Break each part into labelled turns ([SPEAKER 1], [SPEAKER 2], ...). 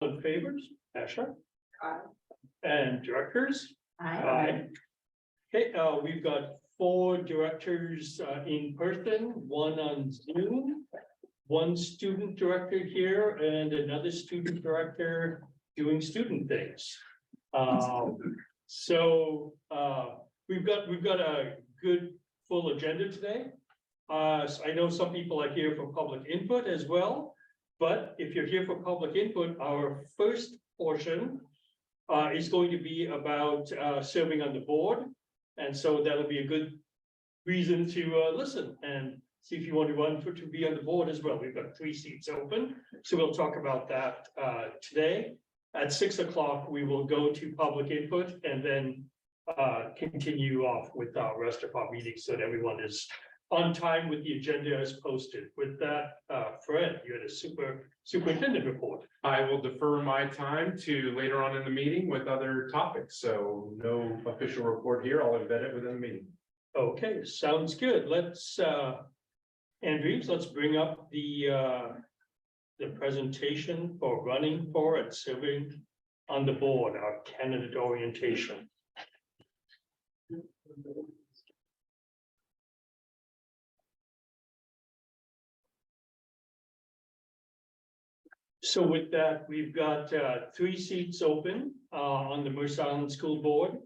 [SPEAKER 1] In favors, Asha?
[SPEAKER 2] Aye.
[SPEAKER 1] And directors?
[SPEAKER 2] Aye.
[SPEAKER 1] Okay, we've got 4 directors in person, 1 on Zoom, 1 student director here, and another student director doing student things. So we've got a good full agenda today. So I know some people are here for public input as well, but if you're here for public input, our first portion is going to be about serving on the board. And so that'll be a good reason to listen and see if you want to run to be on the board as well. We've got 3 seats open, so we'll talk about that today. At 6 o'clock, we will go to public input and then continue off with our rest of our meetings so that everyone is on time with the agenda as posted. With that, Fred, you had a superintendent report.
[SPEAKER 3] I will defer my time to later on in the meeting with other topics, so no official report here. I'll embed it within the meeting.
[SPEAKER 1] Okay, sounds good. Let's, Andrews, let's bring up the presentation for running for and serving on the board, our candidate orientation. So with that, we've got 3 seats open on the Mercer Island School Board.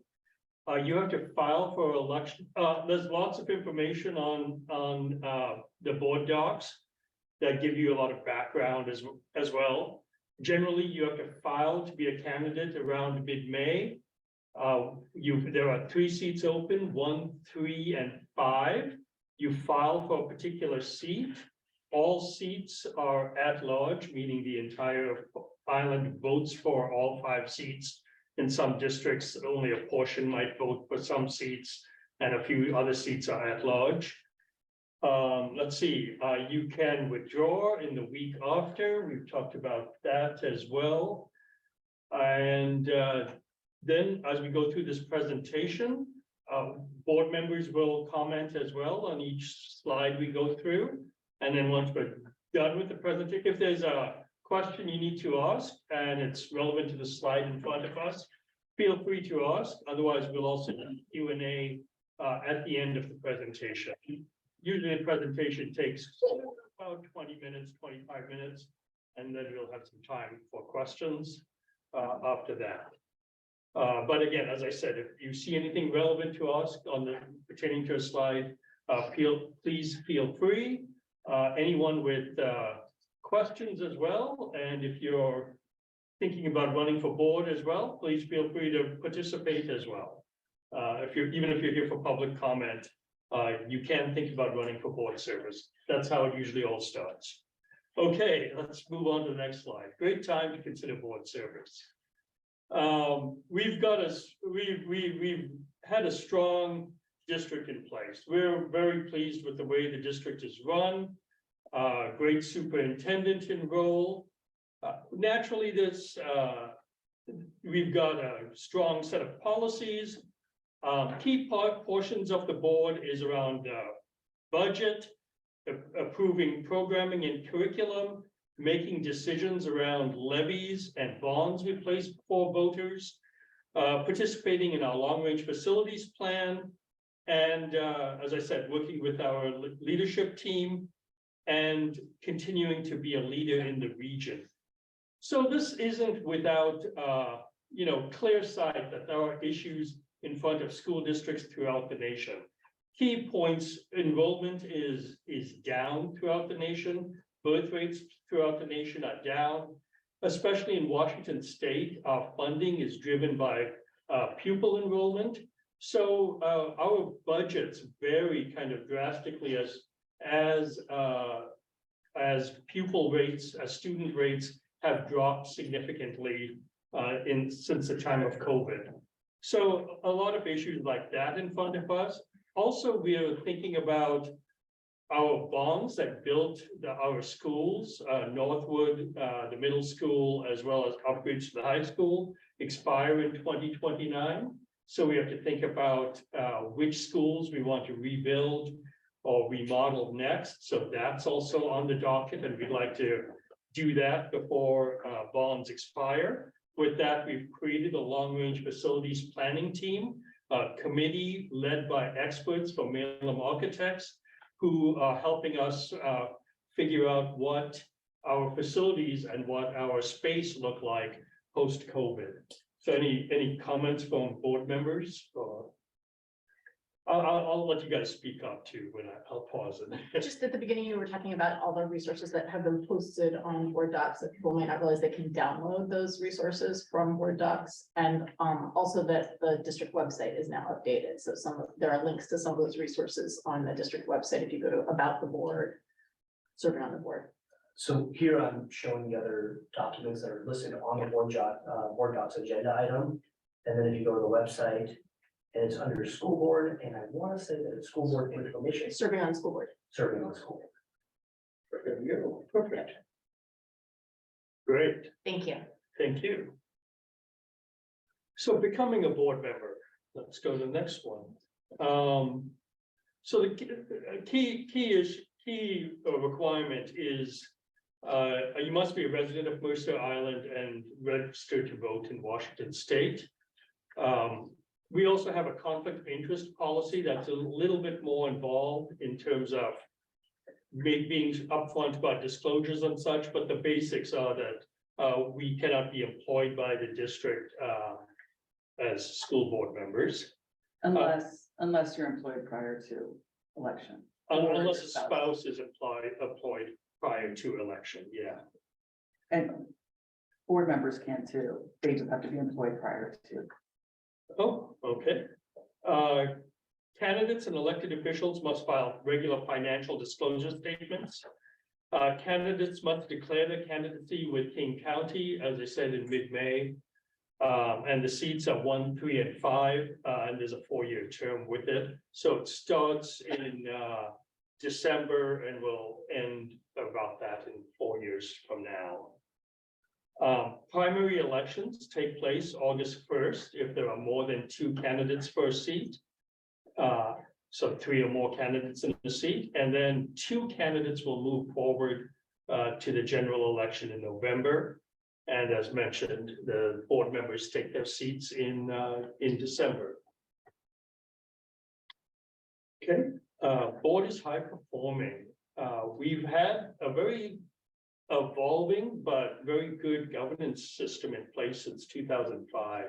[SPEAKER 1] You have to file for election. There's lots of information on the board docs that give you a lot of background as well. Generally, you have to file to be a candidate around mid-May. There are 3 seats open, 1, 3, and 5. You file for a particular seat. All seats are at large, meaning the entire island votes for all 5 seats. In some districts, only a portion might vote for some seats, and a few other seats are at large. Let's see, you can withdraw in the week after. We've talked about that as well. And then as we go through this presentation, board members will comment as well on each slide we go through. And then once we're done with the presentation, if there's a question you need to ask and it's relevant to the slide in front of us, feel free to ask. Otherwise, we'll also do Q&A at the end of the presentation. Usually the presentation takes about 20 minutes, 25 minutes, and then we'll have some time for questions after that. But again, as I said, if you see anything relevant to ask pertaining to a slide, please feel free. Anyone with questions as well, and if you're thinking about running for board as well, please feel free to participate as well. Even if you're here for public comment, you can think about running for board service. That's how it usually all starts. Okay, let's move on to the next slide. Great time to consider board service. We've had a strong district in place. We're very pleased with the way the district is run. Great superintendent in role. Naturally, we've got a strong set of policies. Key portions of the board is around budget, approving programming and curriculum, making decisions around levies and bonds we place before voters, participating in our long-range facilities plan, and as I said, working with our leadership team and continuing to be a leader in the region. So this isn't without clear sight that there are issues in front of school districts throughout the nation. Key points: enrollment is down throughout the nation. Birth rates throughout the nation are down, especially in Washington State. Our funding is driven by pupil enrollment. So our budgets vary kind of drastically as pupil rates, as student rates have dropped significantly since the time of COVID. So a lot of issues like that in front of us. Also, we are thinking about our bonds that built our schools, Northwood, the middle school, as well as upgrades to the high school, expire in 2029. So we have to think about which schools we want to rebuild or remodel next. So that's also on the docket, and we'd like to do that before bonds expire. With that, we've created a long-range facilities planning team, a committee led by experts from Salem Architects, who are helping us figure out what our facilities and what our space look like post-COVID. So any comments from board members? Or I'll let you guys speak up too, when I'll pause it.
[SPEAKER 2] Just at the beginning, you were talking about all the resources that have been posted on Word docs that people might not realize they can download those resources from Word docs. And also that the district website is now updated. So there are links to some of those resources on the district website if you go to about the board, serving on the board.
[SPEAKER 4] So here I'm showing the other documents that are listed on the board docs agenda item. And then if you go to the website, and it's under school board, and I want to say that it's school board information,
[SPEAKER 2] Serving on school board.
[SPEAKER 4] serving on school.
[SPEAKER 1] There we go. Perfect. Great,
[SPEAKER 2] Thank you.
[SPEAKER 1] thank you. So becoming a board member, let's go to the next one. So the key requirement is you must be a resident of Mercer Island and registered to vote in Washington State. We also have a conflict of interest policy that's a little bit more involved in terms of being upfront about disclosures and such, but the basics are that we cannot be employed by the district as school board members.
[SPEAKER 5] Unless you're employed prior to election.
[SPEAKER 1] Unless a spouse is employed prior to election, yeah.
[SPEAKER 5] And board members can too. They just have to be employed prior to.
[SPEAKER 1] Oh, okay. Candidates and elected officials must file regular financial disclosure statements. Candidates must declare their candidacy with King County, as I said, in mid-May. And the seats are 1, 3, and 5, and there's a 4-year term with it. So it starts in December and will end about that in 4 years from now. Primary elections take place August 1st if there are more than 2 candidates for a seat. So 3 or more candidates in the seat, and then 2 candidates will move forward to the general election in November. And as mentioned, the board members take their seats in December. Okay, board is high performing. We've had a very evolving but very good governance system in place since 2005.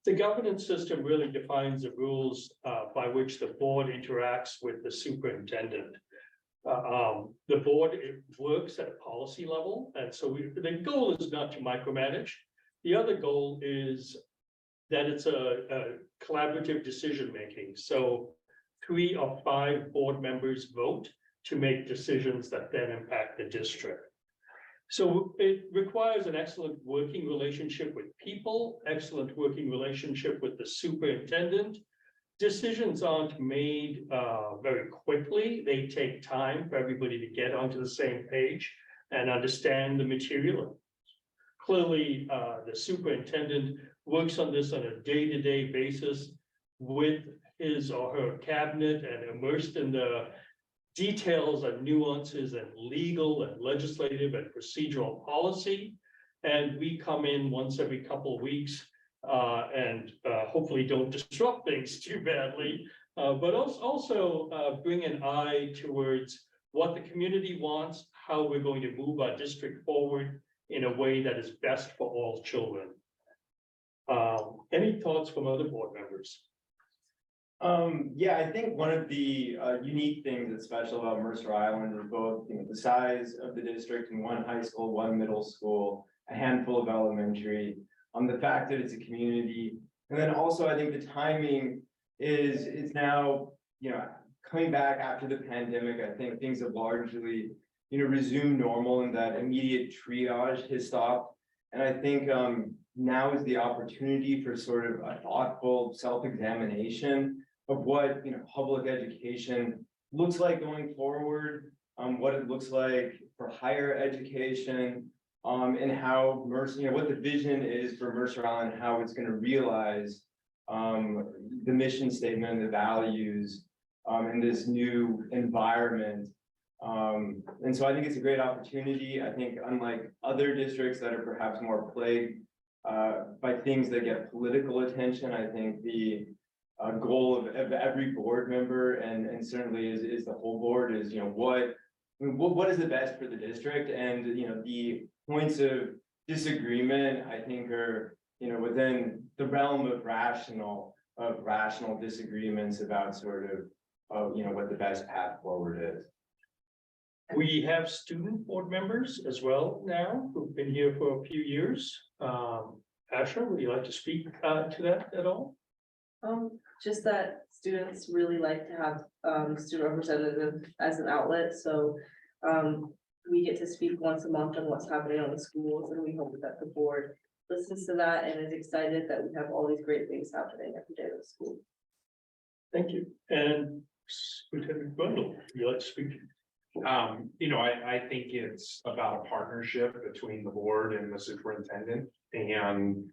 [SPEAKER 1] The governance system really defines the rules by which the board interacts with the superintendent. The board works at a policy level, and so the goal is not to micromanage. The other goal is that it's a collaborative decision making. So 3 or 5 board members vote to make decisions that then impact the district. So it requires an excellent working relationship with people, excellent working relationship with the superintendent. Decisions aren't made very quickly. They take time for everybody to get onto the same page and understand the material. Clearly, the superintendent works on this on a day-to-day basis with his or her cabinet and immersed in the details and nuances and legal and legislative and procedural policy. And we come in once every couple of weeks and hopefully don't disrupt things too badly, but also bring an eye towards what the community wants, how we're going to move our district forward in a way that is best for all children. Any thoughts from other board members?
[SPEAKER 6] Yeah, I think one of the unique things that's special about Mercer Island is both, the size of the district and 1 high school, 1 middle school, a handful of elementary, the fact that it's a community, and then also I think the timing is now, coming back after the pandemic. I think things have largely, resumed normal, and that immediate triage has stopped. And I think now is the opportunity for sort of a thoughtful self-examination of what public education looks like going forward, what it looks like for higher education, and how Mercer, what the vision is for Mercer Island, how it's going to realize the mission statement and the values in this new environment. And so I think it's a great opportunity. I think unlike other districts that are perhaps more plagued by things that get political attention, I think the goal of every board member and certainly is the whole board is, what is the best for the district, and, the points of disagreement, I think are, within the realm of rational disagreements about sort of, what the best path forward is.
[SPEAKER 1] We have student board members as well now, who've been here for a few years. Asha, would you like to speak to that at all?
[SPEAKER 7] Just that students really like to have student representative as an outlet, so we get to speak once a month on what's happening on the schools, and we hope that the board listens to that and is excited that we have all these great things happening every day at the school.
[SPEAKER 1] Thank you. And Superintendent Grundle, would you like to speak?
[SPEAKER 3] I think it's about a partnership between the board and the superintendent, and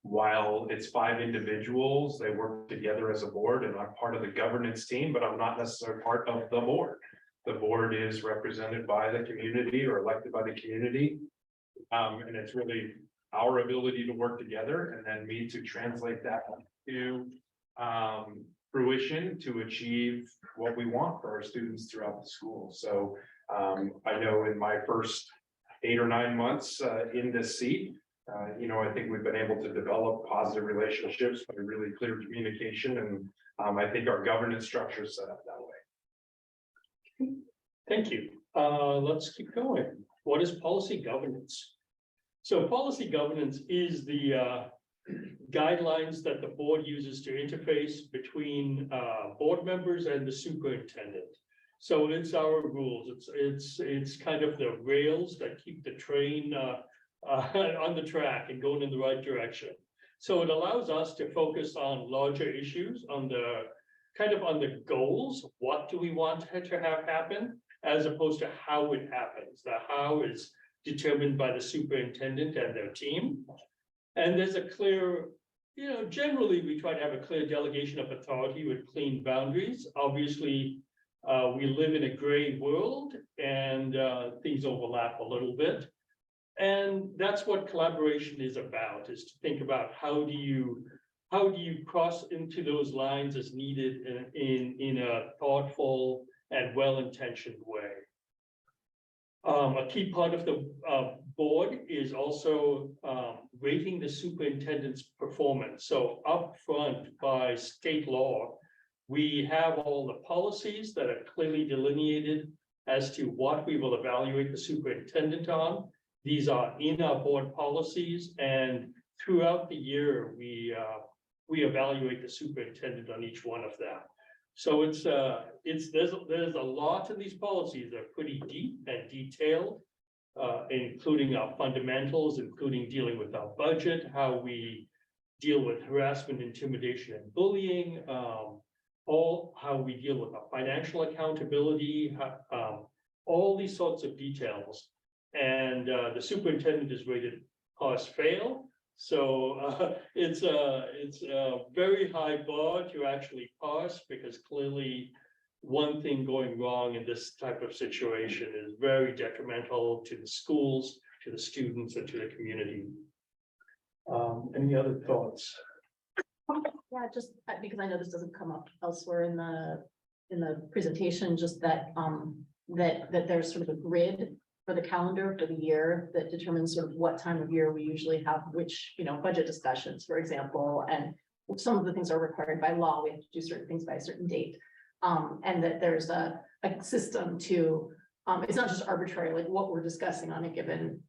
[SPEAKER 3] while it's 5 individuals, they work together as a board, and I'm part of the governance team, but I'm not necessarily part of the board. The board is represented by the community or elected by the community. And it's really our ability to work together and then me to translate that to fruition to achieve what we want for our students throughout the school. So I know in my first 8 or 9 months in this seat, I think we've been able to develop positive relationships by really clear communication, and I think our governance structure is set up that way.
[SPEAKER 1] Thank you. Let's keep going. What is policy governance? So policy governance is the guidelines that the board uses to interface between board members and the superintendent. So it's our rules. It's kind of the rails that keep the train on the track and going in the right direction. So it allows us to focus on larger issues, on the goals. What do we want to have happen, as opposed to how it happens? The how is determined by the superintendent and their team. And there's a clear, generally we try to have a clear delegation of authority with clean boundaries. Obviously, we live in a gray world and things overlap a little bit. And that's what collaboration is about, is to think about how do you cross into those lines as needed in a thoughtful and well-intentioned way. A key part of the board is also rating the superintendent's performance. So upfront by state law, we have all the policies that are clearly delineated as to what we will evaluate the superintendent on. These are in our board policies, and throughout the year, we evaluate the superintendent on each one of them. So there's a lot in these policies that are pretty deep and detailed, including our fundamentals, including dealing with our budget, how we deal with harassment, intimidation, and bullying, how we deal with our financial accountability, all these sorts of details. And the superintendent is rated pass fail. So it's a very high bar to actually pass, because clearly one thing going wrong in this type of situation is very detrimental to the schools, to the students, and to the community. Any other thoughts?
[SPEAKER 2] Yeah, just because I know this doesn't come up elsewhere in the presentation, just that that there's sort of a grid for the calendar for the year that determines sort of what time of year we usually have which, budget discussions, for example, and some of the things are required by law. We have to do certain things by a certain date. And that there's a system to, it's not just arbitrary, like what we're discussing on a given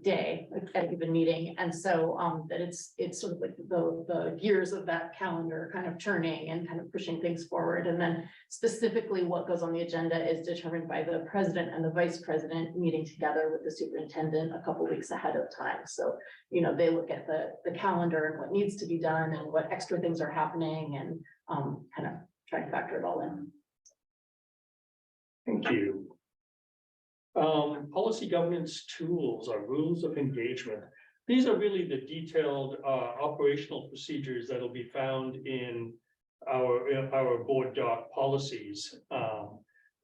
[SPEAKER 2] day at a given meeting. And so that it's sort of like the gears of that calendar kind of turning and kind of pushing things forward. And then specifically what goes on the agenda is determined by the president and the vice president meeting together with the superintendent a couple weeks ahead of time. So, they look at the calendar and what needs to be done and what extra things are happening, and kind of try to factor it all in.
[SPEAKER 1] Thank you. Policy governance tools or rules of engagement. These are really the detailed operational procedures that will be found in our board doc policies.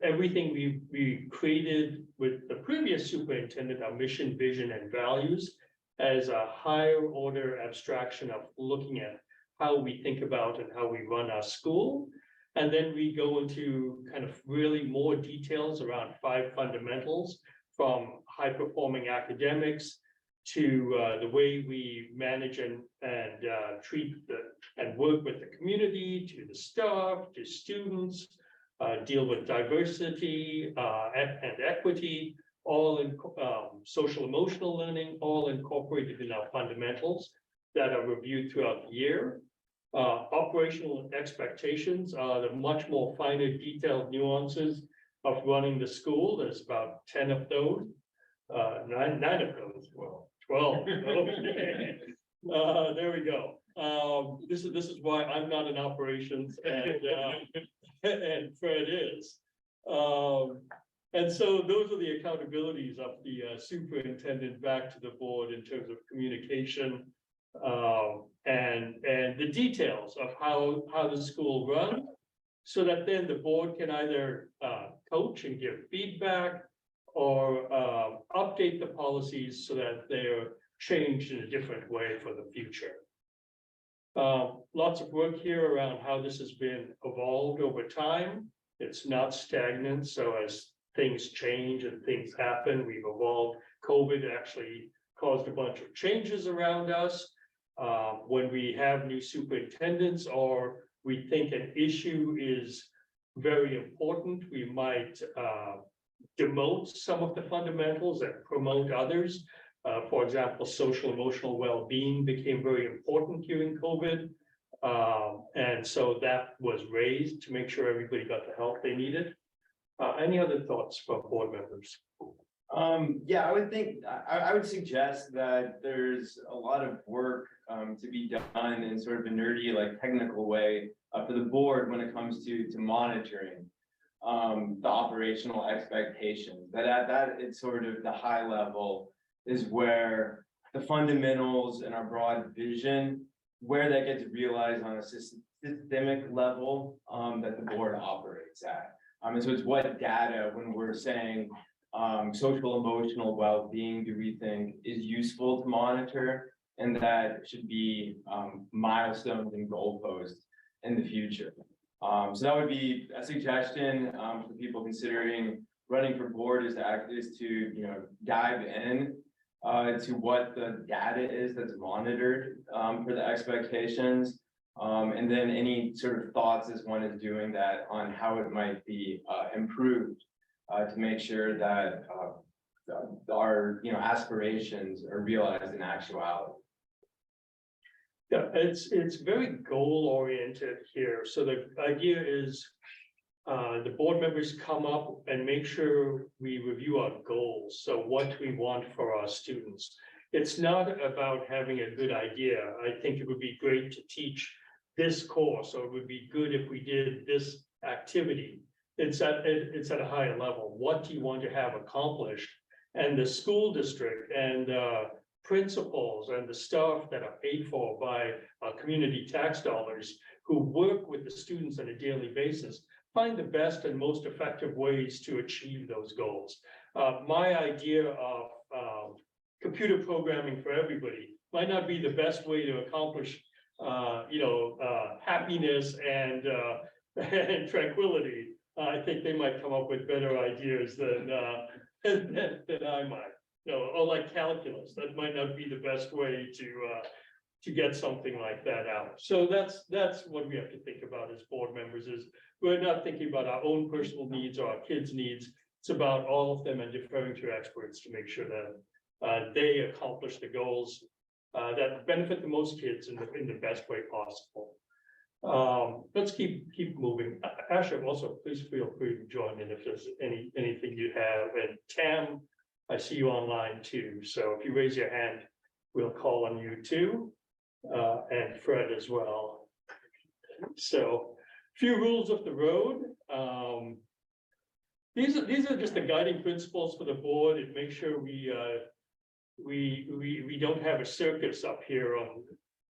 [SPEAKER 1] everything we created with the previous superintendent, our mission, vision, and values, as a higher order abstraction of looking at how we think about and how we run our school. And then we go into kind of really more details around 5 fundamentals, from high performing academics to the way we manage and treat and work with the community, to the staff, to students, deal with diversity and equity, all in social emotional learning, all incorporated in our fundamentals that are reviewed throughout the year. Operational expectations are the much more finer detailed nuances of running the school. There's about 10 of those, nine of those, well, 12. Okay. There we go. This is why I'm not in operations and Fred is. And so those are the accountabilities of the superintendent back to the board in terms of communication. And the details of how the school runs, so that then the board can either coach and give feedback, or update the policies so that they're changed in a different way for the future. Lots of work here around how this has been evolved over time. It's not stagnant, so as things change and things happen, we've evolved. COVID actually caused a bunch of changes around us. When we have new superintendents, or we think an issue is very important, we might demote some of the fundamentals and promote others. For example, social emotional well-being became very important during COVID. And so that was raised to make sure everybody got the help they needed. Any other thoughts from board members?
[SPEAKER 6] Yeah, I would think, I would suggest that there's a lot of work to be done in sort of a nerdy, like technical way for the board when it comes to monitoring the operational expectations. That it's sort of the high level is where the fundamentals and our broad vision, where that gets realized on a systemic level that the board operates at. And so it's what data, when we're saying social emotional well-being, do we think is useful to monitor, and that should be milestones and goalposts in the future. So that would be a suggestion for people considering running for board, is to dive in to what the data is that's monitored for the expectations. And then any sort of thoughts as one is doing that on how it might be improved to make sure that our aspirations are realized in actuality.
[SPEAKER 1] Yeah, it's very goal oriented here. So the idea is the board members come up and make sure we review our goals. So what we want for our students. It's not about having a good idea. I think it would be great to teach this course, or it would be good if we did this activity. It's at a higher level. What do you want to have accomplished? And the school district and principals and the staff that are paid for by community tax dollars, who work with the students on a daily basis, find the best and most effective ways to achieve those goals. My idea of computer programming for everybody might not be the best way to accomplish happiness and tranquility. I think they might come up with better ideas than I might. Or like calculus, that might not be the best way to get something like that out. So that's what we have to think about as board members, is we're not thinking about our own personal needs or our kids' needs. It's about all of them and deferring to experts to make sure that they accomplish the goals that benefit the most kids in the best way possible. Let's keep moving. Asher, also, please feel free to join in if there's anything you have. And Tam, I see you online too. So if you raise your hand, we'll call on you too. And Fred as well. So a few rules of the road. These are just the guiding principles for the board, and make sure we don't have a circus up here on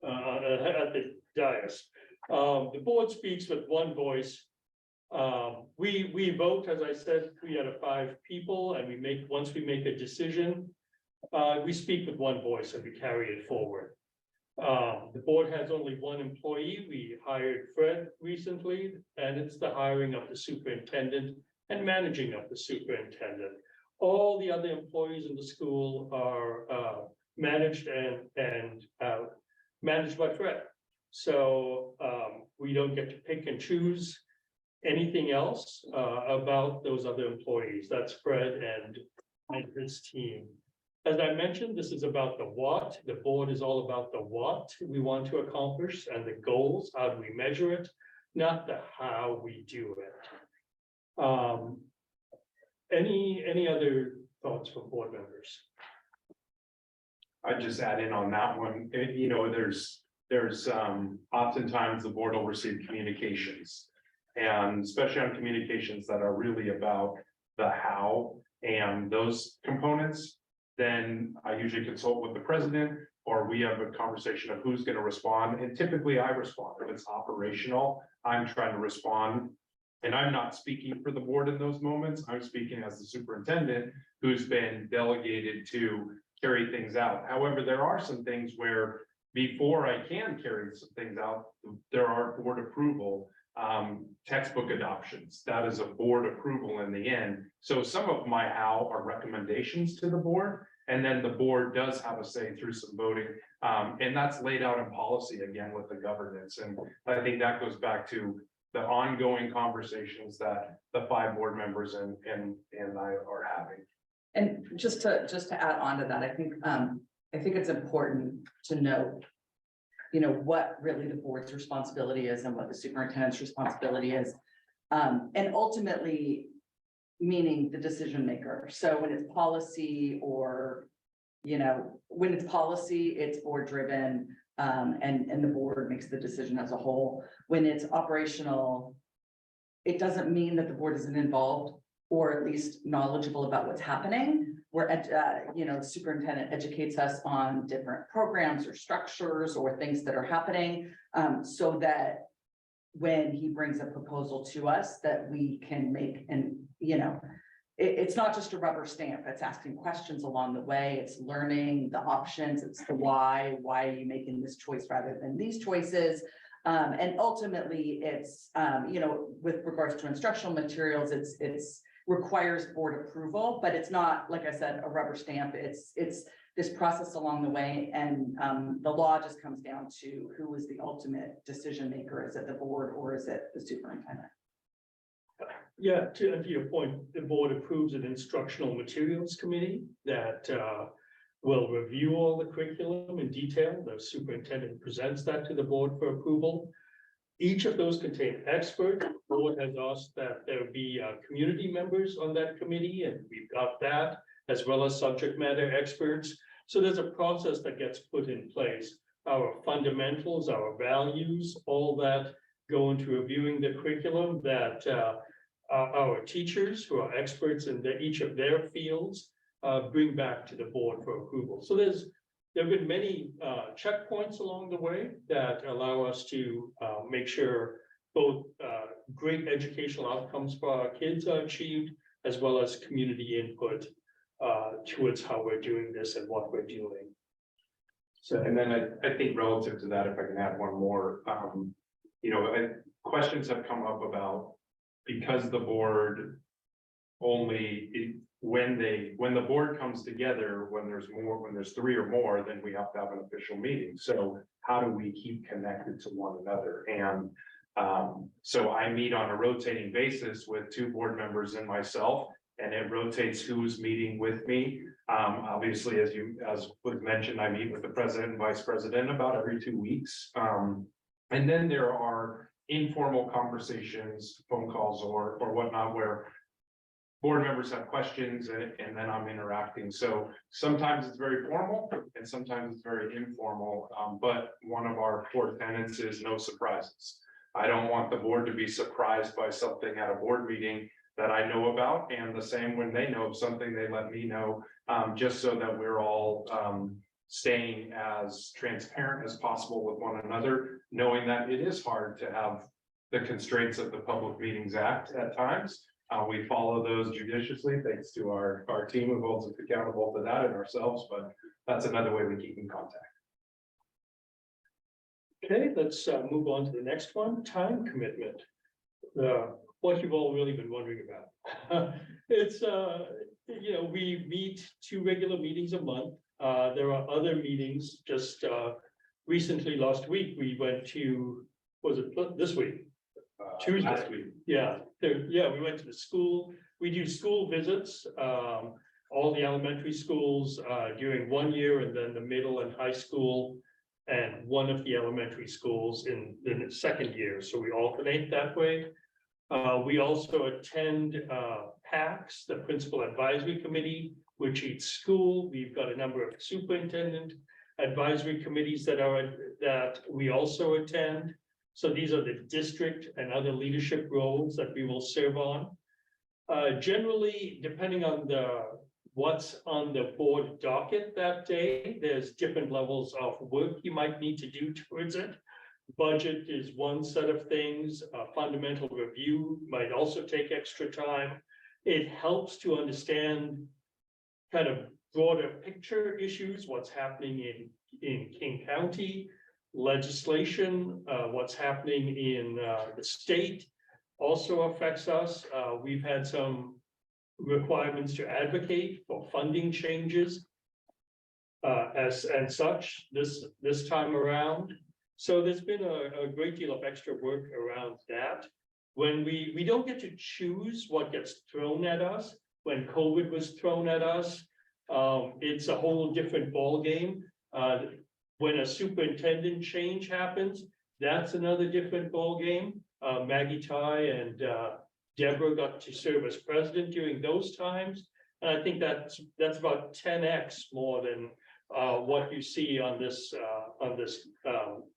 [SPEAKER 1] at the dais. The board speaks with one voice We vote, as I said, 3 out of 5 people, and once we make a decision, we speak with one voice and we carry it forward. The board has only one employee. We hired Fred recently, and it's the hiring of the superintendent and managing of the superintendent. All the other employees in the school are managed and managed by Fred. So we don't get to pick and choose anything else about those other employees. That's Fred and his team. As I mentioned, this is about the what. The board is all about the what we want to accomplish and the goals. How do we measure it? Not the how we do it. Any other thoughts from board members?
[SPEAKER 3] I'd just add in on that one, you know, there's oftentimes the board will receive communications. And especially on communications that are really about the how and those components, then I usually consult with the president, or we have a conversation of who's going to respond. And typically I respond. If it's operational, I'm trying to respond. And I'm not speaking for the board in those moments. I'm speaking as the superintendent who's been delegated to carry things out. However, there are some things where before I can carry some things out, there are board approval. Textbook adoptions, that is a board approval in the end. So some of my how are recommendations to the board, and then the board does have a say through some voting. And that's laid out in policy again with the governance. And I think that goes back to the ongoing conversations that the 5 board members and I are having.
[SPEAKER 5] And just to add on to that, I think it's important to note, you know, what really the board's responsibility is and what the superintendent's responsibility is. And ultimately, meaning the decision maker. So when it's policy or, you know, when it's policy, it's board driven, and the board makes the decision as a whole. When it's operational, it doesn't mean that the board isn't involved or at least knowledgeable about what's happening. Where, you know, the superintendent educates us on different programs or structures or things that are happening, so that when he brings a proposal to us that we can make, and, you know, it's not just a rubber stamp, it's asking questions along the way, it's learning the options, it's the why are you making this choice rather than these choices? And ultimately it's, you know, with regards to instructional materials, it's requires board approval, but it's not, like I said, a rubber stamp. It's this process along the way, and the law just comes down to who is the ultimate decision maker. Is it the board or is it the superintendent?
[SPEAKER 1] Yeah, to your point, the board approves an instructional materials committee that will review all the curriculum in detail. The superintendent presents that to the board for approval. Each of those contain experts. The board has asked that there be community members on that committee, and we've got that, as well as subject matter experts. So there's a process that gets put in place. Our fundamentals, our values, all that go into reviewing the curriculum that our teachers, who are experts in each of their fields, bring back to the board for approval. So there have been many checkpoints along the way that allow us to make sure both great educational outcomes for our kids are achieved, as well as community input towards how we're doing this and what we're doing. So,
[SPEAKER 3] And then I think relative to that, if I can add one more, you know, questions have come up about, because the board only, when the board comes together, when there's 3 or more, then we have to have an official meeting. So how do we keep connected to one another? And so I meet on a rotating basis with 2 board members and myself, and it rotates who's meeting with me. Obviously, as was mentioned, I meet with the president and vice president about every 2 weeks. And then there are informal conversations, phone calls or whatnot, where board members have questions and then I'm interacting. So sometimes it's very formal and sometimes it's very informal. But one of our core tenets is no surprises. I don't want the board to be surprised by something at a board meeting that I know about, and the same when they know of something, they let me know, just so that we're all staying as transparent as possible with one another, knowing that it is hard to have the constraints of the Public Meetings Act at times. We follow those judiciously, thanks to our team who holds us accountable to that and ourselves, but that's another way we keep in contact.
[SPEAKER 1] Okay, let's move on to the next one, time commitment. What you've all really been wondering about. It's, we meet 2 regular meetings a month. There are other meetings, just recently, last week, we went to, was it this week? Tuesday.
[SPEAKER 3] Last week.
[SPEAKER 1] Yeah, we went to the school. We do school visits, all the elementary schools during 1 year, and then the middle and high school, and one of the elementary schools in the second year. So we alternate that way. We also attend PACs, the Principal Advisory Committee, which each school. We've got a number of superintendent advisory committees that we also attend. So these are the district and other leadership roles that we will serve on. Generally, depending on what's on the board docket that day, there's different levels of work you might need to do towards it. Budget is one set of things. Fundamental review might also take extra time. It helps to understand kind of broader picture issues, what's happening in King County, legislation, what's happening in the state also affects us. We've had some requirements to advocate for funding changes and such this time around. So there's been a great deal of extra work around that. When we don't get to choose what gets thrown at us. When COVID was thrown at us, it's a whole different ballgame. When a superintendent change happens, that's another different ballgame. Maggie Ty and Deborah got to serve as president during those times. And I think that's about 10x more than what you see on this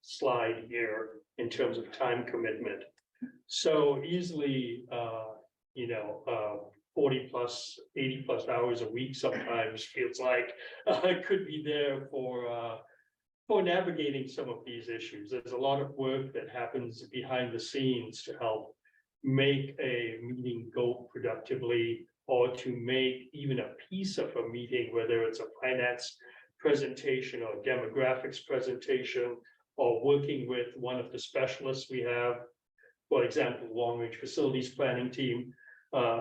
[SPEAKER 1] slide here in terms of time commitment. So easily, 40 plus, 80 plus hours a week sometimes feels like I could be there for navigating some of these issues. There's a lot of work that happens behind the scenes to help make a meeting go productively, or to make even a piece of a meeting, whether it's a finance presentation or demographics presentation, or working with one of the specialists we have, for example, long-range facilities planning team,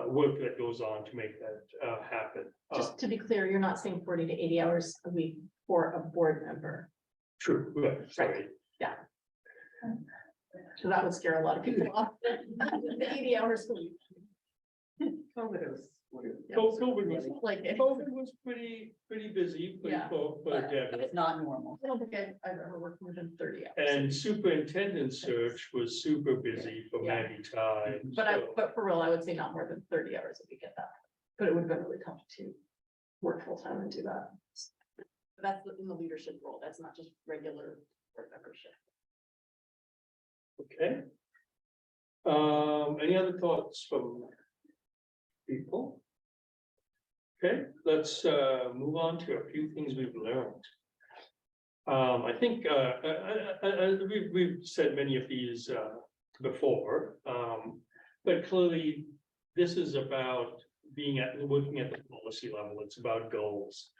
[SPEAKER 1] work that goes on to make that happen.
[SPEAKER 2] Just to be clear, you're not saying 40 to 80 hours a week for a board member.
[SPEAKER 1] True, right, sorry.
[SPEAKER 2] So that would scare a lot of people off. The 80 hours a week.
[SPEAKER 1] COVID was
[SPEAKER 2] Like,
[SPEAKER 1] COVID was pretty busy
[SPEAKER 2] Yeah.
[SPEAKER 1] for
[SPEAKER 2] But
[SPEAKER 1] Deborah.
[SPEAKER 5] It's not normal.
[SPEAKER 2] I don't think I've ever worked more than 30 hours.
[SPEAKER 1] And superintendent search was super busy for
[SPEAKER 2] Yeah.
[SPEAKER 1] Maggie Ty.
[SPEAKER 2] But for real, I would say not more than 30 hours a week at that. But it would have been really tough to work full time and do that. But that's in the leadership role. That's not just regular board membership.
[SPEAKER 1] Okay. Any other thoughts from people? Okay, let's move on to a few things we've learned. I think we've said many of these before, but clearly this is about working at the policy level. It's about goals.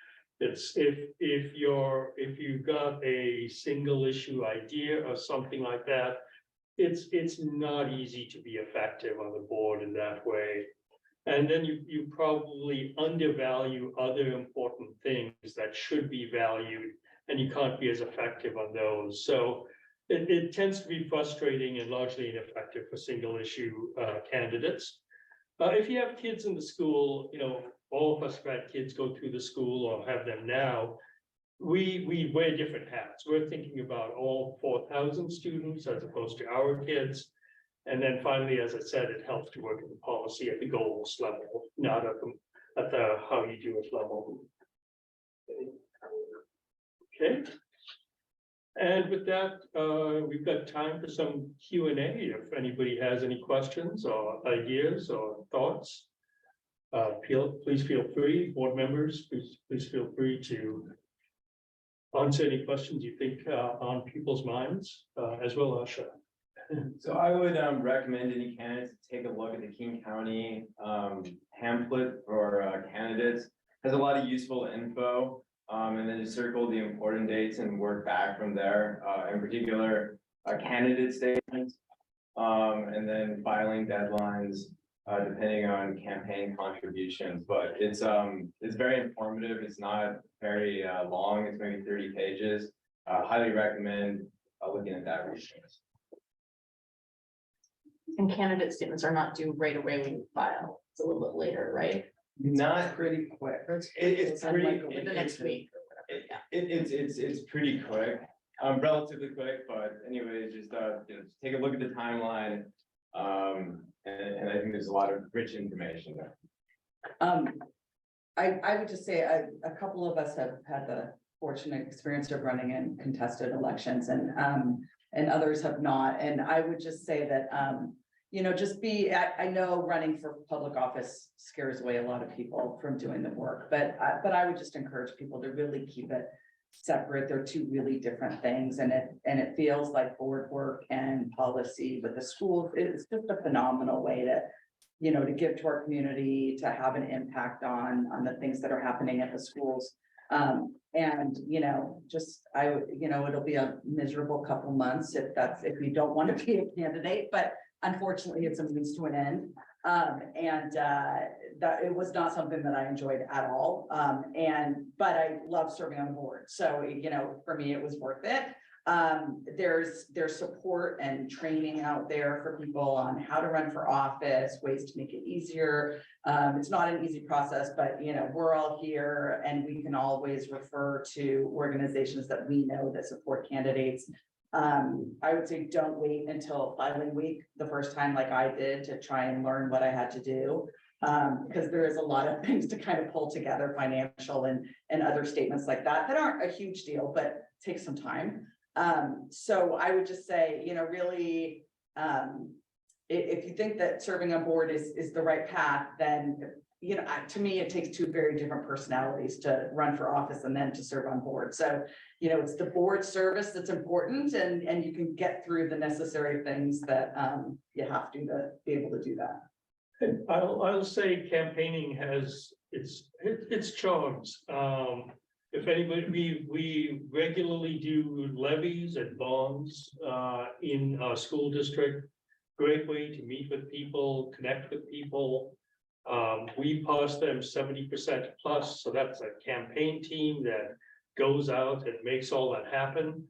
[SPEAKER 1] It's if you've got a single issue idea or something like that, it's not easy to be effective on the board in that way. And then you probably undervalue other important things that should be valued, and you can't be as effective on those. So it tends to be frustrating and largely ineffective for single issue candidates. If you have kids in the school, all of us have had kids go through the school or have them now. We wear different hats. We're thinking about all 4,000 students as opposed to our kids. And then finally, as I said, it helps to work in the policy at the goals level, not at the how you do it level. Okay. And with that, we've got time for some Q&A. If anybody has any questions or ideas or thoughts, please feel free. Board members, please feel free to answer any questions you think on people's minds, as well, Asha.
[SPEAKER 6] So I would recommend any candidates to take a look at the King County pamphlet for candidates. Has a lot of useful info, and then just circle the important dates and work back from there. In particular, candidate statements, and then filing deadlines, depending on campaign contributions. But it's very informative. It's not very long. It's maybe 30 pages. Highly recommend looking at that resource.
[SPEAKER 2] And candidate statements are not due right away when you file. It's a little bit later, right?
[SPEAKER 6] Not
[SPEAKER 5] Pretty quick.
[SPEAKER 6] It's pretty.
[SPEAKER 2] Like the next week or whatever, yeah.
[SPEAKER 6] It's pretty quick, relatively quick, but anyway, just take a look at the timeline. And I think there's a lot of rich information there.
[SPEAKER 5] I would just say a couple of us have had the fortunate experience of running in contested elections and others have not. And I would just say that, I know running for public office scares away a lot of people from doing the work, but I would just encourage people to really keep it separate. They're two really different things, and it feels like board work and policy with the schools. It's just a phenomenal way to give to our community, to have an impact on the things that are happening at the schools. It'll be a miserable couple months if you don't want to be a candidate, but unfortunately, it's a means to an end. That it was not something that I enjoyed at all. But I love serving on the board. So, for me, it was worth it. There's support and training out there for people on how to run for office, ways to make it easier. It's not an easy process, but we're all here and we can always refer to organizations that we know that support candidates. I would say don't wait until filing week the first time like I did to try and learn what I had to do. Because there is a lot of things to kind of pull together, financial and other statements like that aren't a huge deal, but take some time. So I would just say, really, if you think that serving on board is the right path, then, to me, it takes two very different personalities to run for office and then to serve on board. So, it's the board service that's important and you can get through the necessary things that you have to be able to do that.
[SPEAKER 1] And I'll say campaigning has its charms. If anybody, we regularly do levies and bonds in our school district. Great way to meet with people, connect with people. We pass them 70% plus, so that's a campaign team that goes out and makes all that happen.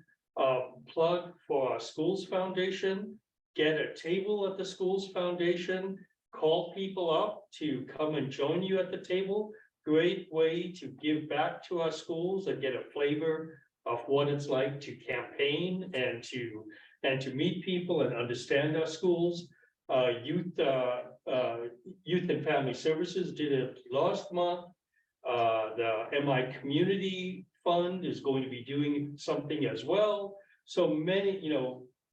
[SPEAKER 1] Plug for our schools foundation, get a table at the schools foundation, call people up to come and join you at the table. Great way to give back to our schools and get a flavor of what it's like to campaign and to meet people and understand our schools. Youth and Family Services did it last month. The MI Community Fund is going to be doing something as well. So many,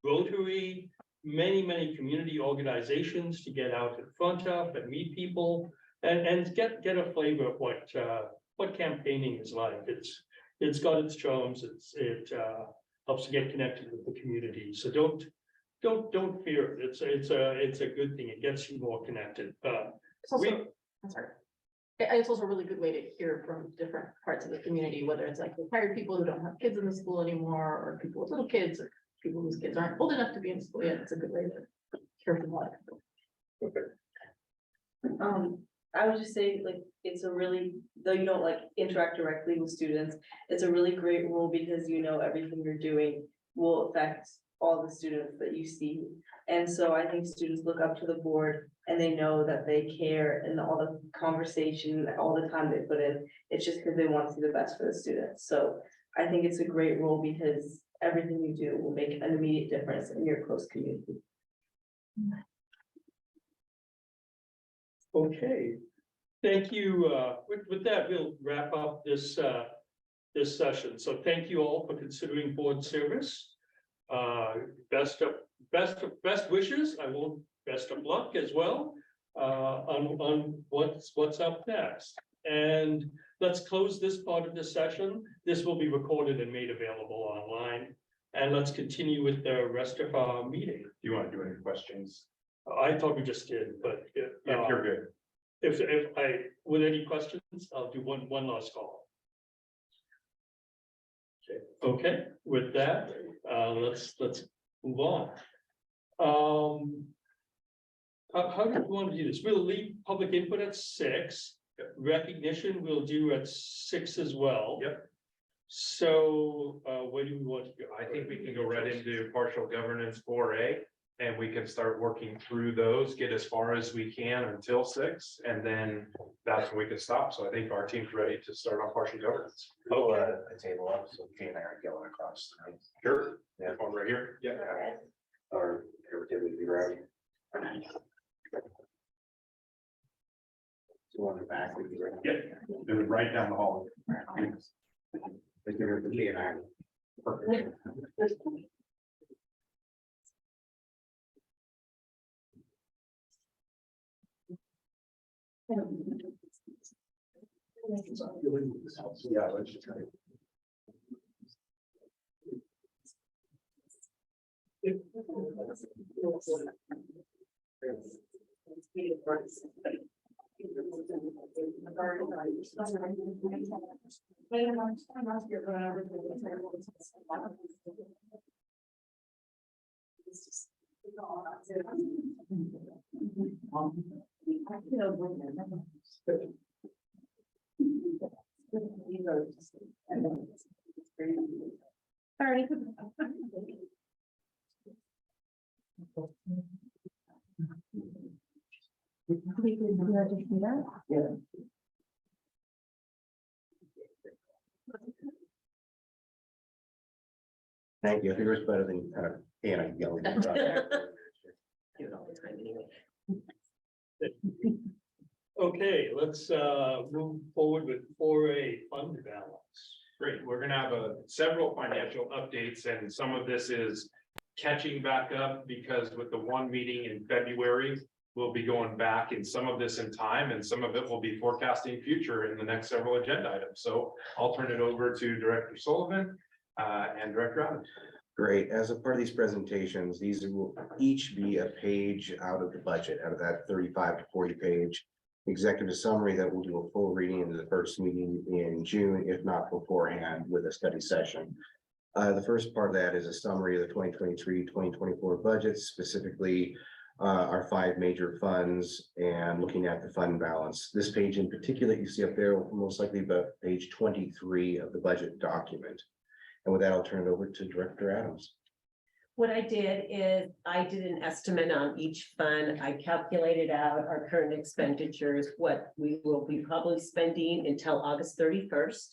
[SPEAKER 1] Rotary, many community organizations to get out in front of and meet people and get a flavor of what campaigning is like. It's got its charms. It helps to get connected with the community. So don't fear it. It's a good thing. It gets you more connected.
[SPEAKER 2] It's also, I'm sorry. It's also a really good way to hear from different parts of the community, whether it's like retired people who don't have kids in the school anymore, or people with little kids, or people whose kids aren't old enough to be in school yet. It's a good way to hear from a lot of people.
[SPEAKER 7] I would just say, it's a really, though you don't interact directly with students, it's a really great rule because everything you're doing will affect all the students that you see. And so I think students look up to the board and they know that they care, and all the conversation, all the time they put in, it's just because they want to see the best for the students. So I think it's a great rule because everything you do will make an immediate difference in your close community.
[SPEAKER 1] Okay, thank you. With that, we'll wrap up this session. So thank you all for considering board service. Best wishes. Best of luck as well on what's up next. And let's close this part of the session. This will be recorded and made available online. And let's continue with the rest of our meeting.
[SPEAKER 3] Do you want to do any questions?
[SPEAKER 1] I thought we just did, but
[SPEAKER 3] If you're good.
[SPEAKER 1] if I, with any questions, I'll do one last call. Okay, with that, let's move on. How do you want to do this? We'll leave public input at 6. Recognition we'll do at 6 as well.
[SPEAKER 3] Yep.
[SPEAKER 1] So, where do we want to go?
[SPEAKER 3] I think we can go right into partial governance 4A. And we can start working through those, get as far as we can until 6, and then that's when we can stop. So I think our team's ready to start on partial governance.
[SPEAKER 8] Pull a table up, so Kay and I are going across.
[SPEAKER 3] Sure.
[SPEAKER 8] Yeah.
[SPEAKER 3] One right here. Yeah.
[SPEAKER 8] Or did we be right? So on the back, we'd be right.
[SPEAKER 3] Yeah. It was right down the hall.
[SPEAKER 8] Like you're the Kay and I.
[SPEAKER 3] Perfect.
[SPEAKER 8] Yeah, let's just. Thank you. I think it was better than kind of Kay and I yelling.
[SPEAKER 9] Do it all the time anyway.
[SPEAKER 1] Okay, let's move forward with 4A fund balance.
[SPEAKER 3] Great. We're gonna have several financial updates, and some of this is catching back up because with the one meeting in February, we'll be going back in some of this in time, and some of it will be forecasting future in the next several agenda items. So I'll turn it over to Director Sullivan and Director Adams.
[SPEAKER 8] Great. As a part of these presentations, these will each be a page out of the budget, out of that 35 to 40 page executive summary that we'll do a full reading into the first meeting in June, if not beforehand, with a study session. The first part of that is a summary of the 2023-2024 budgets, specifically our 5 major funds and looking at the fund balance. This page in particular you see up there will most likely be page 23 of the budget document. And with that, I'll turn it over to Director Adams.
[SPEAKER 9] What I did is I did an estimate on each fund. I calculated out our current expenditures, what we will be probably spending until August 31st.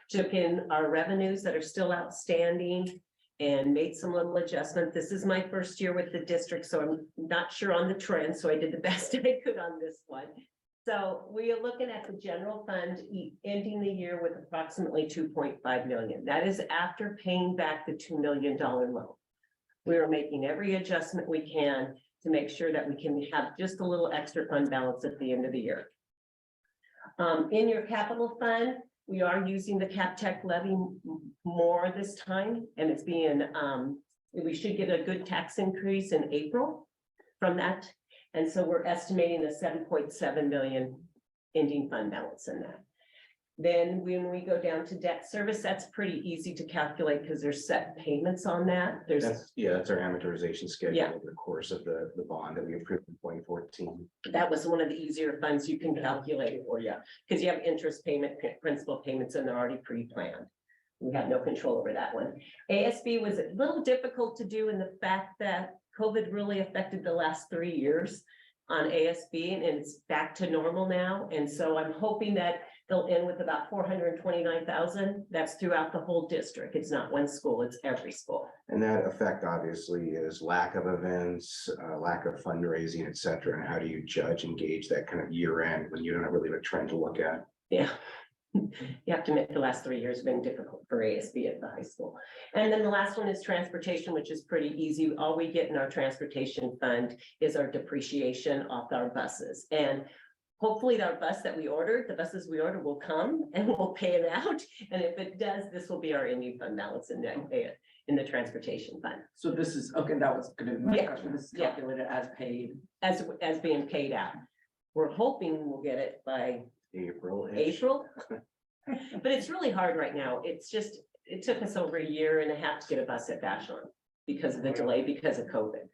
[SPEAKER 9] Took in our revenues that are still outstanding and made some little adjustment. This is my first year with the district, so I'm not sure on the trend, so I did the best I could on this one. So we are looking at the general fund ending the year with approximately 2.5 million. That is after paying back the $2 million loan. We are making every adjustment we can to make sure that we can have just a little extra fund balance at the end of the year. In your capital fund, we are using the CapTech levy more this time, and it's being, we should get a good tax increase in April from that. And so we're estimating a 7.7 million ending fund balance in that. Then when we go down to debt service, that's pretty easy to calculate because there's set payments on that. There's,
[SPEAKER 8] That's our amortization schedule
[SPEAKER 9] Yeah.
[SPEAKER 8] over the course of the bond that we approved in 2014.
[SPEAKER 9] that was one of the easier funds you can calculate for you, because you have interest payment, principal payments, and they're already pre-planned. We had no control over that one. ASB was a little difficult to do in the fact that COVID really affected the last 3 years on ASB, and it's back to normal now. And so I'm hoping that they'll end with about 429,000. That's throughout the whole district. It's not one school, it's every school.
[SPEAKER 8] And that effect obviously is lack of events, lack of fundraising, et cetera. And how do you judge and gauge that kind of year end when you don't really have a trend to look at?
[SPEAKER 9] Yeah. You have to admit the last 3 years have been difficult for ASB at the high school. And then the last one is transportation, which is pretty easy. All we get in our transportation fund is our depreciation off our buses. And hopefully our bus that we ordered, the buses we ordered will come and we'll pay it out. And if it does, this will be our ending fund balance in in the transportation fund,
[SPEAKER 5] So this is, okay, that was gonna be my
[SPEAKER 9] Yeah,
[SPEAKER 5] question. This is
[SPEAKER 9] yeah.
[SPEAKER 5] calculated as paid.
[SPEAKER 9] as being paid out. We're hoping we'll get it by
[SPEAKER 8] April.
[SPEAKER 9] April. But it's really hard right now. It's just, it took us over a year and a half to get a bus at Vashon because of the delay, because of COVID.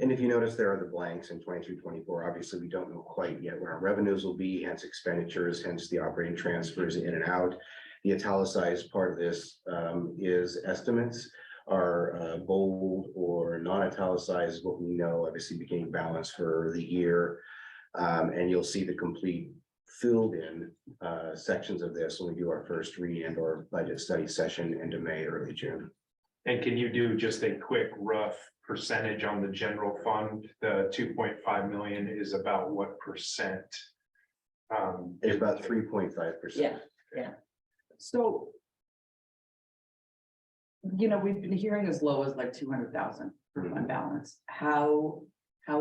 [SPEAKER 8] And if you notice, there are the blanks in 23-24. Obviously, we don't know quite yet what our revenues will be, hence expenditures, hence the operating transfers in and out. The italicized part of this is estimates. Are bold or non-italicized what we know, obviously beginning balance for the year. And you'll see the complete filled in sections of this when we do our first read and or budget study session into May, early June.
[SPEAKER 3] And can you do just a quick rough percentage on the general fund? The 2.5 million is about what percent?
[SPEAKER 8] It's about 3.5%.
[SPEAKER 9] Yeah.
[SPEAKER 5] So. You know, we've been hearing as low as like 200,000 for fund balance. How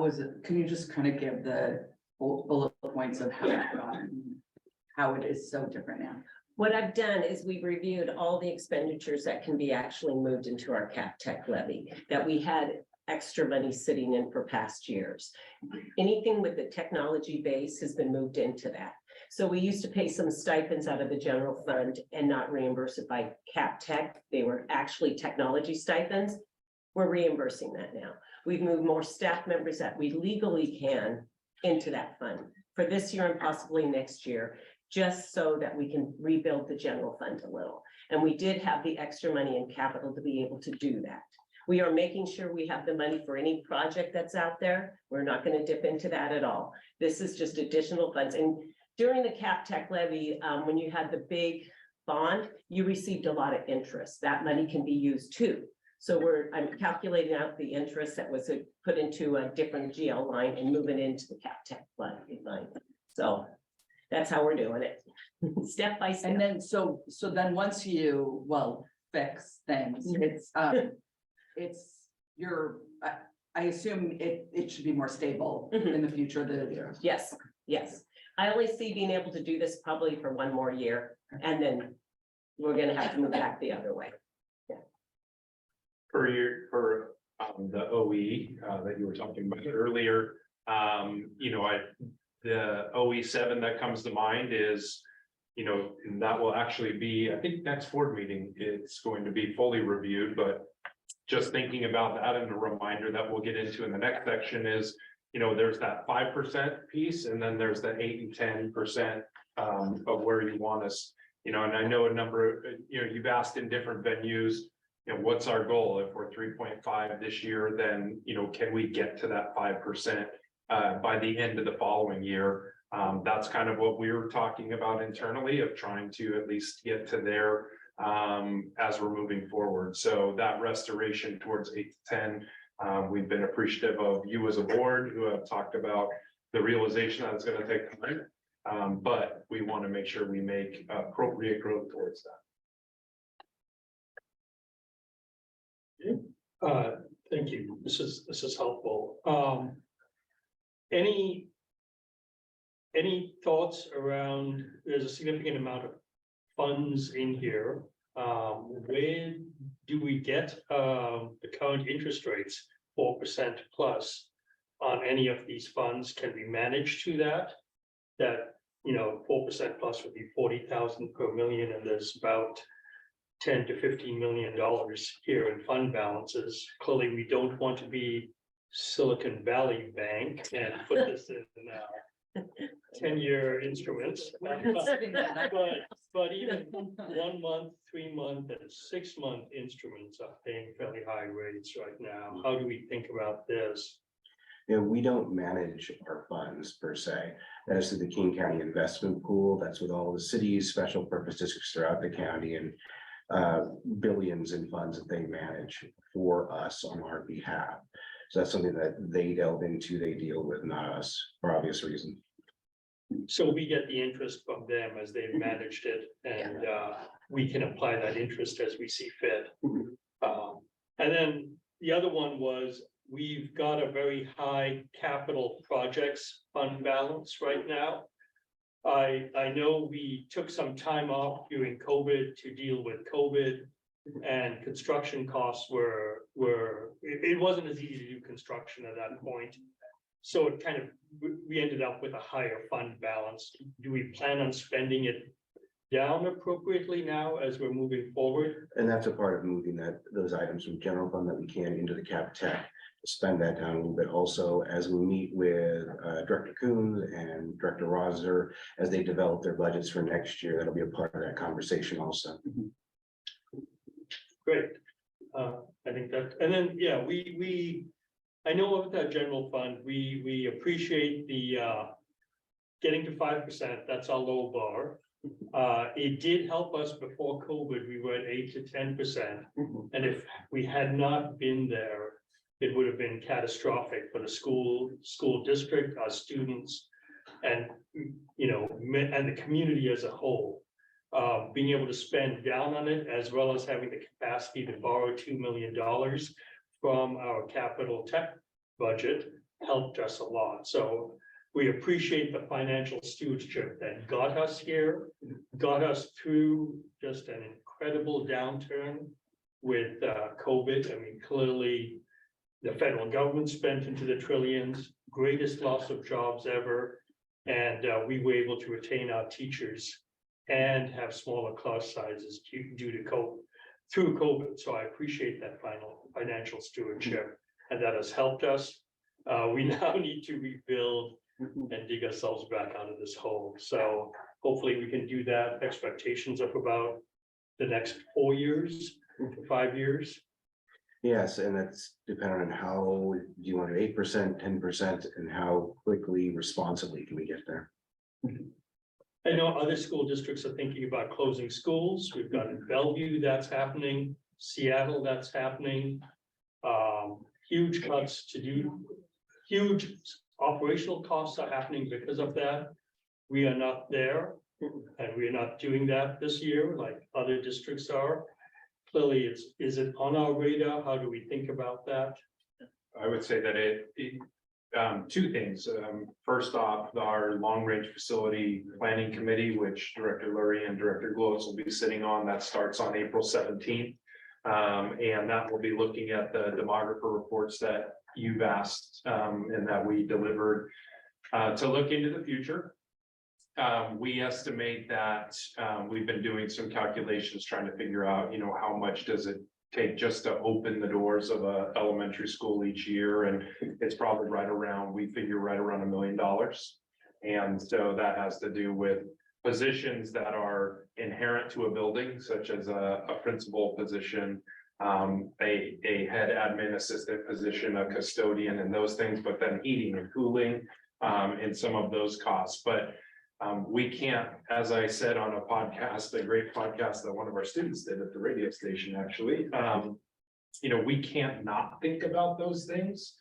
[SPEAKER 5] is it? Can you just kind of give the bullet points of how it is so different now?
[SPEAKER 9] What I've done is we've reviewed all the expenditures that can be actually moved into our cap tech levy that we had extra money sitting in for past years. Anything with the technology base has been moved into that. So we used to pay some stipends out of the general fund and not reimburse it by cap tech. They were actually technology stipends. We're reimbursing that now. We've moved more staff members that we legally can into that fund for this year and possibly next year, just so that we can rebuild the general fund a little. And we did have the extra money in capital to be able to do that. We are making sure we have the money for any project that's out there. We're not going to dip into that at all. This is just additional funds. And during the cap tech levy, when you had the big bond, you received a lot of interest. That money can be used too. So I'm calculating out the interest that was put into a different GL line and moving into the cap tech line. So that's how we're doing it, step by step.
[SPEAKER 5] And then, so then once you, fix things, it's I assume it should be more stable in the future,
[SPEAKER 9] Yes, yes. I only see being able to do this probably for one more year, and then we're gonna have to move back the other way.
[SPEAKER 3] For the OE that you were talking about earlier, the OE7 that comes to mind is, and that will actually be, I think next board meeting, it's going to be fully reviewed, but just thinking about that and a reminder that we'll get into in the next section is, there's that 5% piece, and then there's the 8 and 10% of where you want us, and I know a number, you've asked in different venues, what's our goal? If we're 3.5 this year, then, can we get to that 5% by the end of the following year? That's kind of what we were talking about internally, of trying to at least get to there as we're moving forward. So that restoration towards 8 to 10, we've been appreciative of you as a board who have talked about the realization that it's going to take time. But we want to make sure we make appropriate growth towards that.
[SPEAKER 1] Thank you. This is helpful. Any thoughts around, there's a significant amount of funds in here. Where do we get the current interest rates, 4% plus on any of these funds? Can we manage to that? That, 4% plus would be 40,000 per million, and there's about $10 to $15 million here in fund balances. Clearly, we don't want to be Silicon Valley Bank and put this in 10-year instruments. But even 1 month, 3 month, and 6 month instruments are paying fairly high rates right now. How do we think about this?
[SPEAKER 8] We don't manage our funds per se. That is through the King County Investment Pool. That's with all the cities, special purpose districts throughout the county, and billions in funds that they manage for us on our behalf. So that's something that they delve into, they deal with, not us, for obvious reasons.
[SPEAKER 1] So we get the interest from them as they've managed it, and we can apply that interest as we see fit. And then the other one was, we've got a very high capital projects fund balance right now. I know we took some time off during COVID to deal with COVID. And construction costs it wasn't as easy to do construction at that point. So it kind of, we ended up with a higher fund balance. Do we plan on spending it down appropriately now as we're moving forward?
[SPEAKER 8] And that's a part of moving those items from general fund that we can into the cap tech, to spend that down a little bit. Also, as we meet with Director Coons and Director Roser, as they develop their budgets for next year, that'll be a part of that conversation also.
[SPEAKER 1] Great. I think that, and then, yeah, I know with that general fund, we appreciate the getting to 5%, that's our low bar. It did help us before COVID, we were at 8 to 10%. And if we had not been there, it would have been catastrophic for the school district, our students, and, and the community as a whole. Being able to spend down on it, as well as having the capacity to borrow $2 million from our capital tech budget, helped us a lot. So we appreciate the financial stewardship that got us here, got us through just an incredible downturn with COVID. I mean, clearly, the federal government spent into the trillions, greatest loss of jobs ever. And we were able to retain our teachers and have smaller class sizes due to COVID, through COVID. So I appreciate that financial stewardship, and that has helped us. We now need to rebuild and dig ourselves back out of this hole. So hopefully we can do that. Expectations of about the next 4 years, 5 years.
[SPEAKER 8] Yes, and that's dependent on how, do you want to 8%, 10%, and how quickly, responsibly can we get there?
[SPEAKER 1] I know other school districts are thinking about closing schools. We've got in Bellevue, that's happening, Seattle, that's happening. Huge cuts to do, huge operational costs are happening because of that. We are not there, and we are not doing that this year like other districts are. Clearly, is it on our radar? How do we think about that?
[SPEAKER 3] I would say that two things. First off, our long-range facility planning committee, which Director Lurie and Director Glowes will be sitting on, that starts on April 17th. And that will be looking at the demographer reports that you've asked and that we delivered to look into the future. We estimate that we've been doing some calculations trying to figure out, how much does it take just to open the doors of a elementary school each year, and it's probably we figure right around $1 million. And so that has to do with positions that are inherent to a building, such as a principal position, a head admin assistant position, a custodian, and those things, but then heating and cooling, and some of those costs. But we can't, as I said on a podcast, a great podcast that one of our students did at the radio station, actually, we can't not think about those things.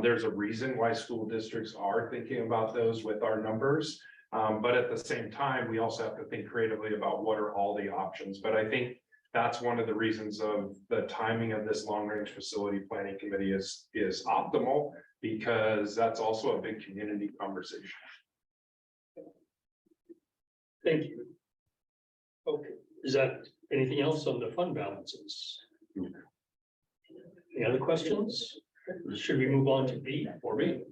[SPEAKER 3] There's a reason why school districts are thinking about those with our numbers. But at the same time, we also have to think creatively about what are all the options. But I think that's one of the reasons of the timing of this long-range facility planning committee is optimal, because that's also a big community conversation.
[SPEAKER 1] Thank you. Okay, is that anything else on the fund balances? Any other questions? Should we move on to B or B?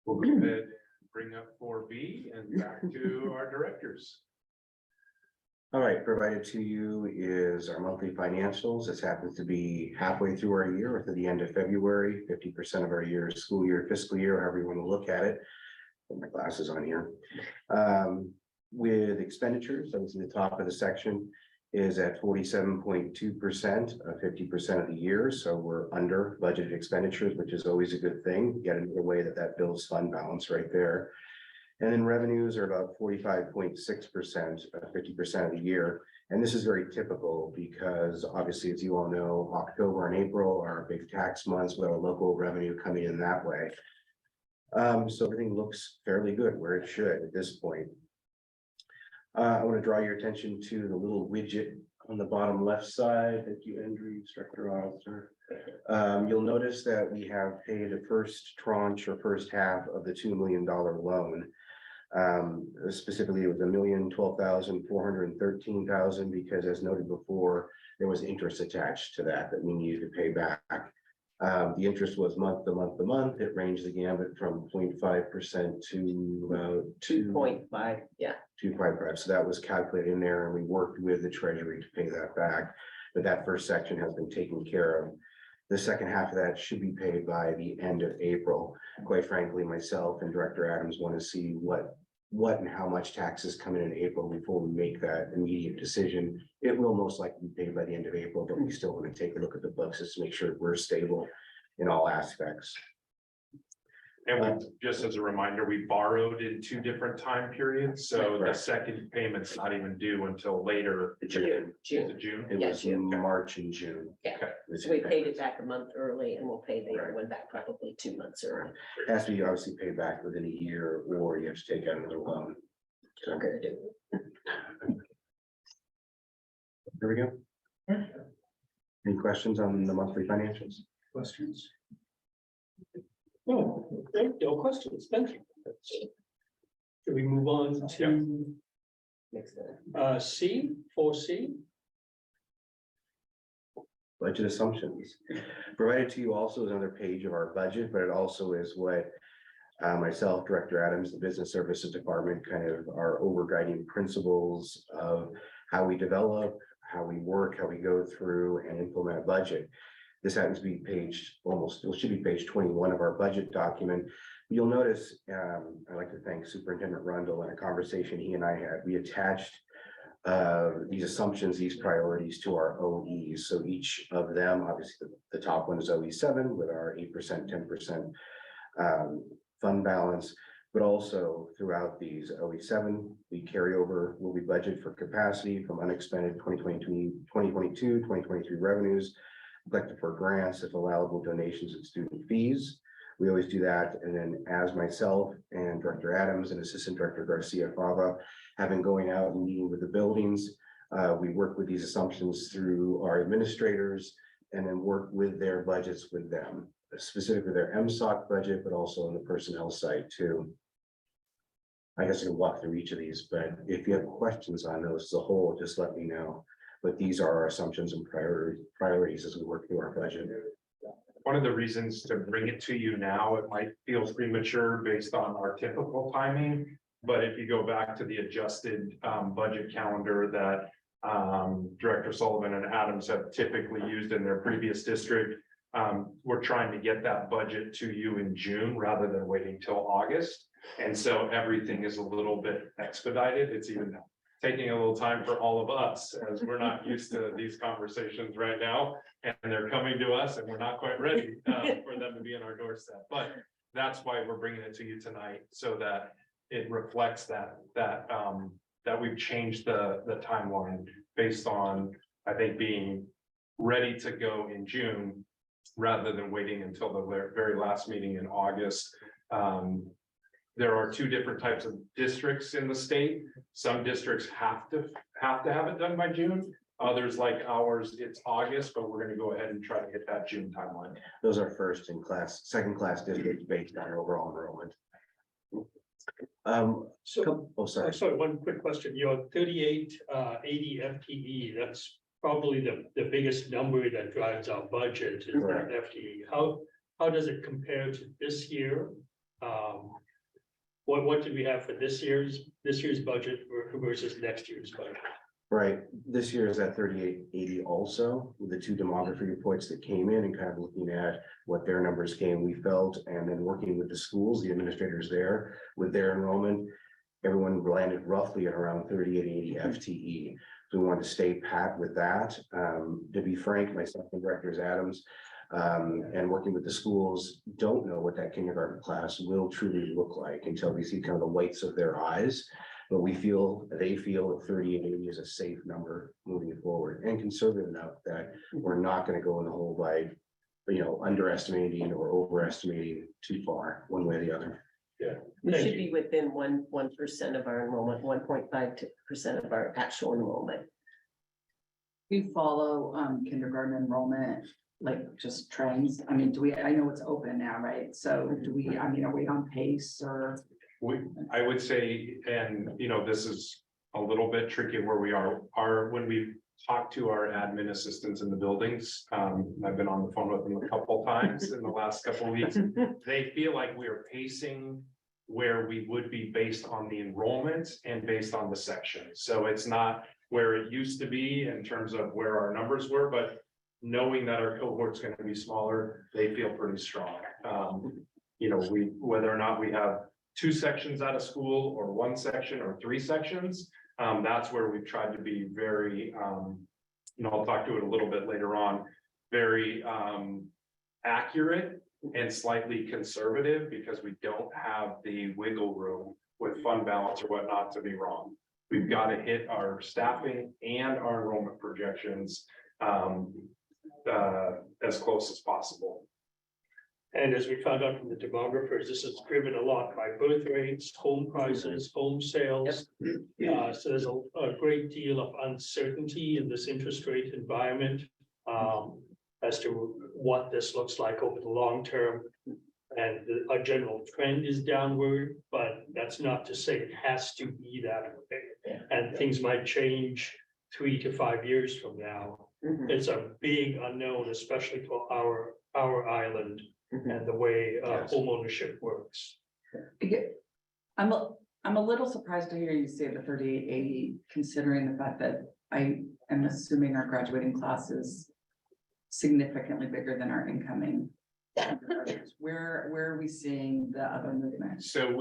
[SPEAKER 3] We'll go ahead and bring up 4B and back to our directors.
[SPEAKER 8] All right, provided to you is our monthly financials. This happens to be halfway through our year, or to the end of February, 50% of our year, school year, fiscal year, however you want to look at it. Put my glasses on here. With expenditures, obviously the top of the section is at 47.2% of 50% of the year. So we're under budgeted expenditures, which is always a good thing. Yet another way that builds fund balance right there. And then revenues are about 45.6% of 50% of the year. And this is very typical because obviously, as you all know, October and April are big tax months with a local revenue coming in that way. So everything looks fairly good where it should at this point. I want to draw your attention to the little widget on the bottom left side. Thank you, Andrew, Instructor Officer. You'll notice that we have paid the first tranche or first half of the $2 million loan. Specifically, it was $1,012,413,000, because as noted before, there was interest attached to that we needed to pay back. The interest was month to month to month. It ranged the gambit from 0.5% to about
[SPEAKER 9] 2.5, yeah.
[SPEAKER 8] 2.5. So that was calculated in there, and we worked with the treasury to pay that back. But that first section has been taken care of. The second half of that should be paid by the end of April. Quite frankly, myself and Director Adams want to see what and how much taxes come in April before we make that immediate decision. It will most likely be paid by the end of April, but we still want to take a look at the books just to make sure we're stable in all aspects.
[SPEAKER 3] And we, just as a reminder, we borrowed in 2 different time periods, so the
[SPEAKER 8] Correct.
[SPEAKER 3] second payment's not even due until later.
[SPEAKER 9] June.
[SPEAKER 3] Is it June?
[SPEAKER 8] It
[SPEAKER 9] Yeah,
[SPEAKER 8] was
[SPEAKER 9] June.
[SPEAKER 8] March and June.
[SPEAKER 9] Yeah.
[SPEAKER 3] Okay.
[SPEAKER 9] So we paid it back a month early, and we'll pay the other one back probably 2 months early.
[SPEAKER 8] Has to be obviously paid back within a year, or you have to take out another loan.
[SPEAKER 9] So I'm gonna do.
[SPEAKER 8] There we go. Any questions on the monthly financials? Questions?
[SPEAKER 1] No, no questions, thank you. Should we move on to C, 4C?
[SPEAKER 8] Budget assumptions. Provided to you also is another page of our budget, but it also is what myself, Director Adams, the Business Services Department, kind of our overriding principles of how we develop, how we work, how we go through and implement a budget. This happens to be page it should be page 21 of our budget document. You'll notice, I'd like to thank Superintendent Rundle in a conversation he and I had. We attached these assumptions, these priorities to our OEs. So each of them, obviously, the top one is OE7 with our 8%, 10% fund balance, but also throughout these OE7, we carry over, will be budget for capacity from unexpended 2022, 2023 revenues, collected for grants, if allowable donations and student fees. We always do that. And then as myself and Director Adams and Assistant Director Garcia Fava have been going out and meeting with the buildings, we work with these assumptions through our administrators and then work with their budgets with them, specifically their MSOC budget, but also on the personnel side too. I guess I can walk through each of these, but if you have questions on those as a whole, just let me know. But these are our assumptions and priorities as we work through our budget.
[SPEAKER 3] One of the reasons to bring it to you now, it might feel premature based on our typical timing. But if you go back to the adjusted budget calendar that Director Sullivan and Adams have typically used in their previous district, we're trying to get that budget to you in June rather than waiting till August. And so everything is a little bit expedited. It's even taking a little time for all of us, as we're not used to these conversations right now. And they're coming to us and we're not quite ready for them to be on our doorstep. But that's why we're bringing it to you tonight, so that it reflects that we've changed the timeline based on, I think, being ready to go in June rather than waiting until the very last meeting in August. There are 2 different types of districts in the state. Some districts have to have it done by June. Others, like ours, it's August, but we're gonna go ahead and try to hit that June timeline.
[SPEAKER 8] Those are second class districts based on overall enrollment.
[SPEAKER 1] Sorry, one quick question. Your 3880 FTE, that's probably the biggest number that drives our budget is that
[SPEAKER 8] Correct.
[SPEAKER 1] FTE. How does it compare to this year? What did we have for this year's budget versus next year's budget?
[SPEAKER 8] Right, this year is at 3880 also, with the 2 demography reports that came in and kind of looking at what their numbers came, we felt, and then working with the schools, the administrators there with their enrollment, everyone landed roughly at around 3880 FTE. So we wanted to stay pat with that. To be frank, myself and Directors Adams and working with the schools don't know what that kindergarten class will truly look like until we see kind of the whites of their eyes. But they feel that 3880 is a safe number moving forward and conservative enough that we're not going to go in the hole by, underestimating or overestimating too far one way or the other.
[SPEAKER 9] We
[SPEAKER 1] Thank
[SPEAKER 9] should
[SPEAKER 1] you.
[SPEAKER 9] be within 1% of our enrollment, 1.5% of our actual enrollment.
[SPEAKER 10] We follow kindergarten enrollment, like just trends. I mean, I know it's open now, right? So are we on pace or?
[SPEAKER 3] I would say, and you know, this is a little bit tricky where we are when we talk to our admin assistants in the buildings. I've been on the phone with them a couple times in the last couple of weeks. They feel like we are pacing where we would be based on the enrollment and based on the section. So it's not where it used to be in terms of where our numbers were, but knowing that our cohort's going to be smaller, they feel pretty strong. You know, whether or not we have 2 sections out of school or 1 section or 3 sections, that's where we've tried to be very, you know, I'll talk to it a little bit later on, very accurate and slightly conservative because we don't have the wiggle room with fund balance or whatnot to be wrong. We've got to hit our staffing and our enrollment projections as close as possible.
[SPEAKER 1] And as we found out from the demographers, this is driven a lot by birth rates, home prices, home sales. So there's a great deal of uncertainty in this interest rate environment as to what this looks like over the long term. And a general trend is downward, but that's not to say it has to be that way. And things might change 3 to 5 years from now. It's a big unknown, especially for our island. And the way home ownership works.
[SPEAKER 5] I'm a little surprised to hear you say the 3880, considering the fact that I am assuming our graduating class is significantly bigger than our incoming. Where are we seeing the other movement?
[SPEAKER 3] So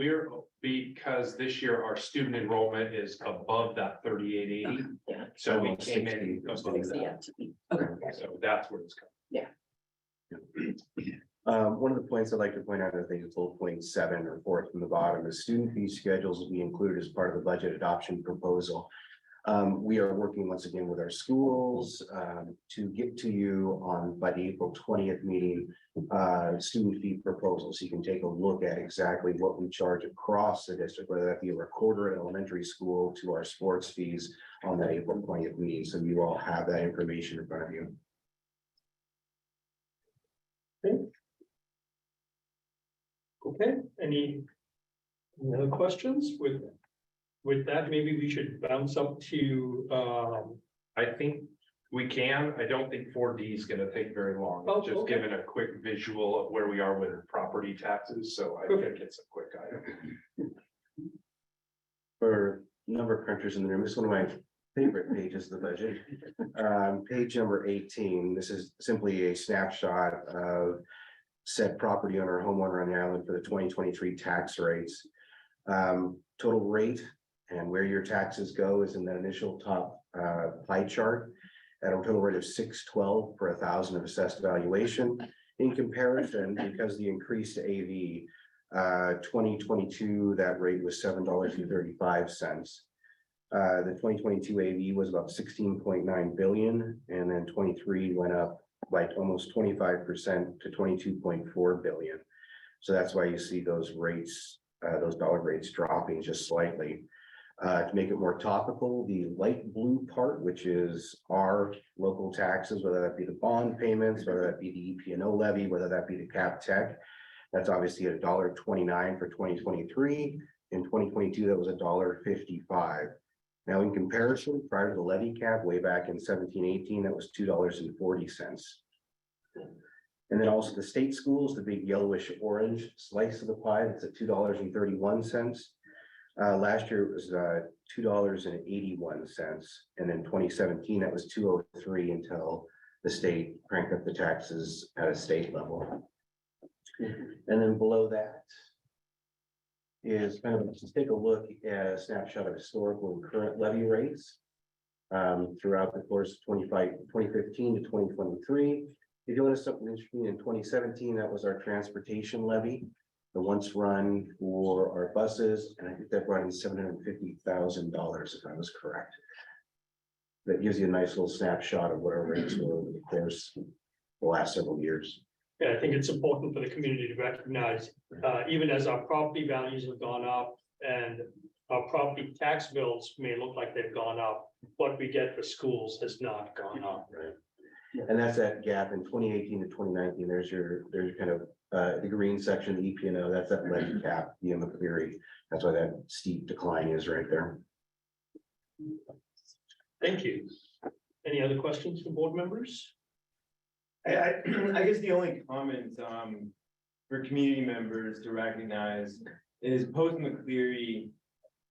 [SPEAKER 3] because this year our student enrollment is above that 3880.
[SPEAKER 9] Yeah.
[SPEAKER 3] So we came in above
[SPEAKER 9] Yeah.
[SPEAKER 3] that.
[SPEAKER 5] Okay.
[SPEAKER 3] So that's where it's coming.
[SPEAKER 8] One of the points I'd like to point out, I think it's bullet point 7 or 4 from the bottom, is student fee schedules will be included as part of the budget adoption proposal. We are working once again with our schools to get to you by the April 20th meeting, student fee proposals. You can take a look at exactly what we charge across the district, whether that be a recorder at elementary school to our sports fees on that April 20th meeting. So you all have that information in front of you.
[SPEAKER 1] Okay, any other questions with that? Maybe we should bounce up to,
[SPEAKER 3] I think we can. I don't think 4D is going to take very long.
[SPEAKER 1] Oh,
[SPEAKER 3] Just
[SPEAKER 1] okay.
[SPEAKER 3] giving a quick visual of where we are with property taxes. So I think it's a quick item.
[SPEAKER 8] For number crunchers in the room, this is one of my favorite pages of the budget. Page number 18, this is simply a snapshot of said property owner, homeowner on the island for the 2023 tax rates. Total rate and where your taxes go is in that initial top pie chart at a total rate of $612 per 1,000 of assessed valuation. In comparison, because the increased AV, 2022, that rate was $7.35. The 2022 AV was about 16.9 billion, and then 23 went up like almost 25% to 22.4 billion. So that's why you see those rates, those dollar rates dropping just slightly. To make it more topical, the light blue part, which is our local taxes, whether that be the bond payments, whether that be the EP&O levy, whether that be the cap tech, that's obviously at $1.29 for 2023. In 2022, that was $1.55. Now, in comparison, prior to the levy cap, way back in 17-18, that was $2.40. And then also the state schools, the big yellowish orange slice of the pie, that's at $2.31. Last year it was $2.81, and in 2017 that was $2.03 until the state cranked up the taxes at a state level. And then below that is kind of, just take a look at a snapshot of historical and current levy rates throughout the course of 2015 to 2023. If you want something interesting, in 2017, that was our transportation levy, the once run for our buses, and I think that brought in $750,000, if I was correct. That gives you a nice little snapshot of what our rates were over the course of the last several years.
[SPEAKER 1] Yeah, I think it's important for the community to recognize, even as our property values have gone up and our property tax bills may look like they've gone up, what we get for schools has not gone up.
[SPEAKER 8] Right. And that's that gap in 2018 to 2019. There's kind of, the green section, the EPNO, that's that left cap, the McCleary. That's why that steep decline is right there.
[SPEAKER 1] Thank you. Any other questions from board members?
[SPEAKER 6] I guess the only comment, for community members to recognize is post McCleary.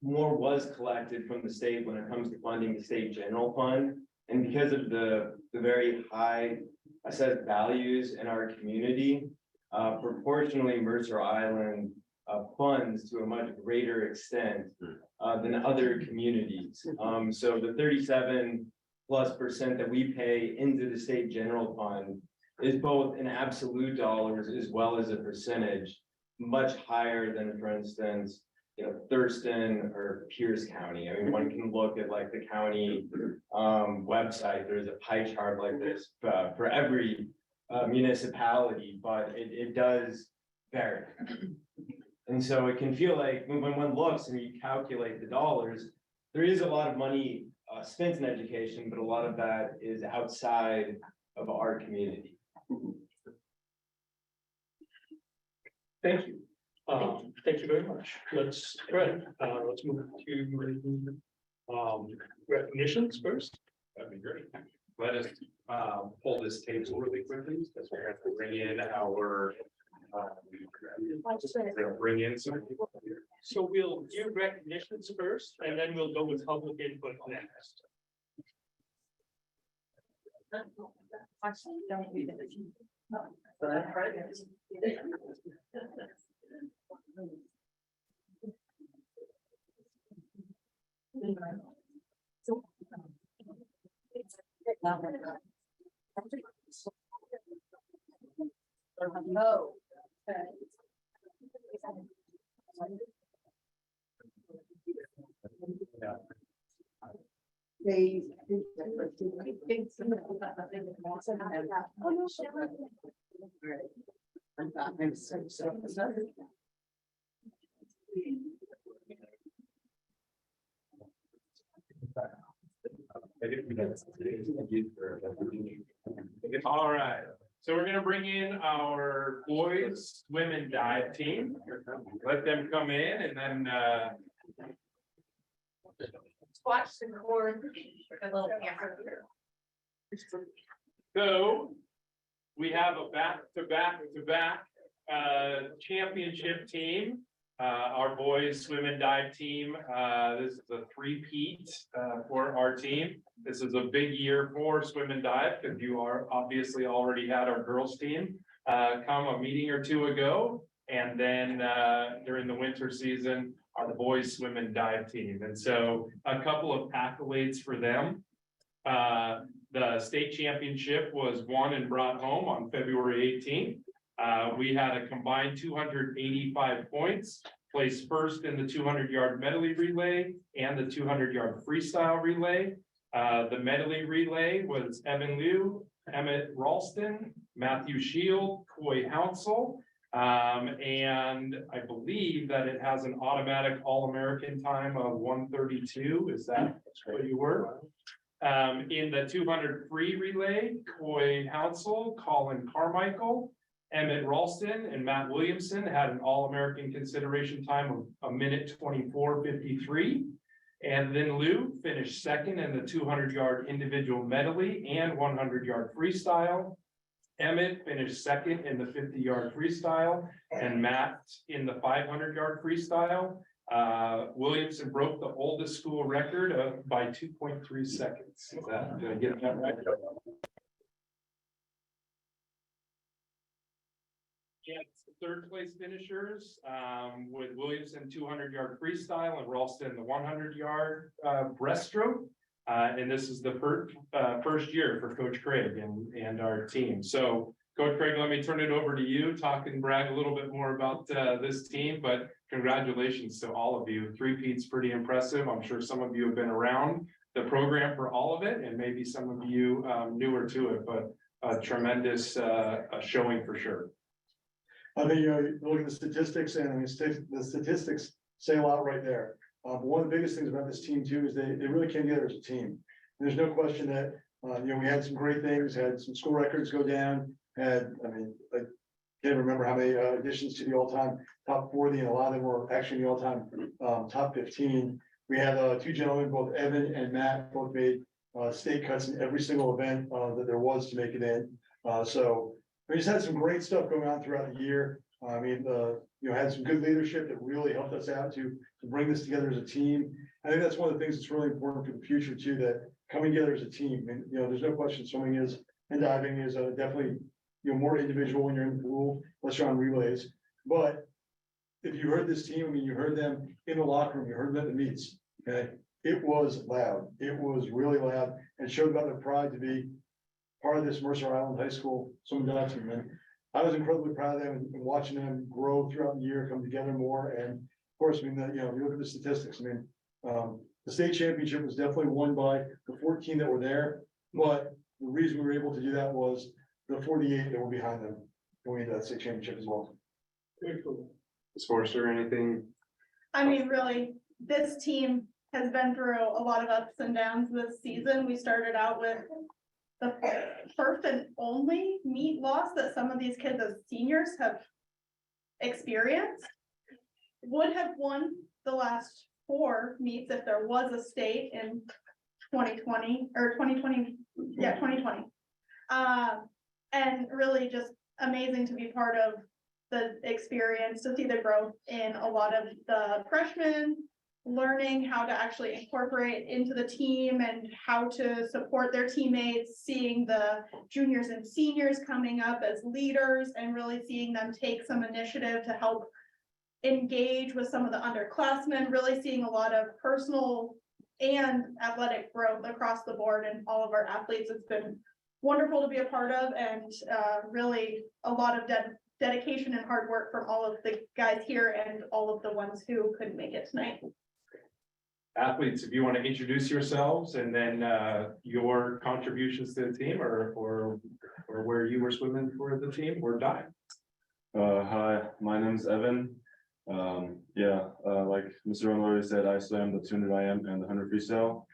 [SPEAKER 6] More was collected from the state when it comes to funding the state general fund. And because of the very high assessed values in our community, proportionally Mercer Island funds to a much greater extent than other communities. So the 37+% that we pay into the state general fund is both in absolute dollars as well as a percentage much higher than, for instance, Thurston or Pierce County. I mean, one can look at like the county website. There's a pie chart like this for every municipality, but it does vary. And so it can feel like when one looks and you calculate the dollars, there is a lot of money spent in education, but a lot of that is outside of our community.
[SPEAKER 1] Thank you. Thank you very much. Let's move to recognitions first.
[SPEAKER 3] That'd be great. Let us pull this table really quickly because we're going to bring in our bring in some people here.
[SPEAKER 1] So we'll do recognitions first, and then we'll go with public input next.
[SPEAKER 2] No.
[SPEAKER 3] All right, so we're gonna bring in our boys swim and dive team. Let them come in and then
[SPEAKER 2] Watch the cord. A little camera here.
[SPEAKER 3] so we have a back-to-back championship team. Our boys swim and dive team. This is a three-peat for our team. This is a big year for swim and dive because you are obviously already had our girls team come a meeting or two ago. And then during the winter season, are the boys swim and dive team. And so a couple of accolades for them. The state championship was won and brought home on February 18th. We had a combined 285 points, placed first in the 200-yard medley relay and the 200-yard freestyle relay. The medley relay was Evan Liu, Emmett Ralston, Matthew Shield, Coy Hounsel. And I believe that it has an automatic All-American time of 1:32. Is that what you were? In the 200 free relay, Coy Hounsel, Colin Carmichael, Emmett Ralston, and Matt Williamson had an All-American consideration time of 1:24:53. And then Lou finished second in the 200-yard individual medley and 100-yard freestyle. Emmett finished second in the 50-yard freestyle and Matt in the 500-yard freestyle. Williamson broke the oldest school record by 2.3 seconds. Did I get that right? Yeah, third place finishers with Williamson 200-yard freestyle and Ralston the 100-yard breaststroke. And this is the first year for Coach Craig and our team. So Coach Craig, let me turn it over to you, talk and brag a little bit more about this team, but congratulations to all of you. Three-peat's pretty impressive. I'm sure some of you have been around the program for all of it, and maybe some of you newer to it, but a tremendous showing for sure.
[SPEAKER 11] I think, you look at the statistics and the statistics say a lot right there. One of the biggest things about this team too is they really came together as a team. There's no question that We had some great things, had some school records go down, I can't remember how many additions to the all-time top 40, and a lot of them were actually the all-time top 15. We had two gentlemen, both Evan and Matt, both made state cuts in every single event that there was to make it in. So we just had some great stuff going on throughout the year. Had some good leadership that really helped us out to bring this together as a team. I think that's one of the things that's really important for the future too, that coming together as a team, and, there's no question swimming is, and diving is definitely, more individual when you're in the pool, unless you're on relays. But if you heard this team, you heard them in the locker room, you heard them at the meets, okay? It was loud. It was really loud and showed about their pride to be part of this Mercer Island High School swimming dive team. And I was incredibly proud of them and watching them grow throughout the year, come together more. And of course, you look at the statistics. The state championship was definitely won by the 14 that were there. But the reason we were able to do that was the 48 that were behind them going into that state championship as well.
[SPEAKER 3] Ms. Forrester, anything?
[SPEAKER 12] Really, this team has been through a lot of ups and downs this season. We started out with the first and only meet loss that some of these kids as seniors have experienced. Would have won the last 4 meets if there was a state in 2020 or 2020. Yeah, 2020. And really just amazing to be part of the experience, to see the growth in a lot of the freshmen, learning how to actually incorporate into the team and how to support their teammates, seeing the juniors and seniors coming up as leaders and really seeing them take some initiative to help engage with some of the underclassmen, really seeing a lot of personal and athletic growth across the board and all of our athletes. It's been wonderful to be a part of, and really a lot of dedication and hard work from all of the guys here and all of the ones who couldn't make it tonight.
[SPEAKER 3] Athletes, if you want to introduce yourselves and then your contributions to the team or where you were swimming for the team or dive.
[SPEAKER 13] Hi, my name's Evan. Like Mr. Ron already said, I swam the 200 IM and the 100 freestyle.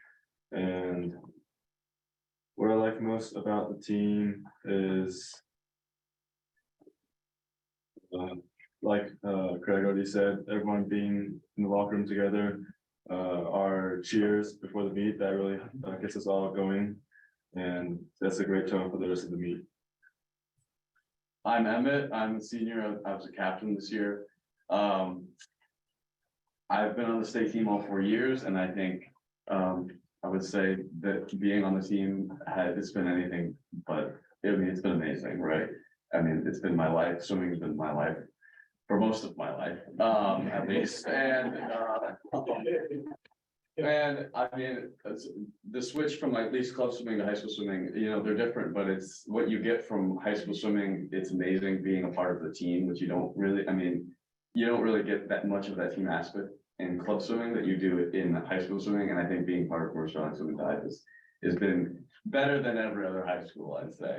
[SPEAKER 13] And what I like most about the team is, Craig already said, everyone being in the locker room together, our cheers before the meet, that really gets us all going. And that's a great tone for the rest of the meet. I'm Emmett. I'm a senior. I was a captain this year. I've been on the state team all 4 years, and I think I would say that being on the team it's been anything but. It's been amazing, right? It's been my life. Swimming has been my life for most of my life, at least. And the switch from at least club swimming to high school swimming, they're different, but it's what you get from high school swimming. It's amazing being a part of the team, which you don't really get that much of that team aspect in club swimming that you do in high school swimming. And I think being part of Mercer Island Swimming Dive has been better than every other high school, I'd say.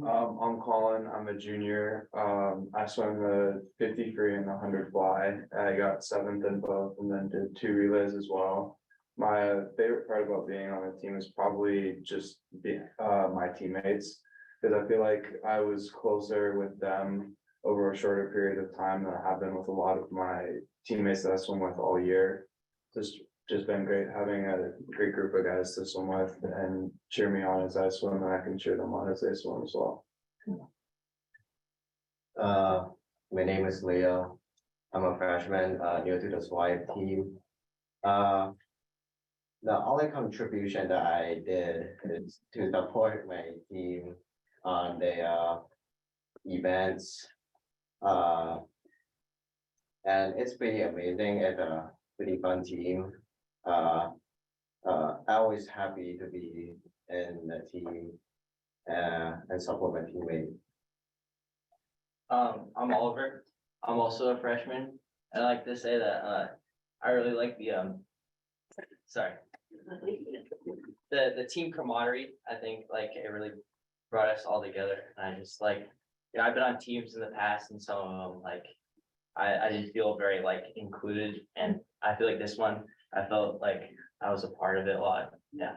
[SPEAKER 6] I'm Colin. I'm a junior. I swam the 50 free and the 100 fly. I got 7th in both and then did 2 relays as well. My favorite part about being on the team is probably just my teammates, because I feel like I was closer with them over a shorter period of time than I have been with a lot of my teammates that I swim with all year. Just been great having a great group of guys to swim with and cheer me on as I swim, and I can cheer them on as they swim as well.
[SPEAKER 14] My name is Leo. I'm a freshman, new to the SWIPE team. The only contribution that I did is to support my team on the events. And it's pretty amazing. It's a pretty fun team. Always happy to be in the team and support my teammates.
[SPEAKER 15] I'm Oliver. I'm also a freshman. I like to say that I really like the team camaraderie. I think it really brought us all together. And I just I've been on teams in the past, and some of them I didn't feel very included, and I feel like this one I felt like I was a part of it a lot. Yeah.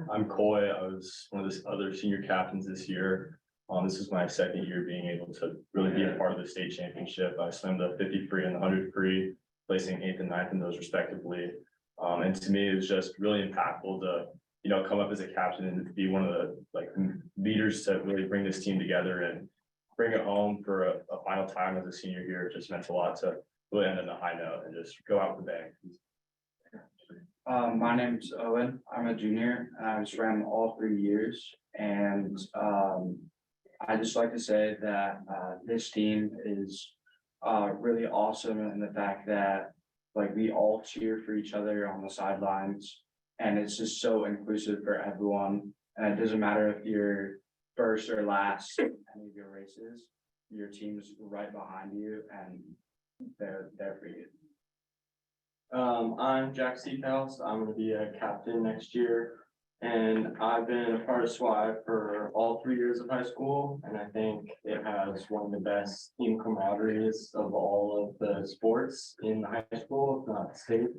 [SPEAKER 16] I'm Coy. I was one of the other senior captains this year. This is my second year being able to really be a part of the state championship. I swam the 50 free and the 100 free, placing 8th and 9th in those respectively. And to me, it was just really impactful to, come up as a captain and be one of the leaders to really bring this team together and bring it home for a final time as a senior here. It just meant a lot to really end on a high note and just go out with a bang.
[SPEAKER 17] My name's Owen. I'm a junior. I swam all 3 years, and I just like to say that this team is really awesome in the fact that we all cheer for each other on the sidelines, and it's just so inclusive for everyone. And it doesn't matter if you're first or last in any of your races, your team's right behind you, and they're there for you.
[SPEAKER 18] I'm Jack Seathouse. I'm gonna be a captain next year. And I've been a part of SWAT for all 3 years of high school, and I think it has one of the best team camaraderies of all of the sports in high school, if not state.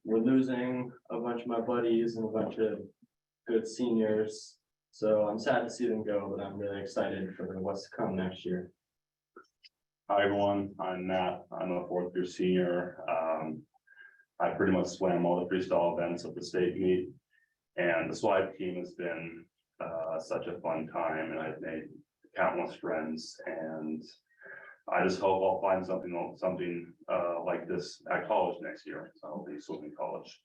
[SPEAKER 18] We're losing a bunch of my buddies and a bunch of good seniors, so I'm sad to see them go, but I'm really excited for what's to come next year.
[SPEAKER 16] Hi, everyone. I'm Matt. I'm a 4th year senior. I pretty much swam all the freestyle events of the state meet. And the SWAT team has been such a fun time, and I've made countless friends. And I just hope I'll find something like this at college next year. So I'll be swimming college.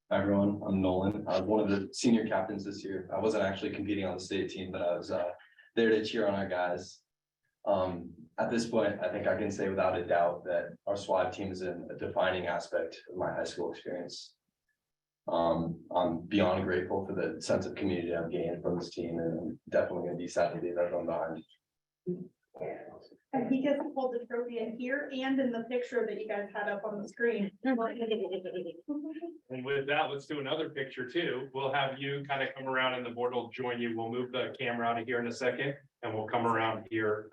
[SPEAKER 18] Hi everyone, I'm Nolan. I was one of the senior captains this year. I wasn't actually competing on the state team, but I was there to cheer on our guys. At this point, I think I can say without a doubt that our SWAT team is a defining aspect of my high school experience. I'm beyond grateful for the sense of community I've gained from this team, and I'm definitely gonna be sad to leave everyone behind.
[SPEAKER 12] And he gets to hold the trophy in here and in the picture that you guys had up on the screen.
[SPEAKER 3] And with that, let's do another picture too. We'll have you kind of come around and the board will join you. We'll move the camera out of here in a second and we'll come around here.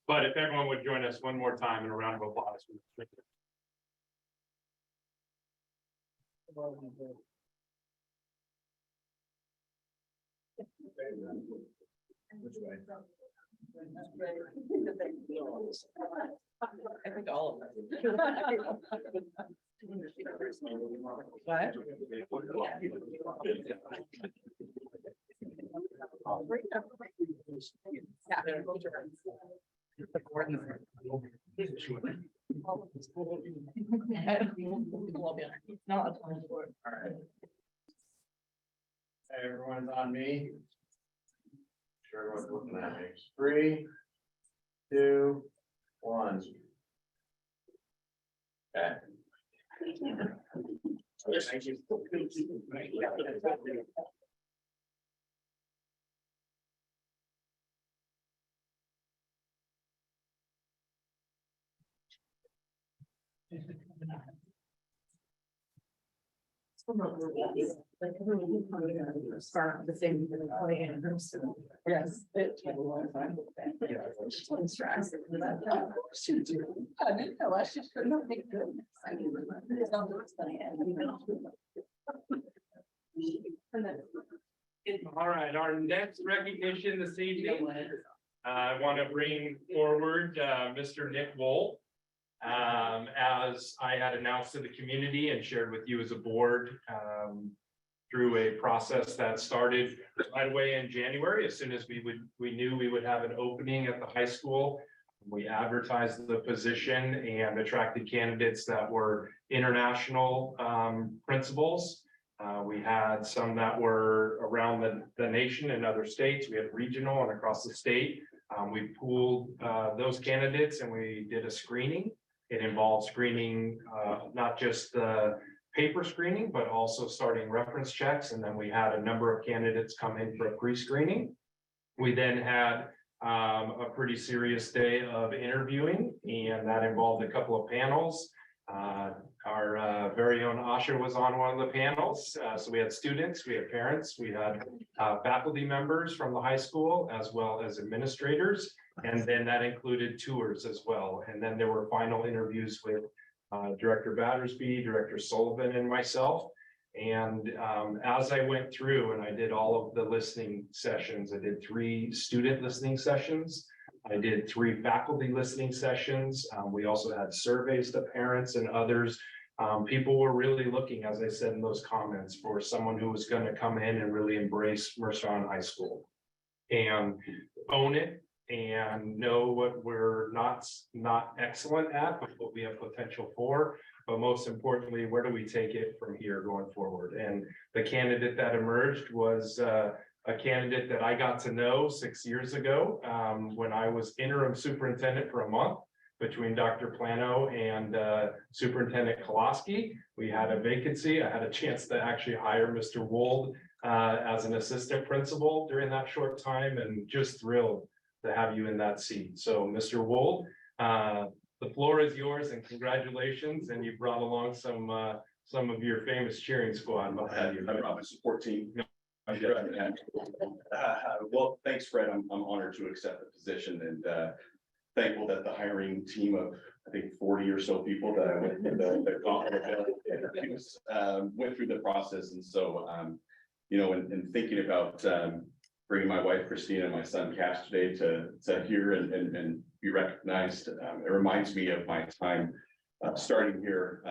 [SPEAKER 3] But if everyone would join us one more time in a round of applause.
[SPEAKER 5] I think all of them.
[SPEAKER 6] Everyone's on me. Sure, everyone's looking at me. 3, 2, 1. Okay. Thank you.
[SPEAKER 2] Start the same. Yes. Stress. I didn't know, I should not make good.
[SPEAKER 3] All right, our next recognition this evening, I want to bring forward Mr. Nick Wohl. As I had announced to the community and shared with you as a board, through a process that started right away in January, as soon as we knew we would have an opening at the high school. We advertised the position and attracted candidates that were international principals. We had some that were around the nation and other states. We had regional and across the state. We pooled those candidates and we did a screening. It involved screening, not just the paper screening, but also starting reference checks. And then we had a number of candidates come in for a pre-screening. We then had a pretty serious day of interviewing, and that involved a couple of panels. Our very own Asha was on one of the panels. So we had students, we had parents, we had faculty members from the high school, as well as administrators. And then that included tours as well. And then there were final interviews with Director Battersby, Director Sullivan, and myself. And as I went through and I did all of the listening sessions, I did 3 student listening sessions. I did 3 faculty listening sessions. We also had surveys to parents and others. People were really looking, as I said in those comments, for someone who was going to come in and really embrace Mercer Island High School and own it and know what we're not excellent at, but what we have potential for. But most importantly, where do we take it from here going forward? And the candidate that emerged was a candidate that I got to know 6 years ago when I was interim superintendent for a month between Dr. Plano and Superintendent Koloski. We had a vacancy. I had a chance to actually hire Mr. Wold as an assistant principal during that short time, and just thrilled to have you in that seat. So Mr. Wold, the floor is yours, and congratulations. And you brought along some of your famous cheering squad.
[SPEAKER 19] I brought my support team. Well, thanks, Fred. I'm honored to accept the position and thankful that the hiring team of, I think, 40 or so people that I went through the gauntlet of interviews, went through the process. And so, you know, in thinking about bringing my wife Christina and my son Cash today to hear and be recognized, it reminds me of my time starting here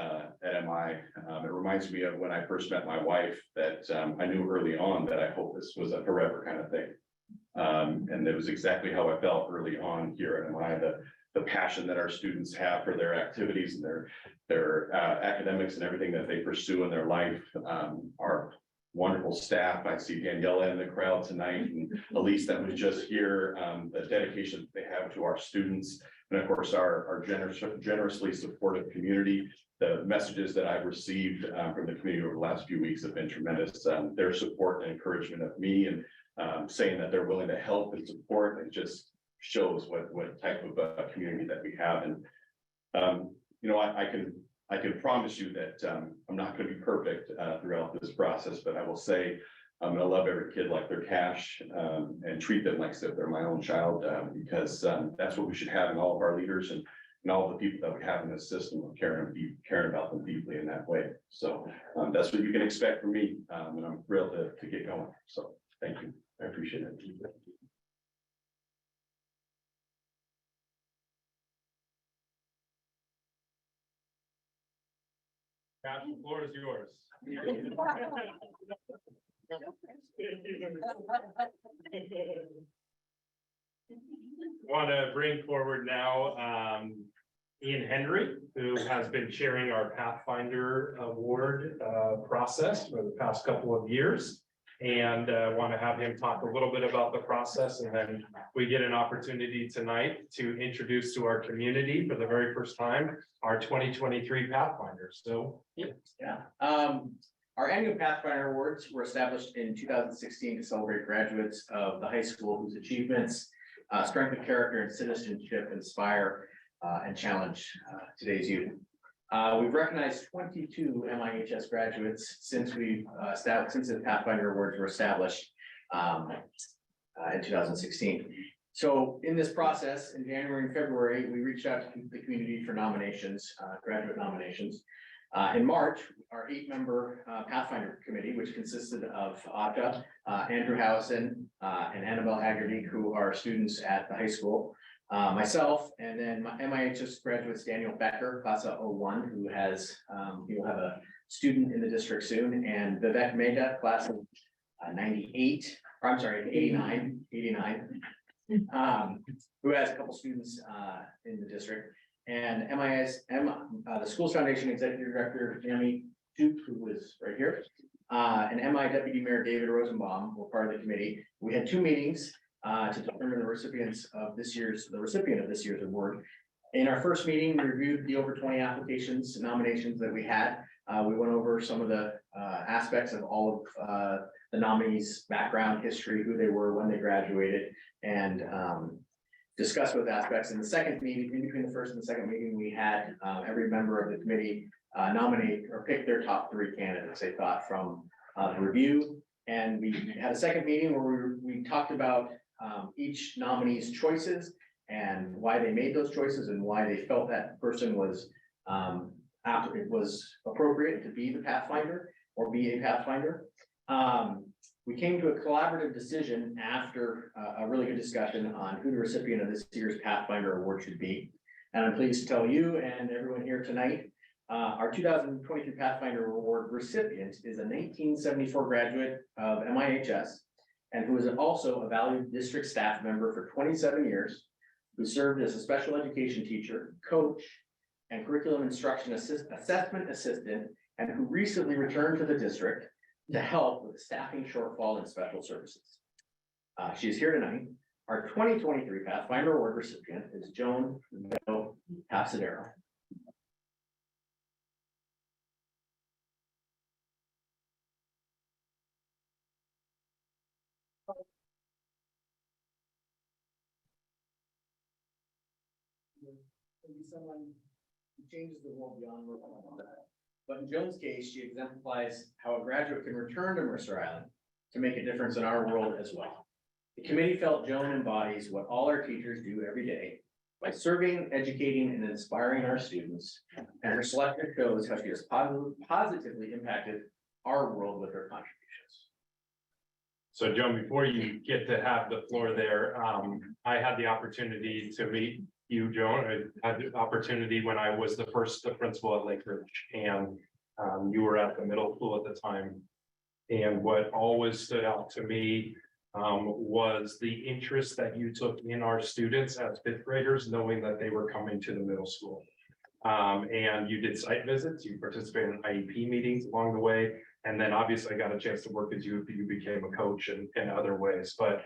[SPEAKER 19] at MI. It reminds me of when I first met my wife, that I knew early on that I hope this was a forever kind of thing. And it was exactly how I felt early on here at MI, the passion that our students have for their activities and their academics and everything that they pursue in their life. Our wonderful staff. I see Daniela in the crowd tonight, and Elise that was just here, the dedication that they have to our students. And of course, our generously supportive community. The messages that I've received from the community over the last few weeks have been tremendous. Their support and encouragement of me, and saying that they're willing to help and support, and just shows what type of community that we have. And you know, I can promise you that I'm not going to be perfect throughout this process, but I will say I'm going to love every kid like their Cash, and treat them like if they're my own child, because that's what we should have in all of our leaders and all the people that we have in this system, of caring about them deeply in that way. So that's what you can expect from me, and I'm thrilled to get going. So thank you. I appreciate it.
[SPEAKER 3] Cash, the floor is yours. Want to bring forward now Ian Henry, who has been chairing our Pathfinder Award process for the past couple of years. And want to have him talk a little bit about the process, and then we get an opportunity tonight to introduce to our community for the very first time our 2023 Pathfinders. So
[SPEAKER 20] yeah, our annual Pathfinder Awards were established in 2016 to celebrate graduates of the high school whose achievements, strength of character and citizenship inspire and challenge today's youth. We've recognized 22 MIHS graduates since the Pathfinder Awards were established in 2016. So in this process, in January and February, we reached out to the community for nominations, graduate nominations. In March, our 8-member Pathfinder Committee, which consisted of Aka, Andrew Howison, and Annabelle Haggerty, who are students at the high school, myself, and then my MIHS graduates, Daniel Becker, class of 01, who has, he will have a student in the district soon, and Vivek Mehta, class of 89, who has a couple students in the district, and the Schools Foundation Executive Director, Jamie Duke, who was right here, and MI Deputy Mayor David Rosenbaum were part of the committee. We had 2 meetings to determine the recipient of this year's award. In our first meeting, we reviewed the over 20 applications, nominations that we had. We went over some of the aspects of all of the nominees' background, history, who they were, when they graduated, and discussed those aspects. In the second meeting, in between the first and the second meeting, we had every member of the committee nominate or pick their top 3 candidates they thought from the review. And we had a second meeting where we talked about each nominee's choices and why they made those choices and why they felt that person was appropriate to be the Pathfinder. or be a Pathfinder. We came to a collaborative decision after a really good discussion on who the recipient of this year's Pathfinder Award should be. And I'm pleased to tell you and everyone here tonight, our 2023 Pathfinder Award recipient is a 1974 graduate of MIHS and who is also a valued district staff member for 27 years, who served as a special education teacher, coach, and curriculum instruction assessment assistant, and who recently returned to the district to help with the staffing shortfall in special services. She is here tonight. Our 2023 Pathfinder Award recipient is Joan Pasadero. Maybe someone who changes the world beyond work. But in Joan's case, she exemplifies how a graduate can return to Mercer Island to make a difference in our world as well. The committee felt Joan embodies what all our teachers do every day by serving, educating, and inspiring our students. And her selection shows how she has positively impacted our world with her contributions.
[SPEAKER 3] So Joan, before you get to have the floor there, I had the opportunity to meet you, Joan. I had the opportunity when I was the principal at Lake Ridge, and you were at the middle school at the time. And what always stood out to me was the interest that you took in our students as fifth graders, knowing that they were coming to the middle school. And you did site visits, you participated in IEP meetings along the way. And then obviously I got a chance to work with you, you became a coach in other ways, but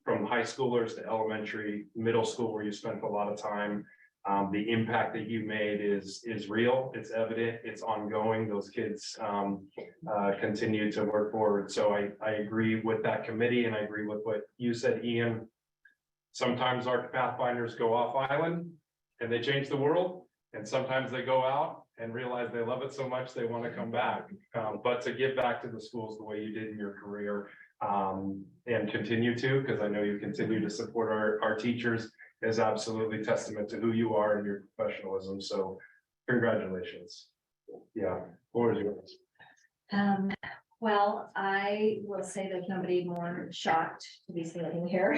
[SPEAKER 3] from high schoolers to elementary, middle school, where you spent a lot of time, the impact that you made is real, it's evident, it's ongoing. Those kids continue to work forward. So I agree with that committee, and I agree with what you said, Ian. Sometimes our Pathfinders go off island and they change the world, and sometimes they go out and realize they love it so much they want to come back. But to give back to the schools the way you did in your career, and continue to, because I know you continue to support our teachers, is absolutely testament to who you are and your professionalism. So congratulations. Yeah, floor is yours.
[SPEAKER 21] Well, I will say there's nobody more shocked to be standing here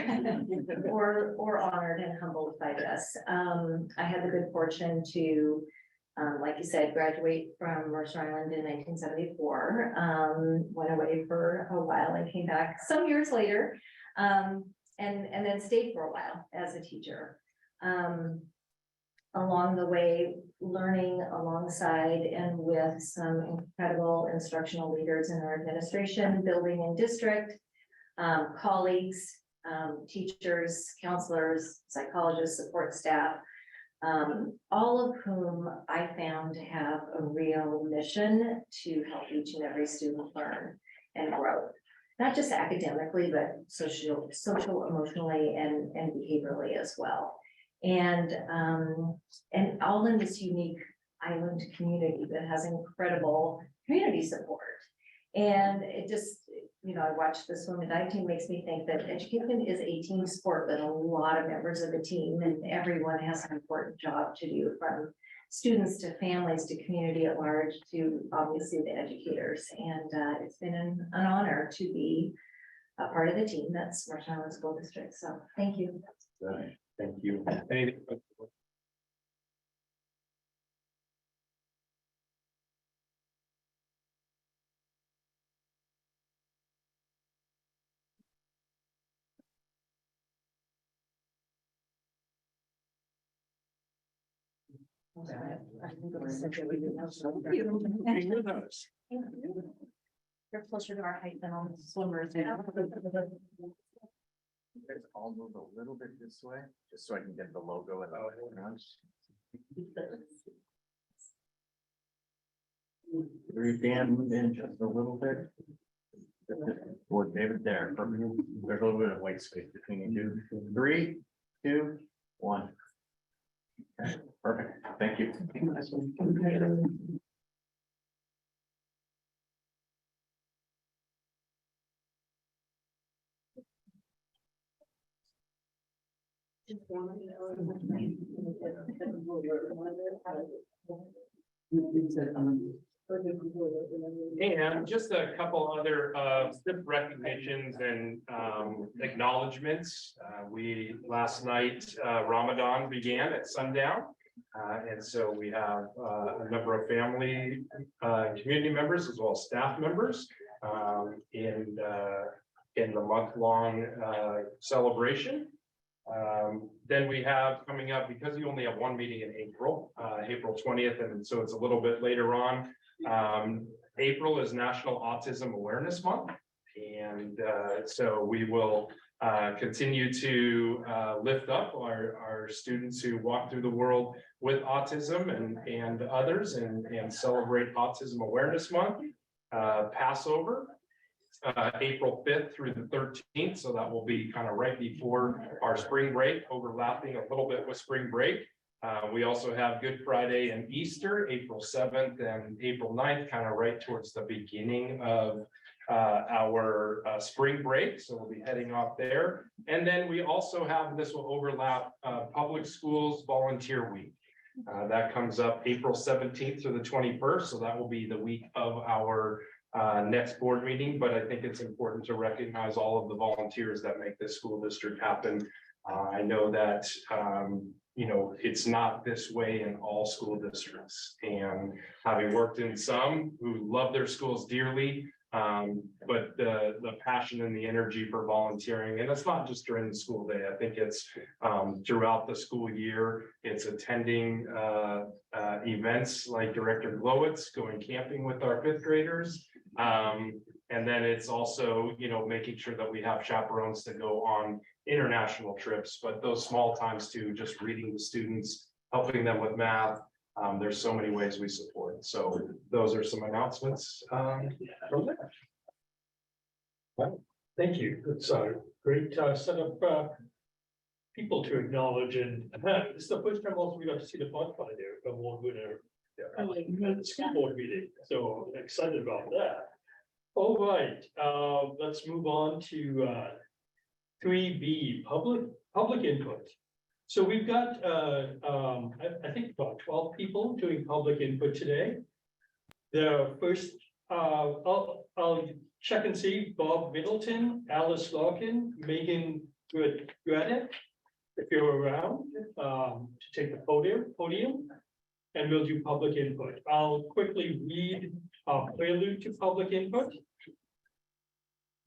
[SPEAKER 21] or honored and humbled by this. I had the good fortune to, like you said, graduate from Mercer Island in 1974, went away for a while and came back some years later, and then stayed for a while as a teacher. Along the way, learning alongside and with some incredible instructional leaders in our administration, building and district, colleagues, teachers, counselors, psychologists, support staff, all of whom I found to have a real mission to help each and every student learn and grow. Not just academically, but social, emotionally, and behaviorally as well. And all in this unique island community that has incredible community support. And it just, I watched the swim and dive team, makes me think that education is a team sport, but a lot of members of the team and everyone has an important job to do, from students to families to community at large to obviously the educators. And it's been an honor to be a part of the team that's Mercer Island School District. So thank you.
[SPEAKER 3] Thank you. Anything?
[SPEAKER 21] You're closer to our height than all the swimmers.
[SPEAKER 20] I'll move a little bit this way, just so I can get the logo and all. Dan, move in just a little bit. Or David there, there's a little bit of white space between you two. 3, 2, 1. Okay, perfect, thank you.
[SPEAKER 3] And just a couple other recognitions and acknowledgements. We last night, Ramadan began at sundown. And so we have a number of family community members as well as staff members in the month-long celebration. Then we have coming up, because you only have one meeting in April, April 20th, and so it's a little bit later on. April is National Autism Awareness Month. And so we will continue to lift up our students who walk through the world with autism and others and celebrate Autism Awareness Month. Passover, April 5th through the 13th. So that will be kind of right before our spring break, overlapping a little bit with spring break. We also have Good Friday and Easter, April 7th and April 9th, kind of right towards the beginning of our spring break. So we'll be heading off there. And then we also have, this will overlap, Public Schools Volunteer Week. That comes up April 17th through the 21st. So that will be the week of our next board meeting. But I think it's important to recognize all of the volunteers that make this school district happen. I know that you know, it's not this way in all school districts, and having worked in some who love their schools dearly, but the passion and the energy for volunteering, and it's not just during the school day. I think it's throughout the school year. It's attending events like Director Glowitz, going camping with our fifth graders. And then it's also, you know, making sure that we have chaperones to go on international trips, but those small times too, just reading the students, helping them with math. There's so many ways we support. So those are some announcements from there.
[SPEAKER 1] Well, thank you. That's a great set of people to acknowledge, and it's the first time also we got to see the bonfire there, award winner at the school board meeting. So excited about that. All right, let's move on to 3B, public input. So we've got I think about 12 people doing public input today. The first, I'll check and see Bob Middleton, Alice Larkin, Megan Graddick, if you're around to take the podium, and we'll do public input. I'll quickly read our prelude to public input.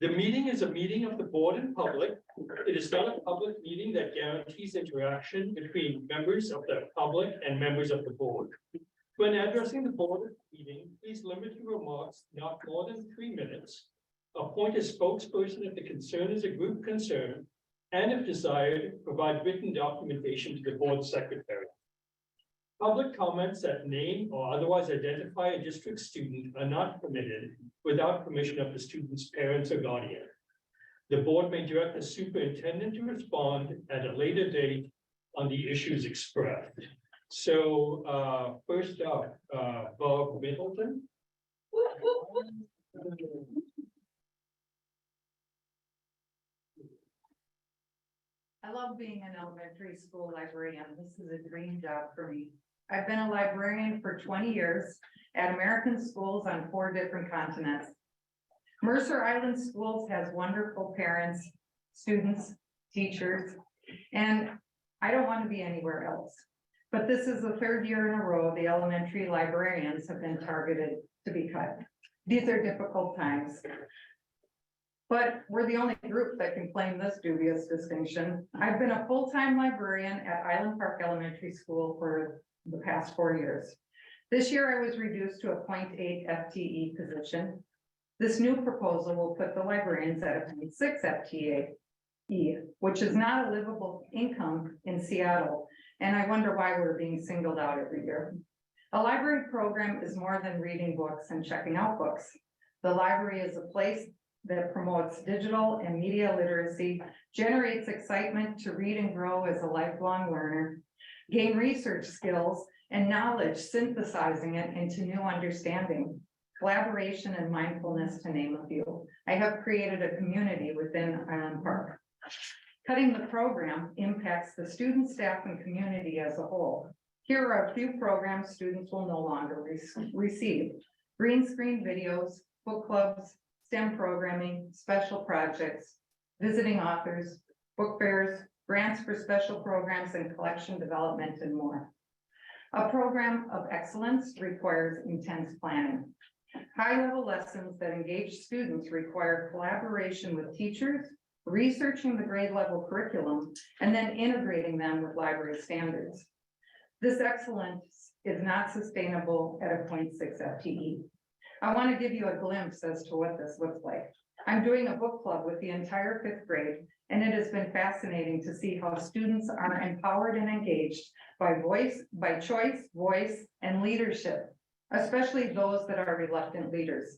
[SPEAKER 1] The meeting is a meeting of the board in public. It is not a public meeting that guarantees interaction between members of the public and members of the board. When addressing the board meeting, please limit your remarks not more than 3 minutes. Appoint a spokesperson if the concern is a group concern, and if desired, provide written documentation to the board secretary. Public comments that name or otherwise identify a district student are not permitted without permission of the student's parents or guardian. The board may direct the superintendent to respond at a later date on the issues expressed. So first up, Bob Middleton.
[SPEAKER 4] I love being an elementary school librarian. This is a dream job for me. I've been a librarian for 20 years at American schools on 4 different continents. Mercer Island Schools has wonderful parents, students, teachers, and I don't want to be anywhere else. But this is the 3rd year in a row the elementary librarians have been targeted to be cut. These are difficult times. But we're the only group that can claim this dubious distinction. I've been a full-time librarian at Island Park Elementary School for the past 4 years. This year I was reduced to a 0.8 FTE position. This new proposal will put the librarians at a 0.6 FTE, which is not a livable income in Seattle. And I wonder why we're being singled out every year. A library program is more than reading books and checking out books. The library is a place that promotes digital and media literacy, generates excitement to read and grow as a lifelong learner, gain research skills and knowledge, synthesizing it into new understanding, collaboration and mindfulness, to name a few. I have created a community within Island Park. Cutting the program impacts the student, staff, and community as a whole. Here are a few programs students will no longer receive. green screen videos, book clubs, STEM programming, special projects, visiting authors, book fairs, grants for special programs and collection development and more. A program of excellence requires intense planning. High-level lessons that engage students require collaboration with teachers, researching the grade level curriculum, and then integrating them with library standards. This excellence is not sustainable at a 0.6 FTE. I want to give you a glimpse as to what this looks like. I'm doing a book club with the entire 5th grade, and it has been fascinating to see how students are empowered and engaged by choice, voice, and leadership, especially those that are reluctant leaders.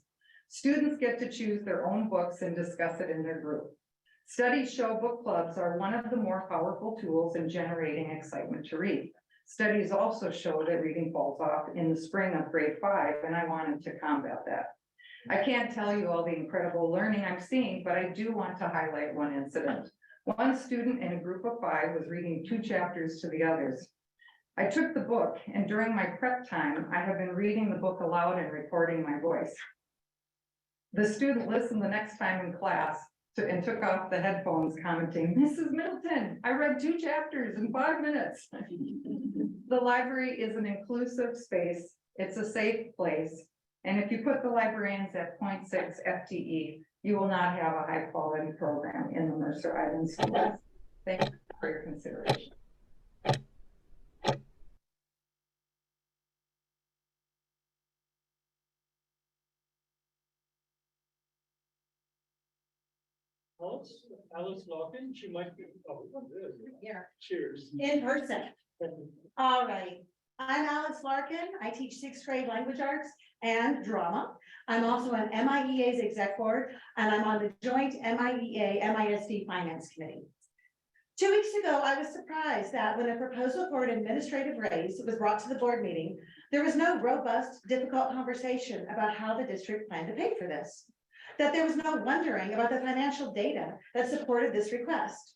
[SPEAKER 4] Students get to choose their own books and discuss it in their group. Studies show book clubs are one of the more powerful tools in generating excitement to read. Studies also show that reading falls off in the spring of grade 5, and I wanted to combat that. I can't tell you all the incredible learning I'm seeing, but I do want to highlight one incident. One student in a group of 5 was reading 2 chapters to the others. I took the book, and during my prep time, I have been reading the book aloud and recording my voice. The student listened the next time in class and took off the headphones, commenting, "Mrs. Middleton, I read 2 chapters in 5 minutes." The library is an inclusive space. It's a safe place. And if you put the librarians at 0.6 FTE, you will not have a high quality program in the Mercer Island schools. Thank you for your consideration.
[SPEAKER 1] Alice Larkin, she might be, oh, good.
[SPEAKER 7] Yeah.
[SPEAKER 1] Cheers.
[SPEAKER 7] In person. All right. I'm Alice Larkin. I teach 6th grade language arts and drama. I'm also on MIEA's exec board, and I'm on the joint MIEA-MISD finance committee. 2 weeks ago, I was surprised that when a proposal for an administrative raise was brought to the board meeting, there was no robust, difficult conversation about how the district planned to pay for this. That there was no wondering about the financial data that supported this request.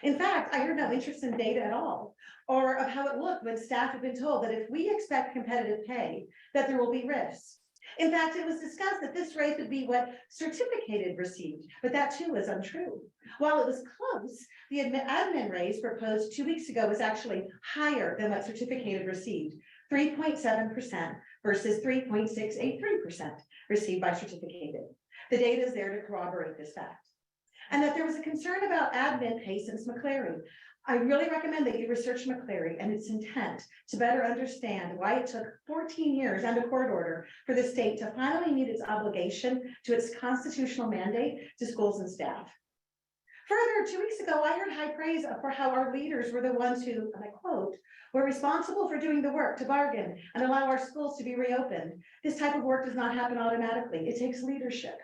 [SPEAKER 7] In fact, I heard no interest in data at all, or of how it looked when staff had been told that if we expect competitive pay, that there will be risks. In fact, it was discussed that this raise would be what certificated received, but that too was untrue. While it was close, the admin raise proposed 2 weeks ago was actually higher than what certificated received, 3.7% versus 3.683% received by certificated. The data is there to corroborate this fact. And that there was a concern about admin pay since McCleary. I really recommend that you research McCleary and its intent to better understand why it took 14 years and a court order for the state to finally meet its obligation to its constitutional mandate to schools and staff. Further, 2 weeks ago, I heard high praise for how our leaders were the ones who, and I quote, were responsible for doing the work to bargain and allow our schools to be reopened. This type of work does not happen automatically. It takes leadership.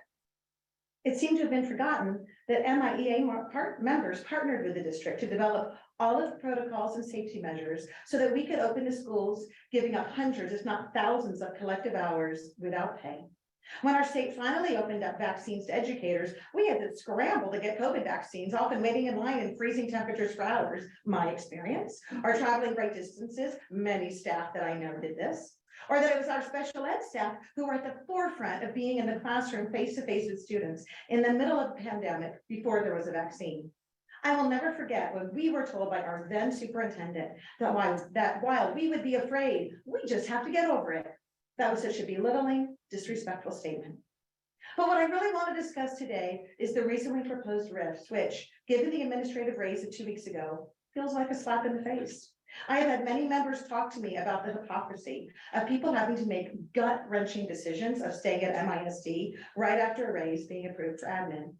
[SPEAKER 7] It seemed to have been forgotten that MIEA members partnered with the district to develop all of the protocols and safety measures so that we could open the schools, giving up hundreds, if not thousands of collective hours without pay. When our state finally opened up vaccines to educators, we had to scramble to get COVID vaccines, often waiting in line in freezing temperatures for hours. My experience, or traveling great distances, many staff that I know did this. Or that it was our special ed staff who were at the forefront of being in the classroom face-to-face with students in the middle of the pandemic before there was a vaccine. I will never forget when we were told by our then superintendent that while we would be afraid, we just have to get over it. That was such a belittling, disrespectful statement. But what I really want to discuss today is the recently proposed RIFs, which, given the administrative raise of 2 weeks ago, feels like a slap in the face. I have had many members talk to me about the hypocrisy of people having to make gut-wrenching decisions of staying at MISD right after a raise being approved for admin.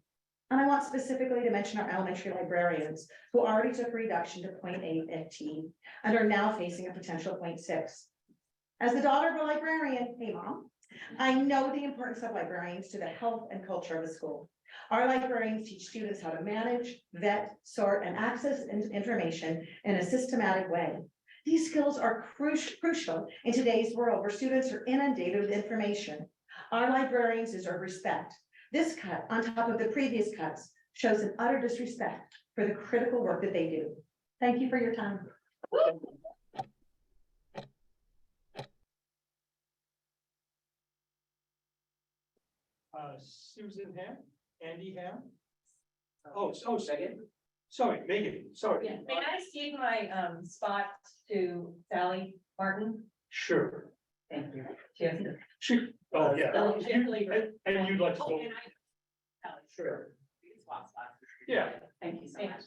[SPEAKER 7] And I want specifically to mention our elementary librarians who already took a reduction to 0.8 FTE and are now facing a potential 0.6. As the daughter of a librarian, hey mom, I know the importance of librarians to the health and culture of the school. Our librarians teach students how to manage, vet, sort, and access information in a systematic way. These skills are crucial in today's world where students are inundated with information. Our librarians deserve respect. This cut, on top of the previous cuts, shows an utter disrespect for the critical work that they do. Thank you for your time.
[SPEAKER 1] Susan Ham, Andy Ham. Oh, second. Sorry, Megan, sorry.
[SPEAKER 10] Yeah, may I cede my spot to Sally Martin?
[SPEAKER 1] Sure.
[SPEAKER 10] Thank you. She has to-
[SPEAKER 1] Oh, yeah.
[SPEAKER 10] She has to leave her.
[SPEAKER 1] And you'd like to
[SPEAKER 10] Oh,
[SPEAKER 1] go?
[SPEAKER 10] and I- Sally,
[SPEAKER 1] Sure.
[SPEAKER 10] we can swap spots.
[SPEAKER 1] Yeah.
[SPEAKER 10] Thank you so much.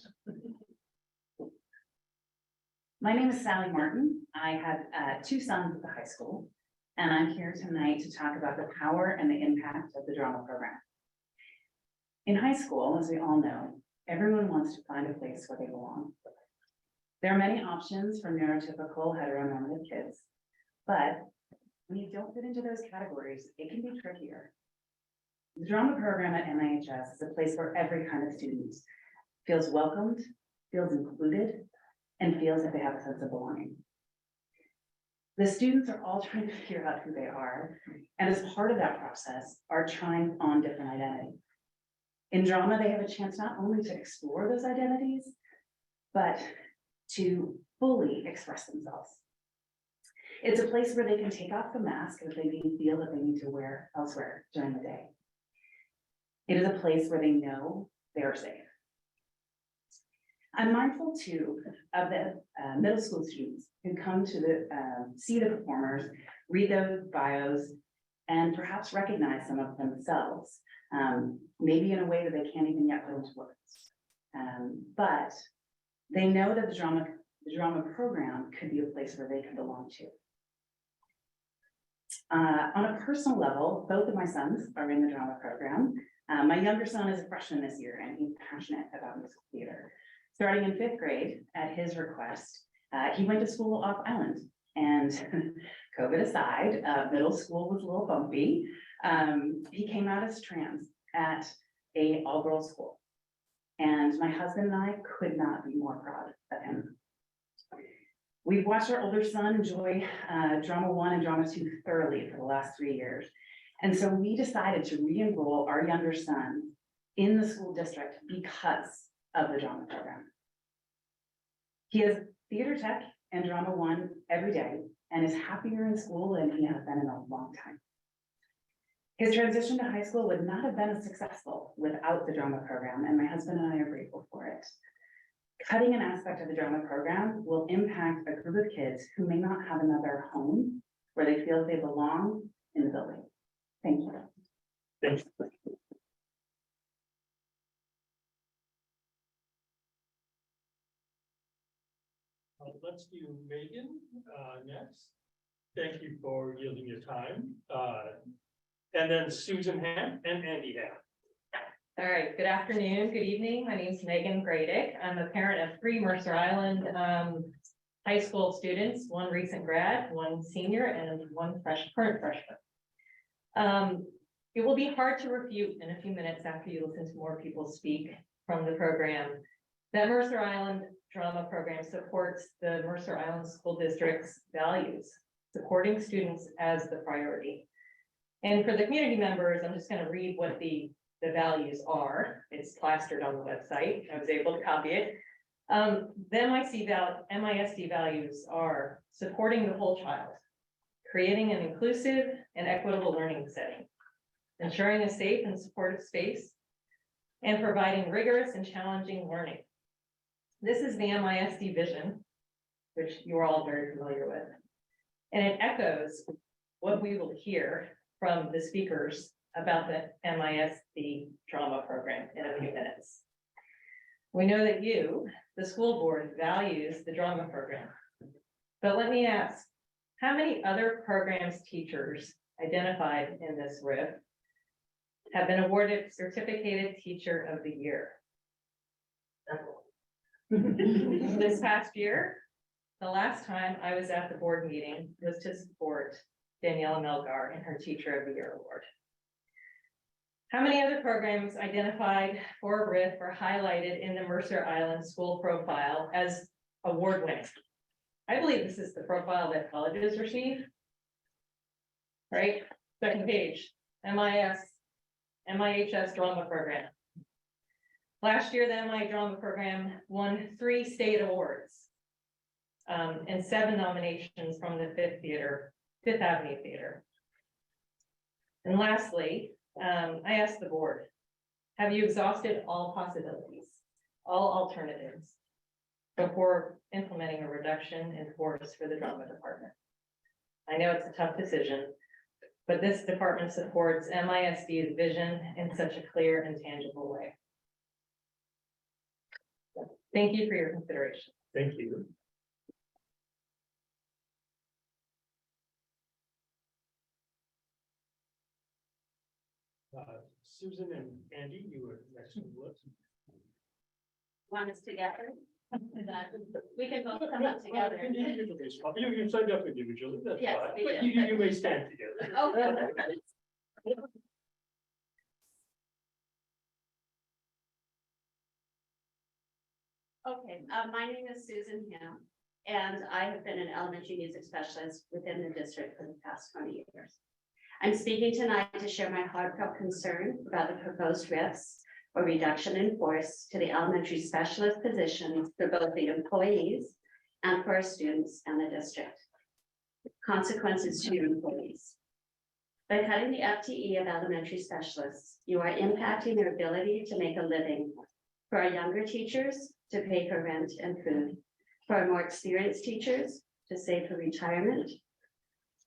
[SPEAKER 22] My name is Sally Martin. I have two sons at the high school, and I'm here tonight to talk about the power and the impact of the drama program. In high school, as we all know, everyone wants to find a place where they belong. There are many options for neurotypical heteronormative kids, but when you don't fit into those categories, it can be trickier. The drama program at MIHS is a place where every kind of student feels welcomed, feels included, and feels that they have a sense of belonging. The students are all trying to figure out who they are, and as part of that process, are trying on different identities. In drama, they have a chance not only to explore those identities, but to fully express themselves. It's a place where they can take off the mask that they feel that they need to wear elsewhere during the day. It is a place where they know they are safe. I'm mindful too of the middle school students who come to see the performers, read those bios, and perhaps recognize some of themselves, maybe in a way that they can't even yet put into words. But they know that the drama program could be a place where they can belong to. On a personal level, both of my sons are in the drama program. My younger son is a freshman this year, and he's passionate about musical theater. Starting in 5th grade, at his request, he went to school off island, and COVID aside, middle school was a little bumpy. He came out as trans at a all-girls school, and my husband and I could not be more proud of him. We've watched our older son enjoy drama 1 and drama 2 thoroughly for the last 3 years. And so we decided to re-enroll our younger son in the school district because of the drama program. He has theater tech and drama 1 every day and is happier in school than he has been in a long time. His transition to high school would not have been as successful without the drama program, and my husband and I are grateful for it. Cutting an aspect of the drama program will impact a group of kids who may not have another home where they feel they belong in the building. Thank you.
[SPEAKER 1] Thanks. Let's do Megan next. Thank you for yielding your time. And then Susan Ham and Andy Ham.
[SPEAKER 10] All right, good afternoon, good evening. My name is Megan Gradick. I'm a parent of 3 Mercer Island high school students, 1 recent grad, 1 senior, and 1 current freshman. It will be hard to refute in a few minutes after you listen to more people speak from the program that Mercer Island Drama Program supports the Mercer Island School District's values, supporting students as the priority. And for the community members, I'm just going to read what the values are. It's plastered on the website. I was able to copy it. The MISD values are supporting the whole child, creating an inclusive and equitable learning setting, ensuring a safe and supportive space, and providing rigorous and challenging learning. This is the MISD vision, which you're all very familiar with. And it echoes what we will hear from the speakers about the MISD drama program in a few minutes. We know that you, the school board, values the drama program. But let me ask, how many other programs teachers identified in this RIF have been awarded Certificated Teacher of the Year? This past year, the last time I was at the board meeting was to support Daniela Melgar in her Teacher of the Year award. How many other programs identified for a RIF are highlighted in the Mercer Island School Profile as award winning? I believe this is the profile that colleges receive. Right, second page, MIHS Drama Program. Last year, the MI Drama Program won 3 state awards and 7 nominations from the Fifth Avenue Theater. And lastly, I asked the board, have you exhausted all possibilities, all alternatives before implementing a reduction in force for the drama department? I know it's a tough decision, but this department supports MISD's vision in such a clear and tangible way. Thank you for your consideration.
[SPEAKER 1] Thank you. Susan and Andy, you were next on the list.
[SPEAKER 21] Want us together? We can both come up together.
[SPEAKER 1] You signed up individually, that's
[SPEAKER 21] Yes,
[SPEAKER 1] fine,
[SPEAKER 21] we
[SPEAKER 1] but
[SPEAKER 21] did.
[SPEAKER 1] you may stand together.
[SPEAKER 21] Okay. Okay, my name is Susan Ham, and I have been an elementary music specialist within the district for the past 20 years. I'm speaking tonight to share my heartfelt concern about the proposed rifts or reduction in force to the elementary specialist positions for both the employees and for our students and the district. Consequences to your employees. By cutting the FTE of elementary specialists, you are impacting their ability to make a living. For our younger teachers, to pay for rent and food. For our more experienced teachers, to save for retirement.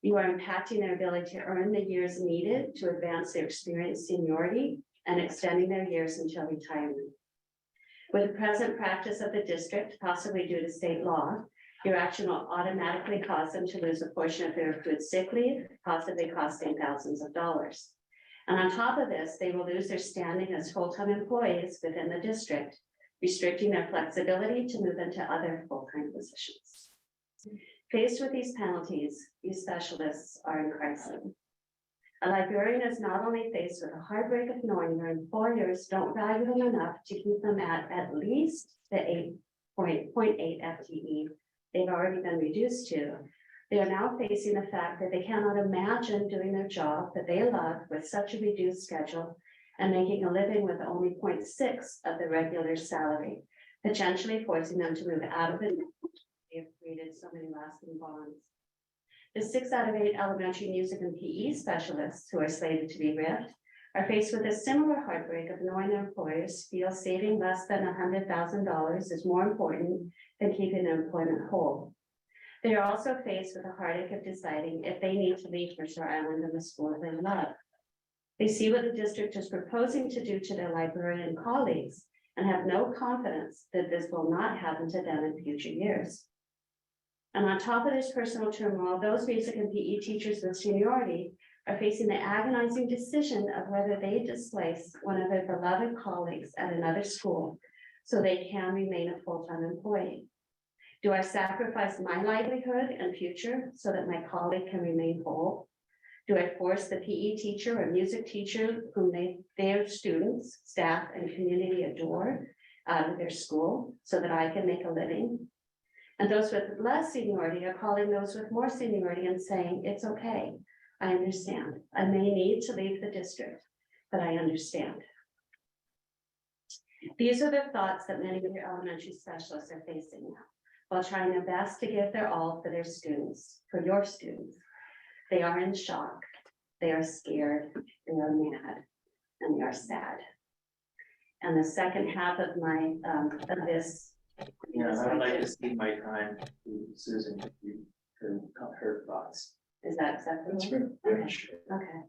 [SPEAKER 21] You are impacting their ability to earn the years needed to advance their experience seniority and extending their years until retirement. With the present practice of the district, possibly due to state law, your action will automatically cause them to lose a portion of their accrued sick leave, possibly costing thousands of dollars. And on top of this, they will lose their standing as full-time employees within the district, restricting their flexibility to move into other full-time positions. Faced with these penalties, these specialists are in crisis. A librarian is not only faced with the heartbreak of knowing their employers don't value them enough to keep them at least the 8.8 FTE they've already been reduced to. They are now facing the fact that they cannot imagine doing their job that they love with such a reduced schedule and making a living with only 0.6 of the regular salary, potentially forcing them to move out of it. They have created so many lasting bonds. The 6 out of 8 elementary music and PE specialists who are slated to be ripped are faced with a similar heartbreak of knowing their employers feel saving less than $100,000 is more important than keeping their employment whole. They are also faced with the heartache of deciding if they need to leave Mercer Island and the school they love. They see what the district is proposing to do to their librarian colleagues and have no confidence that this will not happen to them in future years. And on top of this personal turmoil, those music and PE teachers with seniority are facing the agonizing decision of whether they displace one of their beloved colleagues at another school so they can remain a full-time employee. Do I sacrifice my livelihood and future so that my colleague can remain whole? Do I force the PE teacher or music teacher whom their students, staff, and community adore out of their school so that I can make a living? And those with less seniority are calling those with more seniority and saying, it's okay, I understand. I may need to leave the district, but I understand. These are the thoughts that many of your elementary specialists are facing now, while trying their best to give their all for their students, for your students. They are in shock, they are scared, they are mad, and they are sad. And the second half of my, of this.
[SPEAKER 20] Yeah, I'd like to cede my time to Susan, if you could cut her thoughts.
[SPEAKER 21] Is that acceptable?
[SPEAKER 20] That's good.
[SPEAKER 21] Okay.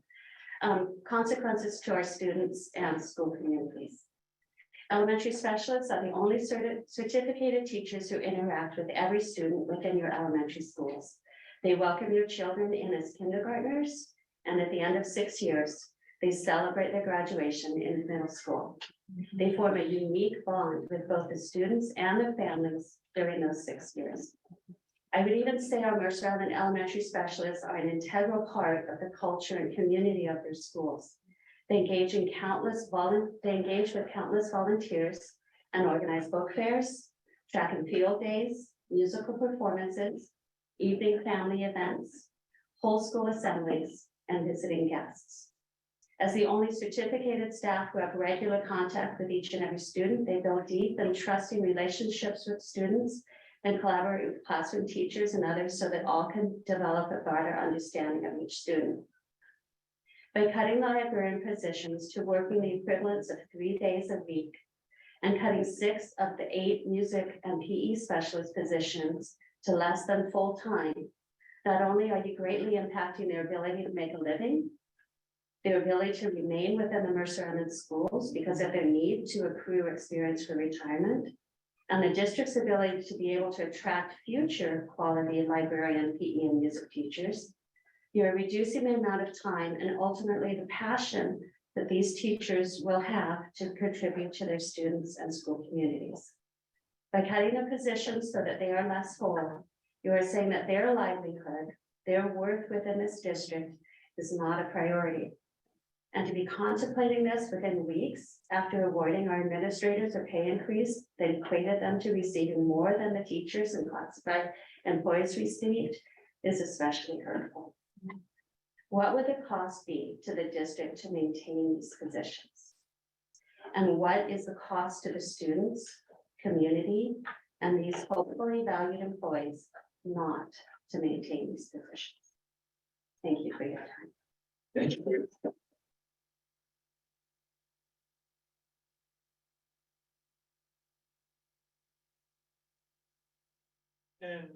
[SPEAKER 21] Consequences to our students and school communities. Elementary specialists are the only certificated teachers who interact with every student within your elementary schools. They welcome your children in as kindergartners, and at the end of 6 years, they celebrate their graduation in middle school. They form a unique bond with both the students and their families during those 6 years. I would even say our Mercer Island elementary specialists are an integral part of the culture and community of their schools. They engage with countless volunteers and organize book fairs, track and field days, musical performances, evening family events, whole school assemblies, and visiting guests. As the only certificated staff who have regular contact with each and every student, they build deep and trusting relationships with students and collaborate with classroom teachers and others so that all can develop a broader understanding of each student. by cutting the librarian positions to working the equivalents of 3 days a week and cutting 6 of the 8 music and PE specialist positions to less than full-time, not only are you greatly impacting their ability to make a living, their ability to remain within the Mercer Island schools because of their need to accrue experience for retirement, and the district's ability to be able to attract future quality librarian, PE, and music teachers, you're reducing the amount of time and ultimately the passion that these teachers will have to contribute to their students and school communities. By cutting the positions so that they are less full, you are saying that their livelihood, their worth within this district is not a priority. And to be contemplating this within weeks after awarding our administrators a pay increase that equated them to receiving more than the teachers and classified employees received is especially hurtful. What would the cost be to the district to maintain these positions? And what is the cost to the students, community, and these hopefully valued employees not to maintain these positions? Thank you for your time.
[SPEAKER 3] Thank you.
[SPEAKER 1] And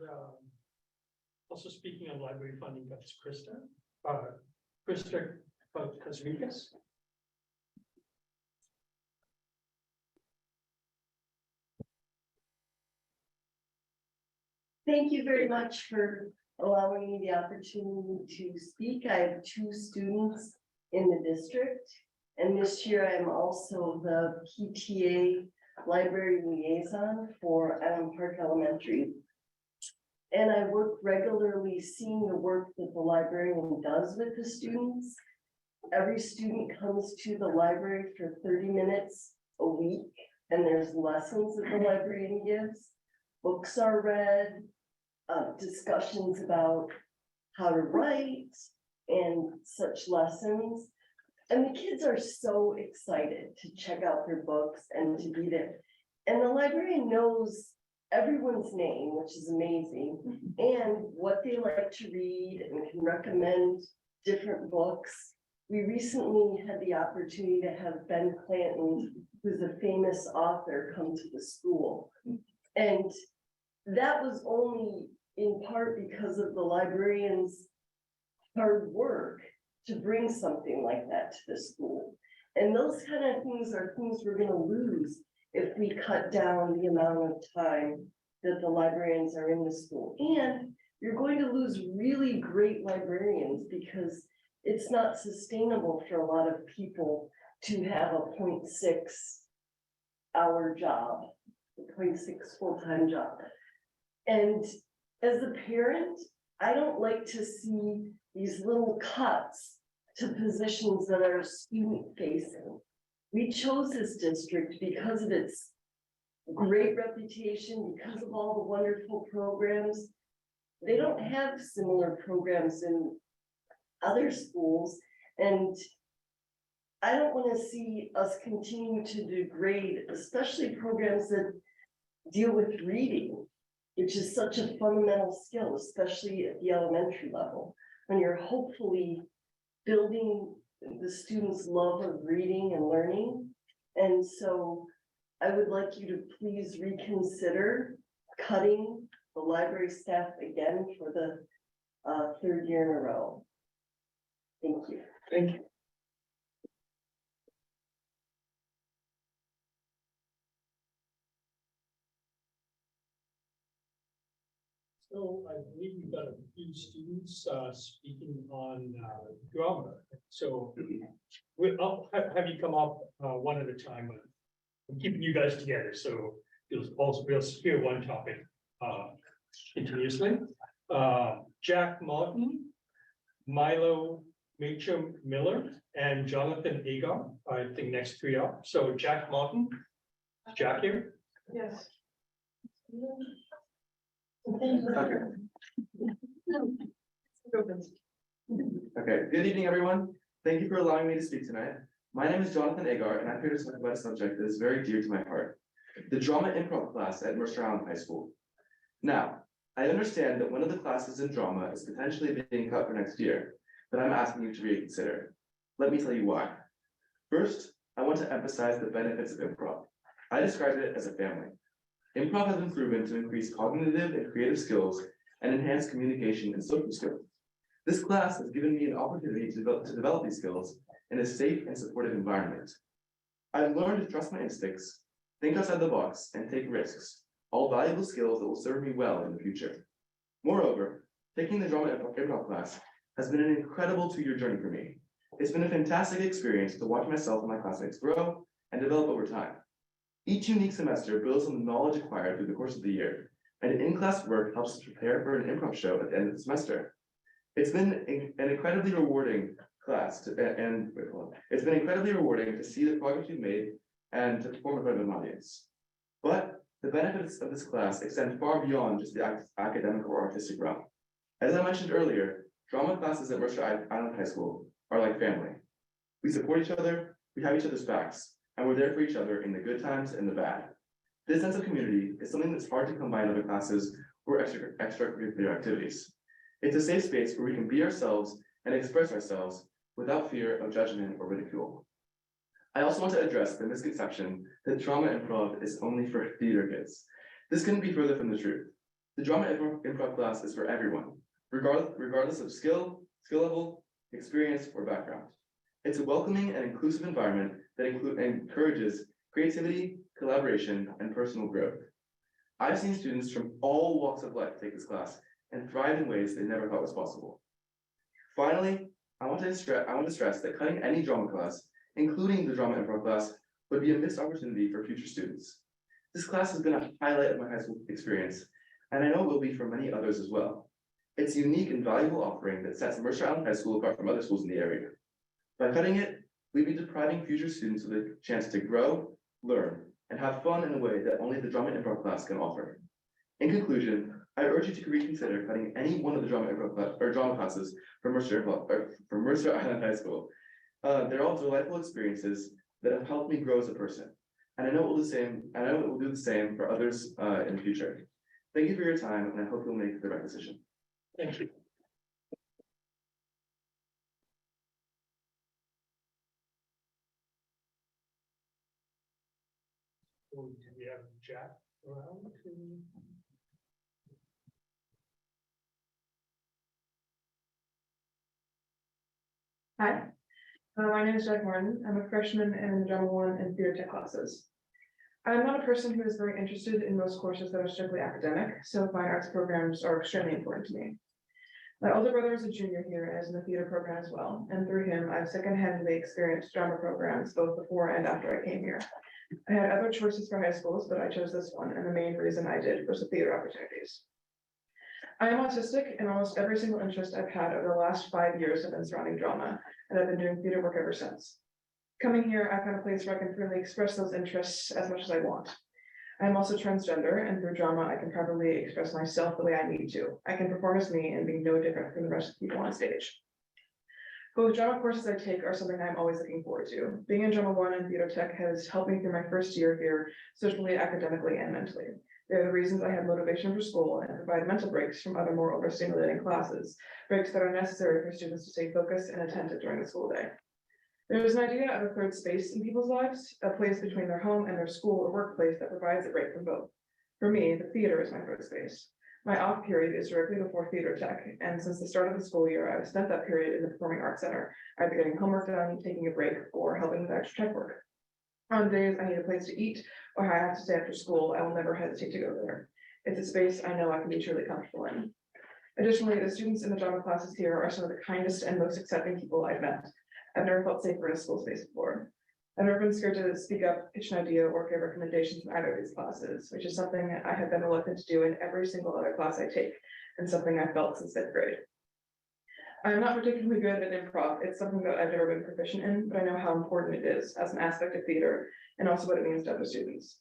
[SPEAKER 1] also speaking of library funding, that's Krista Kazmikas.
[SPEAKER 8] Thank you very much for allowing me the opportunity to speak. I have 2 students in the district, and this year I'm also the PTA library liaison for Island Park Elementary. And I work regularly seeing the work that the librarian does with the students. Every student comes to the library for 30 minutes a week, and there's lessons that the librarian gives. Books are read, discussions about how to write and such lessons. And the kids are so excited to check out their books and to be there. And the librarian knows everyone's name, which is amazing, and what they like to read and can recommend different books. We recently had the opportunity to have Ben Clanton, who's a famous author, come to the school. And that was only in part because of the librarian's hard work to bring something like that to the school. And those kind of things are things we're gonna lose if we cut down the amount of time that the librarians are in the school. And you're going to lose really great librarians because it's not sustainable for a lot of people to have a 0.6 hour job, a 0.6 full-time job. And as a parent, I don't like to see these little cuts to positions that are student facing. We chose this district because of its great reputation, because of all the wonderful programs. They don't have similar programs in other schools, and I don't want to see us continue to degrade, especially programs that deal with reading, which is such a fundamental skill, especially at the elementary level, when you're hopefully building the students' love of reading and learning. And so I would like you to please reconsider cutting the library staff again for the 3rd year in a row. Thank you.
[SPEAKER 3] Thank you.
[SPEAKER 1] So I believe we've got a few students speaking on drama. So I'll have you come up one at a time. I'm keeping you guys together, so you'll also be able to hear one topic continuously. Jack Martin, Milo Mitchell Miller, and Jonathan Agar, I think next 3 up. So Jack Martin, is Jack here?
[SPEAKER 12] Yes.
[SPEAKER 9] Okay, good evening, everyone. Thank you for allowing me to speak tonight. My name is Jonathan Agar, and I'm here to talk about a subject that is very dear to my heart, the drama improv class at Mercer Island High School. Now, I understand that one of the classes in drama is potentially being cut for next year, but I'm asking you to reconsider. Let me tell you why. First, I want to emphasize the benefits of improv. I describe it as a family. Improv has been proven to increase cognitive and creative skills and enhance communication and social skills. This class has given me an opportunity to develop these skills in a safe and supportive environment. I've learned to trust my instincts, think outside the box, and take risks, all valuable skills that will serve me well in the future. Moreover, taking the drama improv class has been an incredible 2-year journey for me. It's been a fantastic experience to watch myself and my classmates grow and develop over time. Each unique semester builds on the knowledge acquired through the course of the year, and in-class work helps us prepare for an improv show at the end of the semester. It's been an incredibly rewarding class, it's been incredibly rewarding to see the progress we've made and to perform in front of an audience. But the benefits of this class extend far beyond just the academic or artistic realm. As I mentioned earlier, drama classes at Mercer Island High School are like family. We support each other, we have each other's backs, and we're there for each other in the good times and the bad. This sense of community is something that's hard to combine with other classes or extracurricular activities. It's a safe space where we can be ourselves and express ourselves without fear of judgment or ridicule. I also want to address the misconception that drama improv is only for theater kids. This couldn't be further from the truth. The drama improv class is for everyone, regardless of skill level, experience, or background. It's a welcoming and inclusive environment that encourages creativity, collaboration, and personal growth. I've seen students from all walks of life take this class and thrive in ways they never thought was possible. Finally, I want to stress that cutting any drama class, including the drama improv class, would be a missed opportunity for future students. This class has been a highlight of my high school experience, and I know it will be for many others as well. It's a unique and valuable offering that sets Mercer Island High School apart from other schools in the area. By cutting it, we'd be depriving future students of the chance to grow, learn, and have fun in a way that only the drama improv class can offer. In conclusion, I urge you to reconsider cutting any one of the drama classes from Mercer Island High School. They're all delightful experiences that have helped me grow as a person. And I know it will do the same for others in the future. Thank you for your time, and I hope you'll make the right decision.
[SPEAKER 1] Thank you. Do we have Jack around?
[SPEAKER 11] Hi, my name is Jack Martin. I'm a freshman in Drama 1 and Theater Tech classes. I'm not a person who is very interested in most courses that are strictly academic, so fine arts programs are extremely important to me. My older brother is a junior here and is in the theater program as well, and through him, I've secondhandly experienced drama programs both before and after I came here. I had other choices for high schools, but I chose this one, and the main reason I did was the theater opportunities. I am autistic, and almost every single interest I've had over the last 5 years have been surrounding drama, and I've been doing theater work ever since. Coming here, I've had a place where I can freely express those interests as much as I want. I'm also transgender, and through drama, I can properly express myself the way I need to. I can perform as me and be no different from the rest of the people on stage. Both drama courses I take are something I'm always looking forward to. Being in Drama 1 and Theater Tech has helped me through my first year here, socially, academically, and mentally. They're the reasons I have motivation for school and provide mental breaks from other more overstimulating classes, breaks that are necessary for students to stay focused and attentive during the school day. There is an idea of a third space in people's lives, a place between their home and their school or workplace that provides a break from both. For me, the theater is my third space. My off period is directly before Theater Tech, and since the start of the school year, I've spent that period in the Performing Arts Center, either getting homework done, taking a break, or helping with extra tech work. On days I need a place to eat or I have to stay after school, I will never hesitate to go there. It's a space I know I can be truly comfortable in. Additionally, the students in the drama classes here are some of the kindest and most accepting people I've met. I've never felt safer in a school space before. I've never been scared to speak up, pitch an idea, or give recommendations in either of these classes, which is something I have been reluctant to do in every single other class I take, and something I've felt since 5th grade. I'm not particularly good at improv. It's something that I've never been proficient in, but I know how important it is as an aspect of theater and also what it means to other students.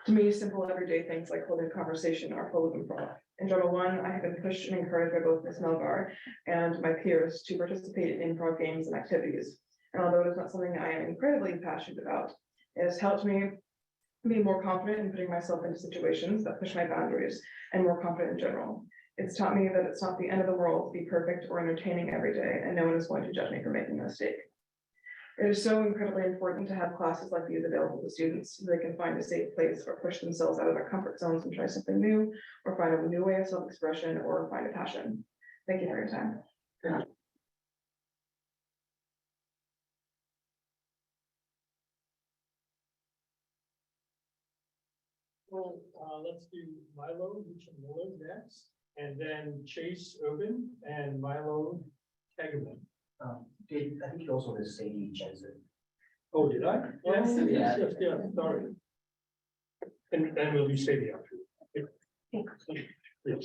[SPEAKER 11] To me, simple everyday things like holding a conversation are full of improv. In Drama 1, I have been pushed and encouraged by both Ms. Melgar and my peers to participate in improv games and activities. And although it is not something I am incredibly passionate about, it has helped me be more confident in putting myself into situations that push my boundaries and more confident in general. It's taught me that it's not the end of the world to be perfect or entertaining every day, and no one is going to judge me for making a mistake. It is so incredibly important to have classes like these available to students so they can find a safe place or push themselves out of their comfort zones and try something new, or find a new way of self-expression, or find a passion. Thank you for your time.
[SPEAKER 1] Well, let's do Milo Miller next, and then Chase Urban and Milo Tegerman.
[SPEAKER 20] I think you also has Sadie Jensen.
[SPEAKER 1] Oh, did I?
[SPEAKER 20] Yes.
[SPEAKER 1] Oh, yes, sorry. And we'll do Sadie after. Yes.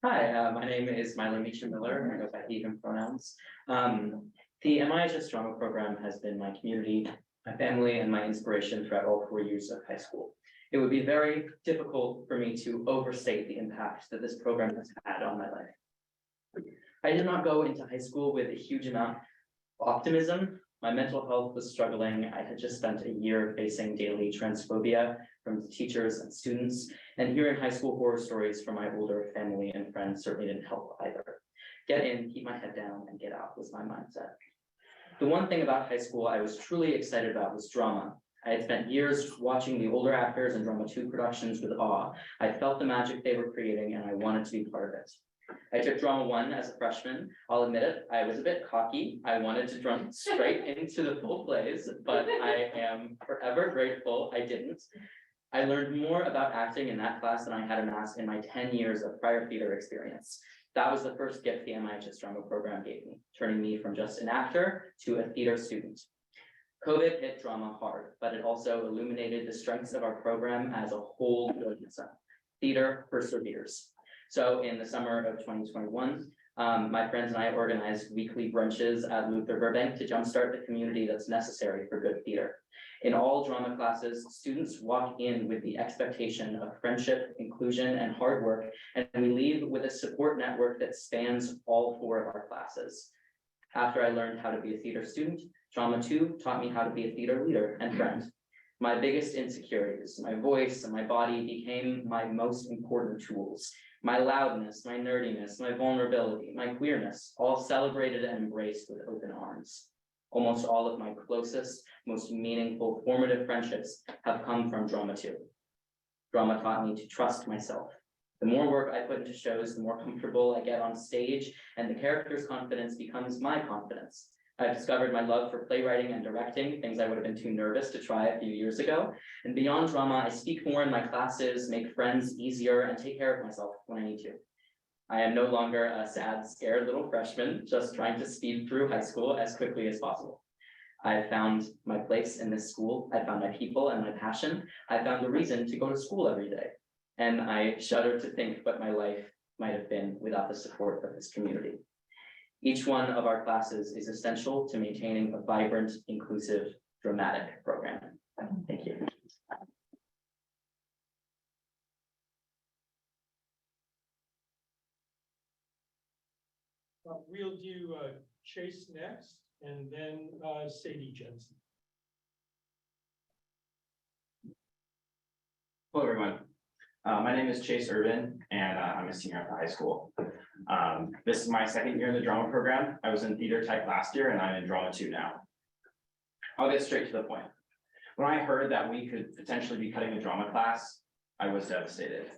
[SPEAKER 13] Hi, my name is Milo Miller. I go by he, him pronouns. The MIHS drama program has been my community, my family, and my inspiration throughout all 4 years of high school. It would be very difficult for me to overstate the impact that this program has had on my life. I did not go into high school with a huge amount of optimism. My mental health was struggling. I had just spent a year facing daily transphobia from teachers and students, and hearing high school horror stories from my older family and friends certainly didn't help either. Get in, keep my head down, and get out was my mindset. The one thing about high school I was truly excited about was drama. I had spent years watching the older actors and drama 2 productions with awe. I felt the magic they were creating, and I wanted to be part of it. I took drama 1 as a freshman. I'll admit it, I was a bit cocky. I wanted to jump straight into the full plays, but I am forever grateful I didn't. I learned more about acting in that class than I had amassed in my 10 years of prior theater experience. That was the first gift the MIHS drama program gave me, turning me from just an actor to a theater student. COVID hit drama hard, but it also illuminated the strengths of our program as a whole organism. Theater perseveres. So in the summer of 2021, my friends and I organized weekly brunches at Luther Burbank to jumpstart the community that's necessary for good theater. In all drama classes, students walk in with the expectation of friendship, inclusion, and hard work, and we leave with a support network that spans all 4 of our classes. After I learned how to be a theater student, drama 2 taught me how to be a theater leader and friend. My biggest insecurities, my voice and my body became my most important tools. My loudness, my nerdiness, my vulnerability, my queerness, all celebrated and embraced with open arms. Almost all of my closest, most meaningful, formative friendships have come from drama 2. Drama taught me to trust myself. The more work I put into shows, the more comfortable I get on stage, and the character's confidence becomes my confidence. I've discovered my love for playwriting and directing, things I would have been too nervous to try a few years ago. And beyond drama, I speak more in my classes, make friends easier, and take care of myself when I need to. I am no longer a sad, scared little freshman, just trying to speed through high school as quickly as possible. I found my place in this school. I found my people and my passion. I found a reason to go to school every day. And I shudder to think what my life might have been without the support of this community. Each one of our classes is essential to maintaining a vibrant, inclusive, dramatic program. Thank you.
[SPEAKER 1] We'll do Chase next, and then Sadie Jensen.
[SPEAKER 13] Hello, everyone. My name is Chase Urban, and I'm a senior at the high school. This is my second year in the drama program. I was in theater tech last year, and I'm in drama 2 now. I'll get straight to the point. When I heard that we could potentially be cutting the drama class, I was devastated.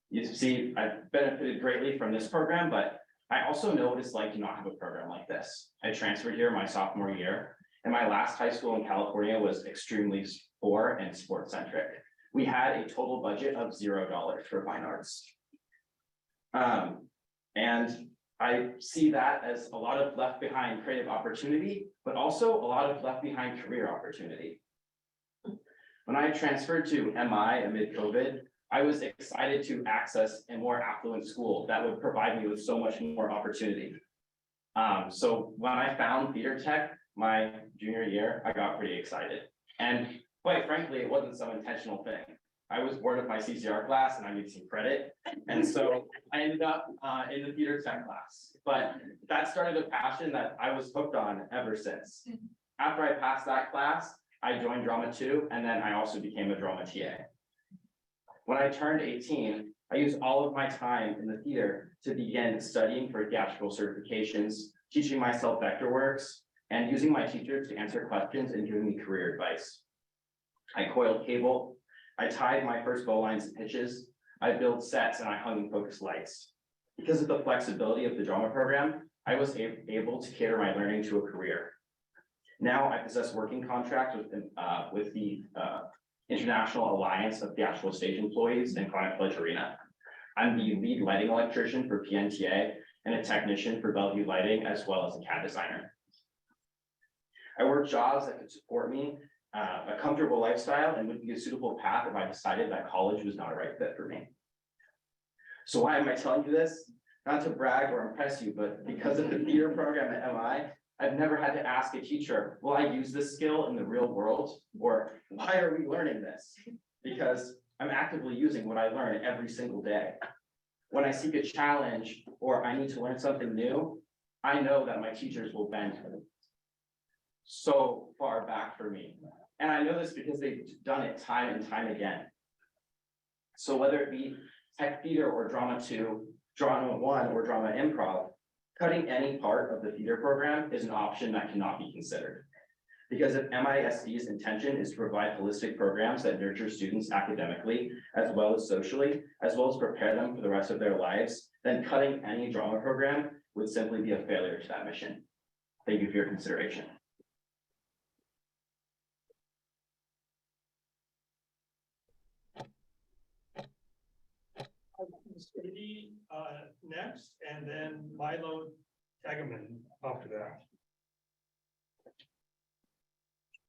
[SPEAKER 13] You see, I've benefited greatly from this program, but I also know what it's like to not have a program like this. I transferred here my sophomore year, and my last high school in California was extremely poor and sports centric. We had a total budget of $0 for fine arts. And I see that as a lot of left behind creative opportunity, but also a lot of left behind career opportunity. When I transferred to MI amid COVID, I was excited to access a more affluent school that would provide me with so much more opportunity. So when I found theater tech my junior year, I got pretty excited. And quite frankly, it wasn't some intentional thing. I was bored of my CCR class and I needed some credit. And so I ended up in the theater tech class. But that started a passion that I was hooked on ever since. After I passed that class, I joined drama 2, and then I also became a drama TA. When I turned 18, I used all of my time in the theater to begin studying for theatrical certifications, teaching myself vector works, and using my teachers to answer questions and giving me career advice. I coiled cable, I tied my first bow lines and pitches, I built sets, and I hung and focused lights. Because of the flexibility of the drama program, I was able to cater my learning to a career. Now I possess working contracts with the International Alliance of Theatrical Stage Employees in Climate Pledge Arena. I'm the lead lighting electrician for PNTA and a technician for Bellevue Lighting, as well as a CAD designer. I work jobs that could support me, a comfortable lifestyle, and would be a suitable path if I decided that college was not a right fit for me. So why am I telling you this? Not to brag or impress you, but because of the theater program at MI, I've never had to ask a teacher, will I use this skill in the real world? Or why are we learning this? Because I'm actively using what I learn every single day. When I seek a challenge or I need to learn something new, I know that my teachers will bend so far back for me. And I know this because they've done it time and time again. So whether it be tech theater or drama 2, drama 1, or drama improv, cutting any part of the theater program is an option that cannot be considered. Because if MISD's intention is to provide holistic programs that nurture students academically, as well as socially, as well as prepare them for the rest of their lives, then cutting any drama program would simply be a failure to that mission. Thank you for your consideration.
[SPEAKER 1] Sadie, next, and then Milo Tagaman after that.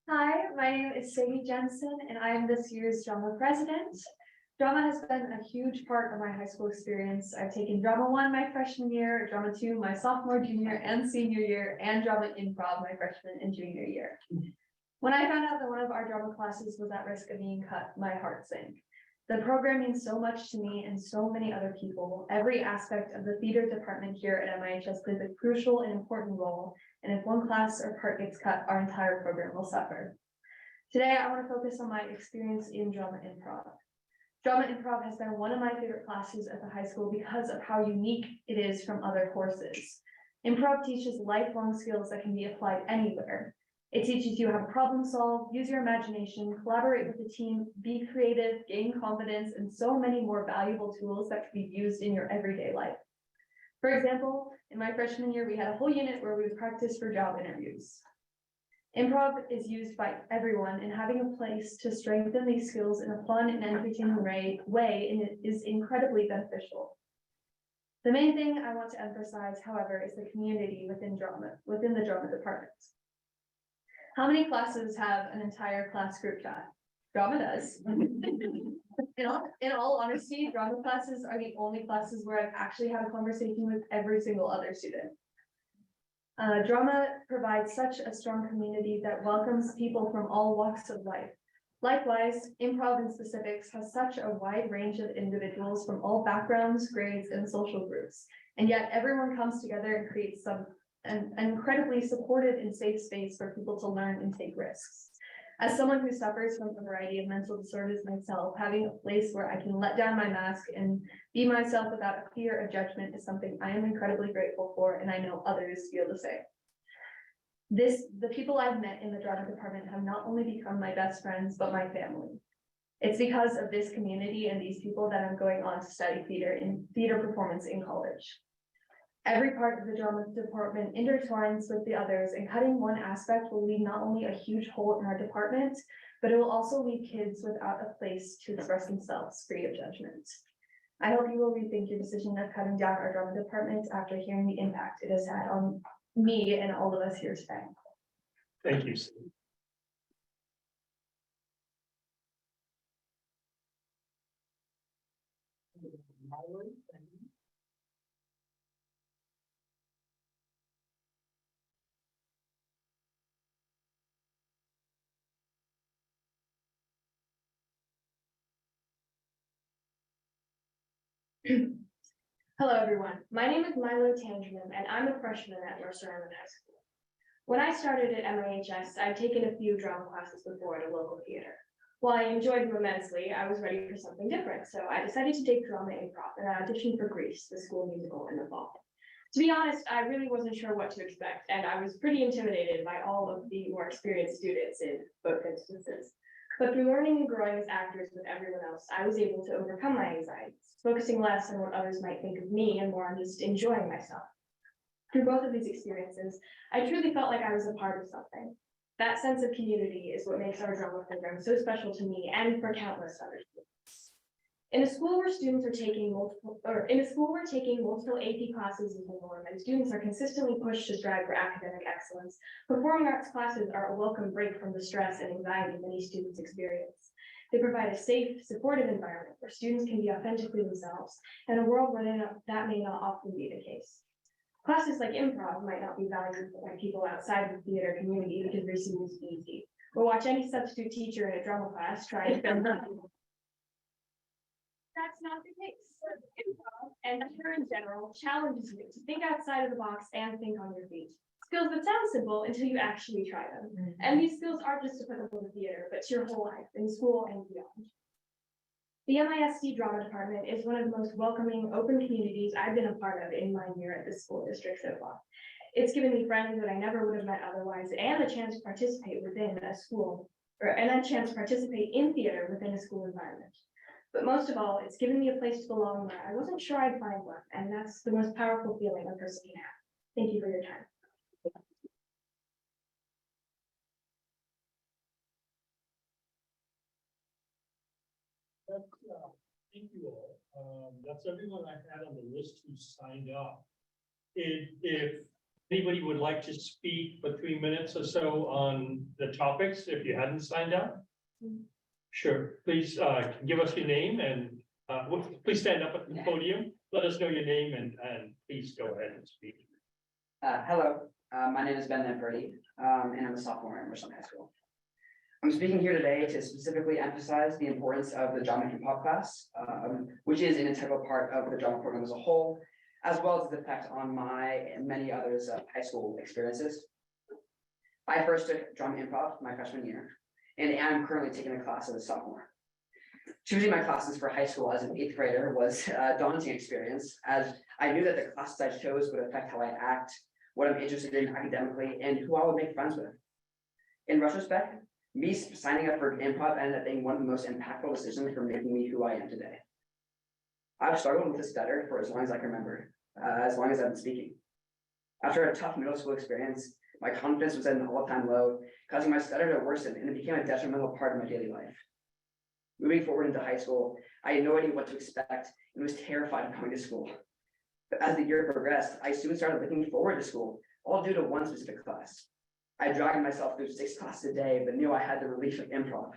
[SPEAKER 14] Hi, my name is Sadie Jensen, and I am this year's drama president. Drama has been a huge part of my high school experience. I've taken drama 1 my freshman year, drama 2 my sophomore, junior, and senior year, and drama improv my freshman and junior year. When I found out that one of our drama classes was at risk of being cut, my heart sank. The program means so much to me and so many other people. Every aspect of the theater department here at MIHS plays a crucial and important role, and if one class or part gets cut, our entire program will suffer. Today, I want to focus on my experience in drama improv. Drama improv has been one of my favorite classes at the high school because of how unique it is from other courses. Improv teaches lifelong skills that can be applied anywhere. It teaches you how to problem solve, use your imagination, collaborate with the team, be creative, gain confidence, and so many more valuable tools that can be used in your everyday life. For example, in my freshman year, we had a whole unit where we would practice for job interviews. Improv is used by everyone, and having a place to strengthen these skills in a fun and entertaining way is incredibly beneficial. The main thing I want to emphasize, however, is the community within the drama department. How many classes have an entire class group chat? Drama does. In all honesty, drama classes are the only classes where I've actually had a conversation with every single other student. Drama provides such a strong community that welcomes people from all walks of life. Likewise, improv in specifics has such a wide range of individuals from all backgrounds, grades, and social groups. And yet everyone comes together and creates an incredibly supportive and safe space for people to learn and take risks. As someone who suffers from a variety of mental disorders myself, having a place where I can let down my mask and be myself without a fear of judgment is something I am incredibly grateful for, and I know others feel the same. The people I've met in the drama department have not only become my best friends, but my family. It's because of this community and these people that I'm going on to study theater performance in college. Every part of the drama department intertwines with the others, and cutting one aspect will leave not only a huge hole in our department, but it will also leave kids without a place to express themselves free of judgment. I hope you will rethink your decision of cutting down our drama department after hearing the impact it has had on me and all of us here today.
[SPEAKER 1] Thank you, Steve.
[SPEAKER 14] Hello, everyone. My name is Milo Tangerman, and I'm a freshman at Mercer Island High School. When I started at MIHS, I'd taken a few drama classes before at a local theater. While I enjoyed them immensely, I was ready for something different, so I decided to take drama improv and I auditioned for Grease, the school musical, in the fall. To be honest, I really wasn't sure what to expect, and I was pretty intimidated by all of the more experienced students in both instances. But through learning and growing as actors with everyone else, I was able to overcome my anxieties, focusing less on what others might think of me and more on just enjoying myself. Through both of these experiences, I truly felt like I was a part of something. That sense of community is what makes our drama program so special to me and for countless others. In a school where students are taking multiple AP classes is the norm, and students are consistently pushed to strive for academic excellence, performing arts classes are a welcome break from the stress and anxiety many students experience. They provide a safe, supportive environment where students can be authentically themselves, in a world where that may not often be the case. Classes like improv might not be valued by people outside the theater community because they're seen as easy. Or watch any substitute teacher in a drama class try to film. That's not the case. Improv and theater in general challenges you to think outside of the box and think on your feet. Skills that sound simple until you actually try them. And these skills aren't just applicable to theater, but to your whole life, in school and beyond. The MISD drama department is one of the most welcoming, open communities I've been a part of in my year at the school district so far. It's given me friends that I never would have met otherwise, and a chance to participate within a school, and a chance to participate in theater within a school environment. But most of all, it's given me a place to belong where I wasn't sure I'd find one, and that's the most powerful feeling a person can have. Thank you for your time.
[SPEAKER 1] Thank you all. That's everyone I had on the list who signed up. If anybody would like to speak for 3 minutes or so on the topics, if you hadn't signed up. Sure, please give us your name and please stand up at the podium. Let us know your name and please go ahead and speak.
[SPEAKER 15] Hello, my name is Ben Nemperty, and I'm a sophomore at Mercer High School. I'm speaking here today to specifically emphasize the importance of the drama hip hop class, which is an integral part of the drama program as a whole, as well as the effect on my and many others' high school experiences. I first took drama improv my freshman year, and am currently taking a class as a sophomore. Choosing my classes for high school as an 8th grader was a daunting experience, as I knew that the classes I chose would affect how I act, what I'm interested in academically, and who I would make friends with. In retrospect, me signing up for improv ended up being one of the most impactful decisions for making me who I am today. I've struggled with this stutter for as long as I can remember, as long as I've been speaking. After a tough middle school experience, my confidence was at an all-time low, causing my stutter to worsen, and it became a detrimental part of my daily life. Moving forward into high school, I had no idea what to expect and was terrified of going to school. But as the year progressed, I soon started looking forward to school, all due to one specific class. I dragged myself through 6 classes a day, but knew I had the relief of improv.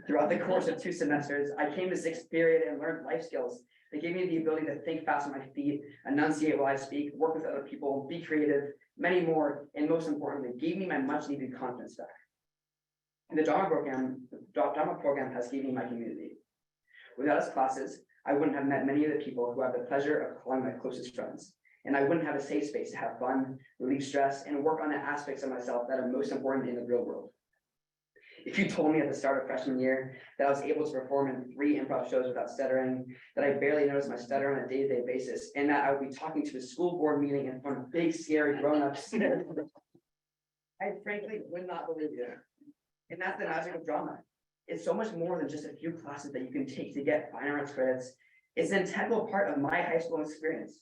[SPEAKER 15] Throughout the course of 2 semesters, I came to 6th period and learned life skills that gave me the ability to think fast on my feet, enunciate while I speak, work with other people, be creative, many more, and most importantly, gave me my much needed confidence back. And the drama program has given me my community. Without its classes, I wouldn't have met many of the people who I have the pleasure of calling my closest friends. And I wouldn't have a safe space to have fun, relieve stress, and work on the aspects of myself that are most important in the real world. If you told me at the start of freshman year that I was able to perform in 3 improv shows without stuttering, that I barely noticed my stutter on a day-to-day basis, and that I would be talking to a school board meeting in front of big, scary grown-ups, I frankly would not believe you. And that's the magic of drama. It's so much more than just a few classes that you can take to get fine arts credits. It's an integral part of my high school experience.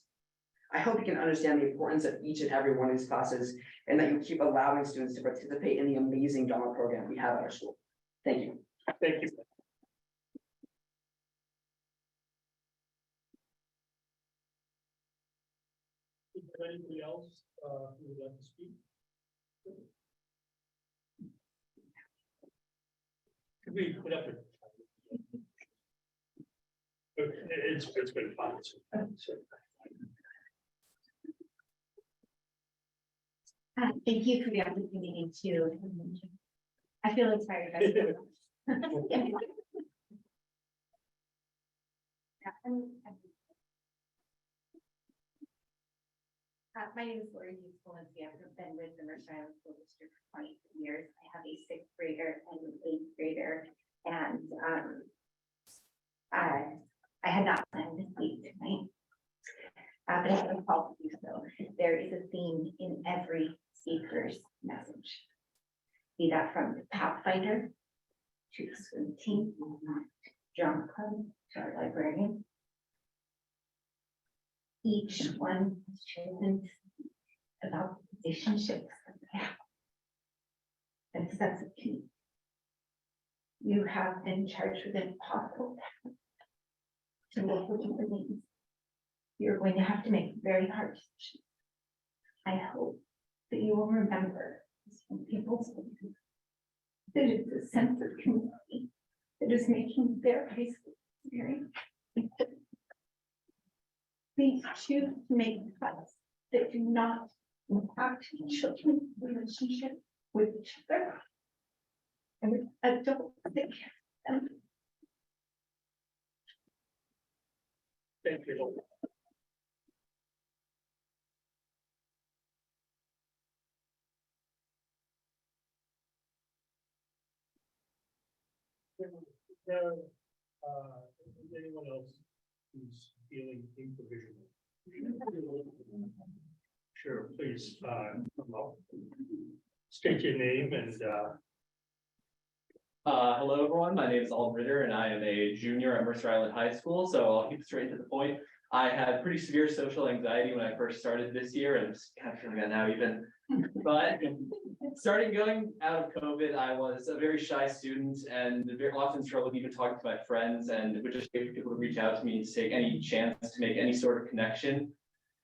[SPEAKER 15] I hope you can understand the importance of each and every one of these classes, and that you keep allowing students to participate in the amazing drama program we have at our school. Thank you.
[SPEAKER 1] Thank you. Is there anybody else who would like to speak? Could we put up a? It's been fun.
[SPEAKER 17] Thank you for the opportunity to. I feel inspired by this. My name is Lori Valencia. I've been with the Mercer Island School District for 20 years. I have a 6th grader and an 8th grader, and I had not planned to speak tonight, but I have a call to do so. there is a theme in every speaker's message. Be that from the Pathfinder to the swim team, drama club, to our librarian. Each one is chosen about relationships that they have. And sense of community. You have been charged with an impossible task to work with human beings. You're going to have to make very hard decisions. I hope that you will remember when people say that it's a sense of community that is making their high school experience. Please choose to make cuts that do not impact children's relationship with each other and with adults that care for them.
[SPEAKER 1] Thank you. Is anyone else who's feeling improvisional? Sure, please, come up. State your name and,
[SPEAKER 16] hello, everyone. My name is Alden Ritter, and I am a junior at Mercer Island High School, so I'll keep it straight to the point. I had pretty severe social anxiety when I first started this year, and I'm just kind of feeling that now even. But starting going out of COVID, I was a very shy student and very often struggled even talking to my friends, and would just wait for people to reach out to me to take any chance to make any sort of connection.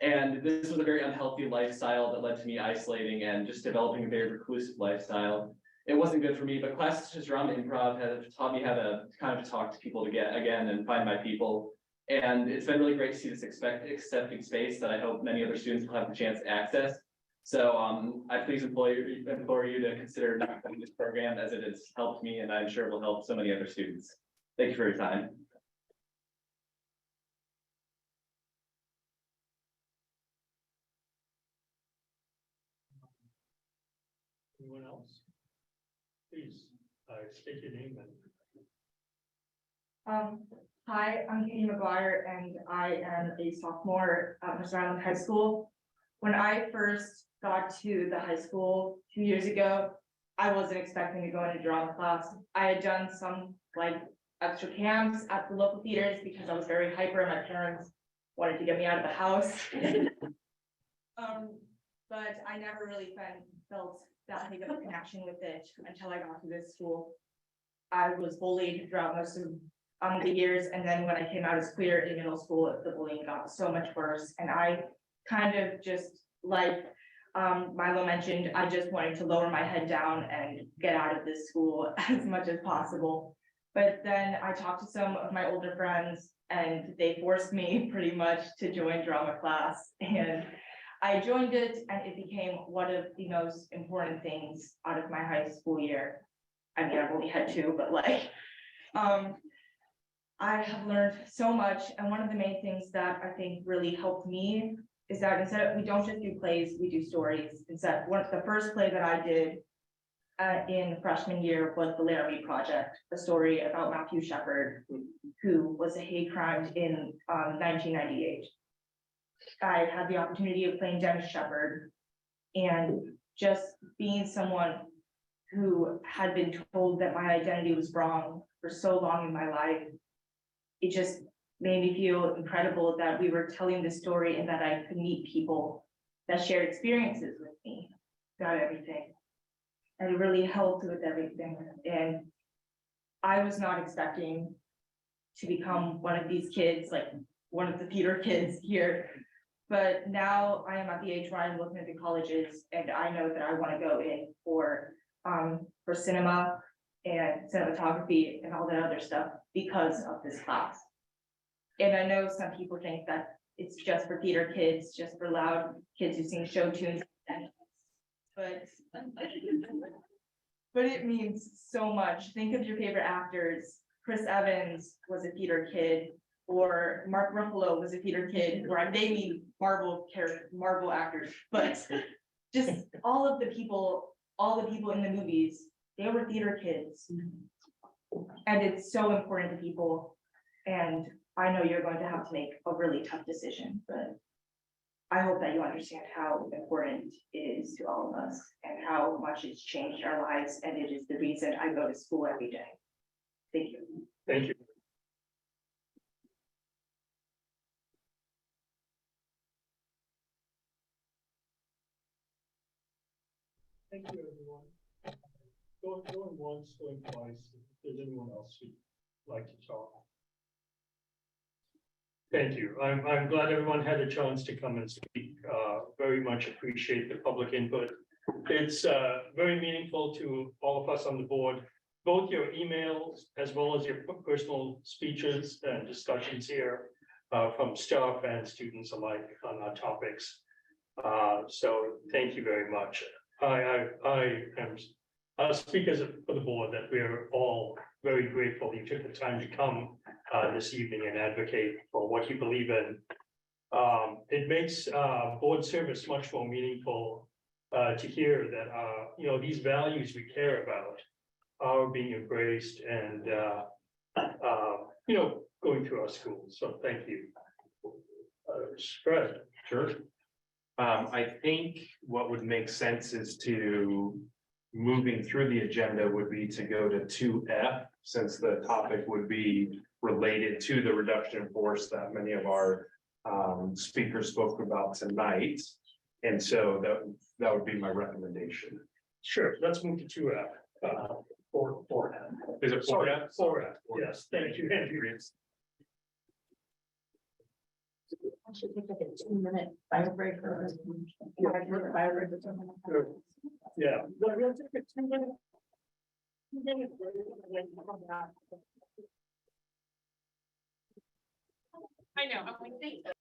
[SPEAKER 16] And this was a very unhealthy lifestyle that led to me isolating and just developing a very reclusive lifestyle. It wasn't good for me, but classes such as drama improv have taught me how to kind of talk to people again and find my people. And it's been really great to see this accepting space that I hope many other students will have the chance to access. So I please implore you to consider not doing this program, as it has helped me and I'm sure will help so many other students. Thank you for your time.
[SPEAKER 1] anyone else? Please, state your name and.
[SPEAKER 11] Hi, I'm Katie McGuire and I am a sophomore at Mercer Island High School. When I first got to the high school 2 years ago, I wasn't expecting to go into drama class. I had done some like extra camps at the local theaters because I was very hyper and my parents wanted to get me out of the house. But I never really felt that big of a connection with it until I got to this school. I was bullied throughout most of the years, and then when I came out as queer in middle school, the bullying got so much worse, and I kind of just like Milo mentioned, I just wanted to lower my head down and get out of this school as much as possible. But then I talked to some of my older friends and they forced me pretty much to join drama class, and I joined it and it became one of the most important things out of my high school year. I mean, I've only had two, but like, I have learned so much, and one of the main things that I think really helped me is that instead of, we don't just do plays, we do stories. Instead, the first play that I did in freshman year was the Laramie Project, a story about Matthew Shepard, who was a hate crime in 1998. I had the opportunity of playing Dennis Shepard, and just being someone who had been told that my identity was wrong for so long in my life, it just made me feel incredible that we were telling this story and that I could meet people that shared experiences with me about everything. And it really helped with everything. And I was not expecting to become one of these kids, like one of the theater kids here. But now I am at the age where I'm looking at the colleges and I know that I want to go in for cinema and cinematography and all that other stuff because of this class. And I know some people think that it's just for theater kids, just for loud kids who sing show tunes. But it means so much. Think of your favorite actors. Chris Evans was a theater kid, or Mark Ruffalo was a theater kid, or they mean Marvel actors, but just all the people in the movies, they were theater kids. And it's so important to people. And I know you're going to have to make a really tough decision, but
[SPEAKER 5] I hope that you understand how important it is to all of us and how much it's changed our lives, and it is the reason I go to school every day. Thank you.
[SPEAKER 1] Thank you. Thank you, everyone. Going once, going twice, if there's anyone else who'd like to talk. Thank you. I'm glad everyone had a chance to come and speak. Very much appreciate the public input. It's very meaningful to all of us on the board, both your emails as well as your personal speeches and discussions here from staff and students alike on our topics. So thank you very much. I'll speak for the board that we are all very grateful you took the time to come this evening and advocate for what you believe in. It makes board service much more meaningful to hear that these values we care about are being embraced and going through our schools. So thank you. Fred.
[SPEAKER 3] Sure. I think what would make sense is to, moving through the agenda would be to go to 2F, since the topic would be related to the reduction in force that many of our speakers spoke about tonight. And so that would be my recommendation.
[SPEAKER 1] Sure, let's move to 2F. 4F.
[SPEAKER 3] Is it 4F?
[SPEAKER 1] 4F, yes, thank you, Andrew.
[SPEAKER 2] I should take like a 2-minute bio break or.
[SPEAKER 1] Yeah. We'll take a 2-minute.
[SPEAKER 11] I know, I'm like, thank you.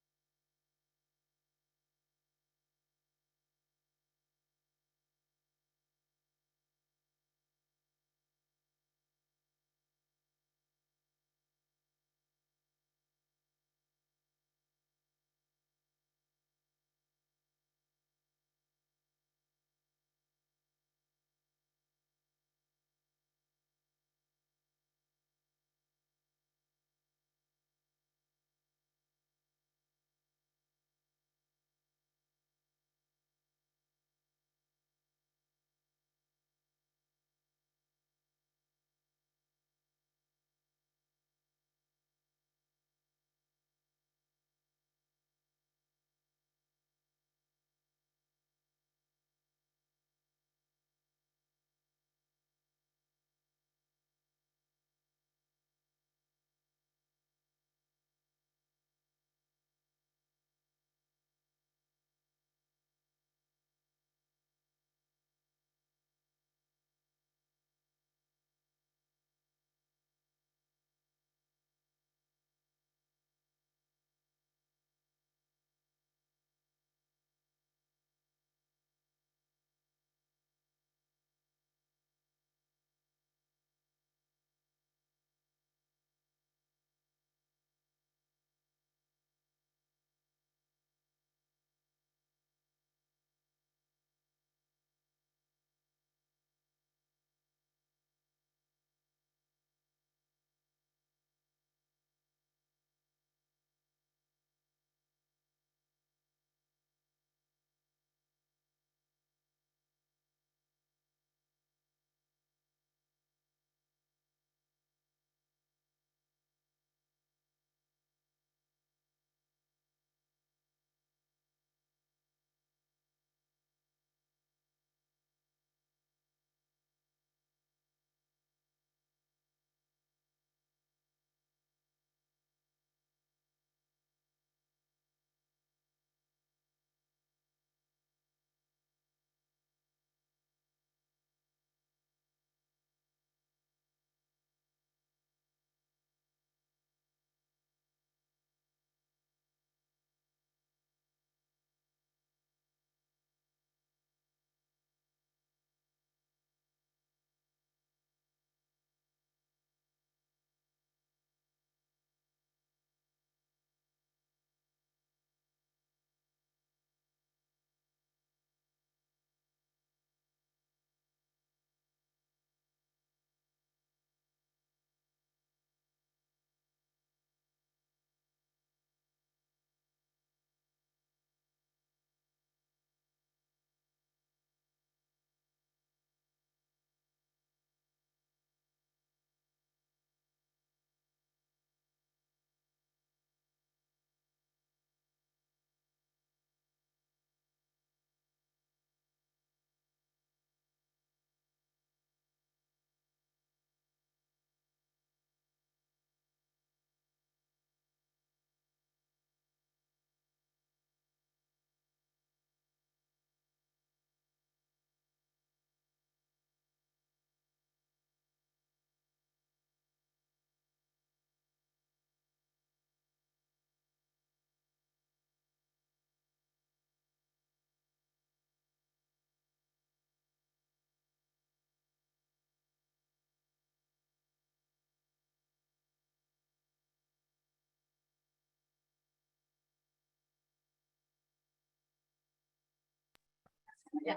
[SPEAKER 1] Okay,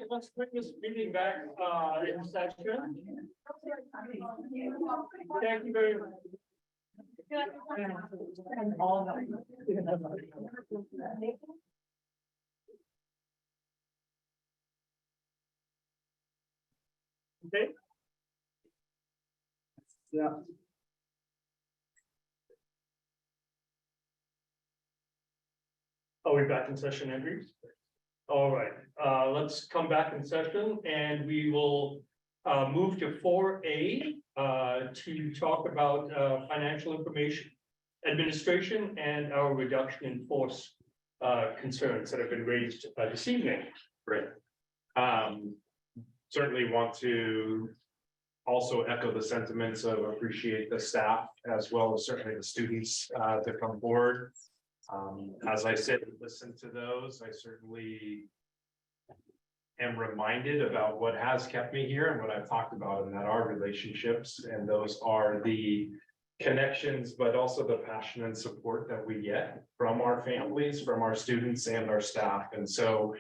[SPEAKER 1] let's bring this meeting back, in session. Thank you very much. Okay. Yeah. Are we back in session, Andrew? All right, let's come back in session and we will move to 4A to talk about financial information administration and our reduction in force concerns that have been raised this evening.
[SPEAKER 3] Great. Certainly want to also echo the sentiments of appreciate the staff as well as certainly the students to come forward. As I said, listen to those. I certainly am reminded about what has kept me here and what I've talked about, and that are relationships, and those are the connections, but also the passion and support that we get from our families, from our students and our staff. And so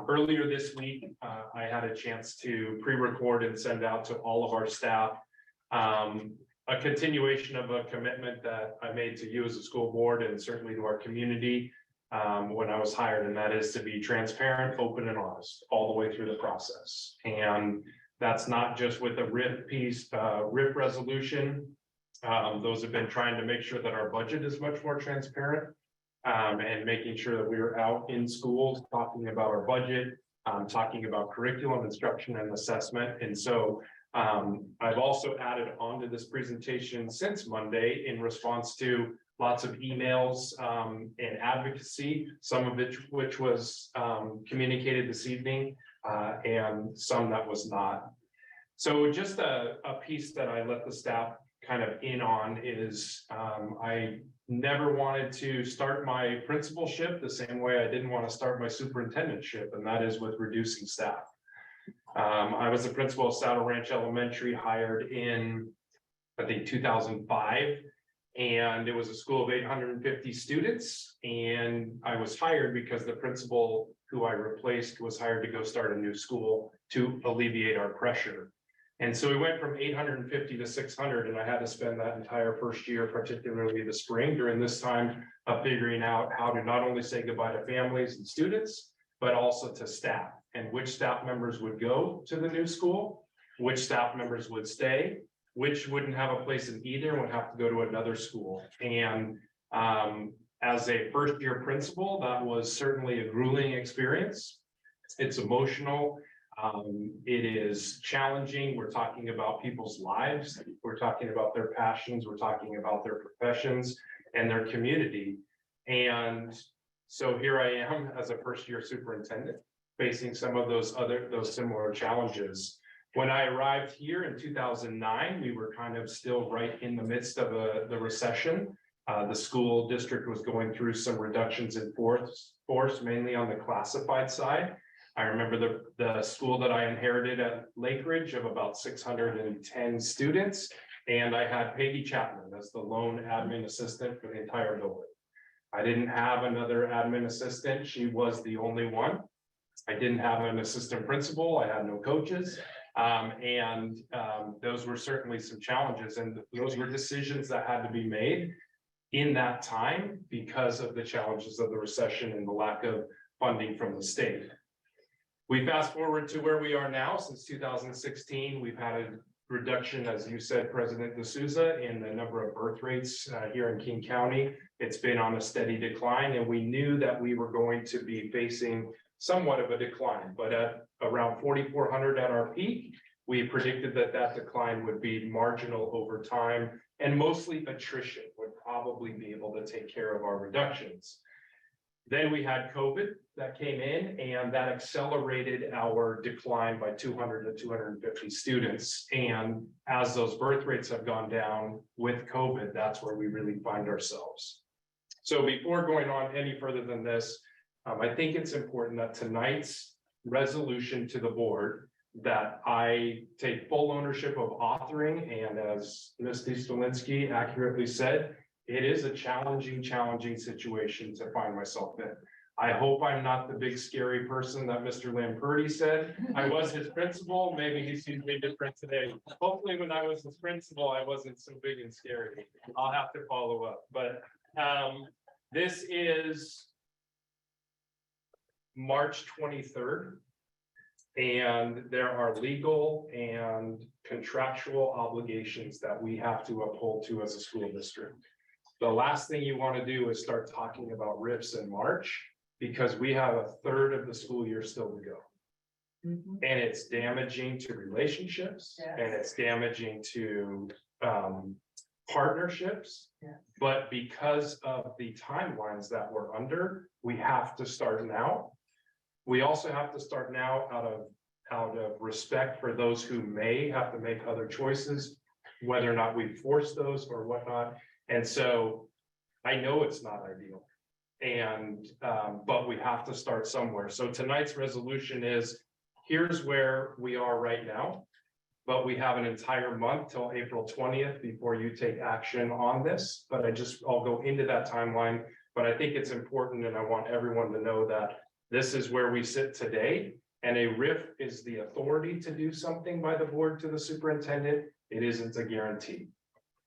[SPEAKER 3] earlier this week, I had a chance to pre-record and send out to all of our staff a continuation of a commitment that I made to you as a school board and certainly to our community when I was hired, and that is to be transparent, open and honest all the way through the process. And that's not just with the RIF piece, RIF resolution. Those have been trying to make sure that our budget is much more transparent and making sure that we are out in schools talking about our budget, talking about curriculum, instruction and assessment. And so I've also added onto this presentation since Monday in response to lots of emails and advocacy, some of which was communicated this evening and some that was not. So just a piece that I let the staff kind of in on is I never wanted to start my principalship the same way I didn't want to start my superintendentship, and that is with reducing staff. I was the principal of Saddle Ranch Elementary, hired in, I think, 2005. And it was a school of 850 students. And I was hired because the principal who I replaced was hired to go start a new school to alleviate our pressure. And so we went from 850 to 600, and I had to spend that entire first year, particularly the spring, during this time of figuring out how to not only say goodbye to families and students, but also to staff, and which staff members would go to the new school, which staff members would stay, which wouldn't have a place in either and would have to go to another school. And as a first-year principal, that was certainly a grueling experience. It's emotional. It is challenging. We're talking about people's lives. We're talking about their passions. We're talking about their professions and their community. And so here I am as a first-year superintendent, facing some of those similar challenges. When I arrived here in 2009, we were kind of still right in the midst of the recession. The school district was going through some reductions in force, mainly on the classified side. I remember the school that I inherited at Lake Ridge of about 610 students, and I had Peggy Chapman as the lone admin assistant for the entire building. I didn't have another admin assistant. She was the only one. I didn't have an assistant principal. I had no coaches. Those were certainly some challenges, and those were decisions that had to be made in that time because of the challenges of the recession and the lack of funding from the state. We fast forward to where we are now. Since 2016, we've had a reduction, as you said, President D'Souza, in the number of birth rates here in King County. It's been on a steady decline, and we knew that we were going to be facing somewhat of a decline, but at around 4,400 at our peak, we predicted that that decline would be marginal over time, and mostly attrition would probably be able to take care of our reductions. Then we had COVID that came in, and that accelerated our decline by 200 to 250 students. And as those birth rates have gone down with COVID, that's where we really find ourselves. So before going on any further than this, I think it's important that tonight's resolution to the board that I take full ownership of authoring, and as MISD Stolinsky accurately said, it is a challenging situation to find myself in. I hope I'm not the big scary person that Mr. Lamperti said. I was his principal, maybe he sees me different today. Hopefully, when I was his principal, I wasn't so big and scary. I'll have to follow up, but this is March 23rd. And there are legal and contractual obligations that we have to uphold to as a school district. The last thing you want to do is start talking about RIFs in March, because we have a third of the school year still to go. And it's damaging to relationships, and it's damaging to partnerships. But because of the timelines that we're under, we have to start now. We also have to start now out of respect for those who may have to make other choices, whether or not we force those or whatnot. And so I know it's not ideal. And but we have to start somewhere. So tonight's resolution is, here's where we are right now. But we have an entire month till April 20th before you take action on this. But I'll go into that timeline. But I think it's important, and I want everyone to know that this is where we sit today, and a RIF is the authority to do something by the board to the superintendent. It isn't a guarantee.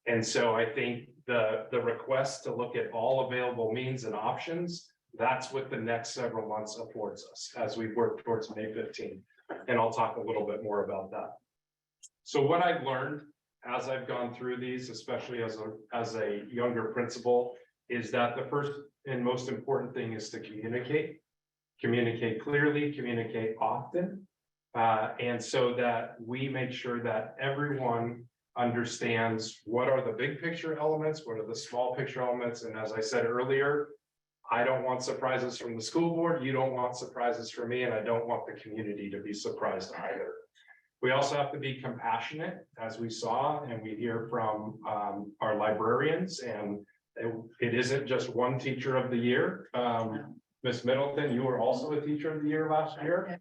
[SPEAKER 3] And so I think the request to look at all available means and options, that's what the next several months affords us as we work towards May 15th. And I'll talk a little bit more about that. So what I've learned as I've gone through these, especially as a younger principal, is that the first and most important thing is to communicate. Communicate clearly, communicate often, and so that we make sure that everyone understands what are the big picture elements, what are the small picture elements. And as I said earlier, I don't want surprises from the school board, you don't want surprises from me, and I don't want the community to be surprised either. We also have to be compassionate, as we saw, and we hear from our librarians, and it isn't just one teacher of the year. Ms. Middleton, you were also a teacher of the year last year.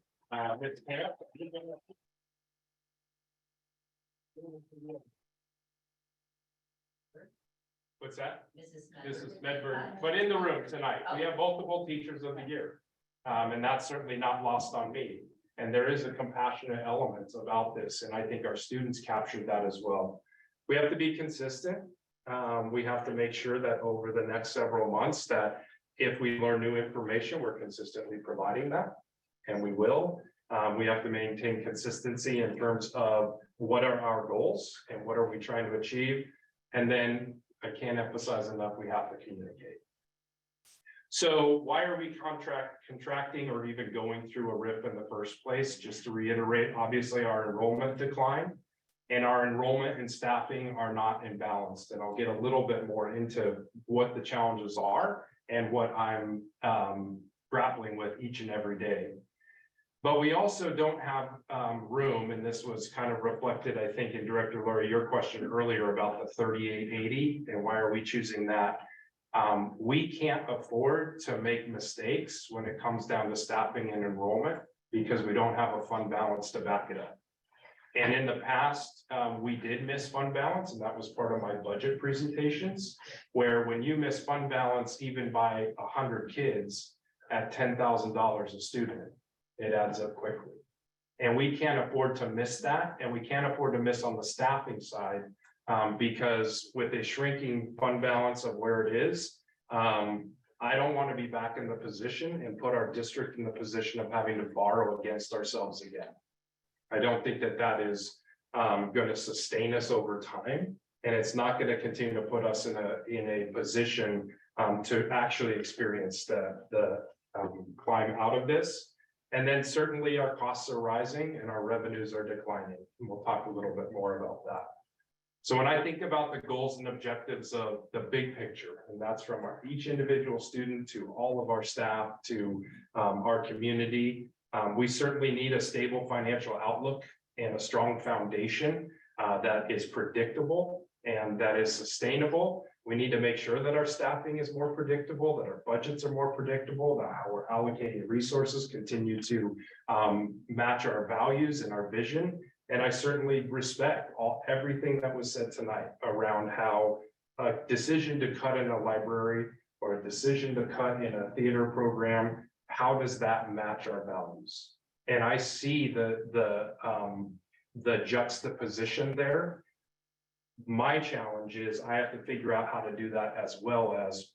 [SPEAKER 3] Ms. Camp. What's that? Mrs. Medford, but in the room tonight, we have multiple teachers of the year. And that's certainly not lost on me. And there is a compassionate element about this, and I think our students captured that as well. We have to be consistent. We have to make sure that over the next several months that if we learn new information, we're consistently providing that, and we will. We have to maintain consistency in terms of what are our goals and what are we trying to achieve. And then I can't emphasize enough, we have to communicate. So why are we contracting or even going through a RIF in the first place? Just to reiterate, obviously our enrollment declined and our enrollment and staffing are not imbalanced. And I'll get a little bit more into what the challenges are and what I'm grappling with each and every day. But we also don't have room, and this was kind of reflected, I think, in Director Laurie, your question earlier about the 3880 and why are we choosing that? We can't afford to make mistakes when it comes down to staffing and enrollment because we don't have a fund balance to back it up. And in the past, we did miss fund balance, and that was part of my budget presentations, where when you miss fund balance, even by 100 kids at $10,000 a student, it adds up quickly. And we can't afford to miss that, and we can't afford to miss on the staffing side, because with a shrinking fund balance of where it is, I don't want to be back in the position and put our district in the position of having to borrow against ourselves again. I don't think that that is going to sustain us over time, and it's not going to continue to put us in a position to actually experience the climb out of this. And then certainly our costs are rising and our revenues are declining. And we'll talk a little bit more about that. So when I think about the goals and objectives of the big picture, and that's from each individual student to all of our staff to our community, we certainly need a stable financial outlook and a strong foundation that is predictable and that is sustainable. We need to make sure that our staffing is more predictable, that our budgets are more predictable, that how we're allocating resources continue to match our values and our vision. And I certainly respect everything that was said tonight around how a decision to cut in a library or a decision to cut in a theater program, how does that match our values? And I see the juxtaposition there. My challenge is I have to figure out how to do that as well as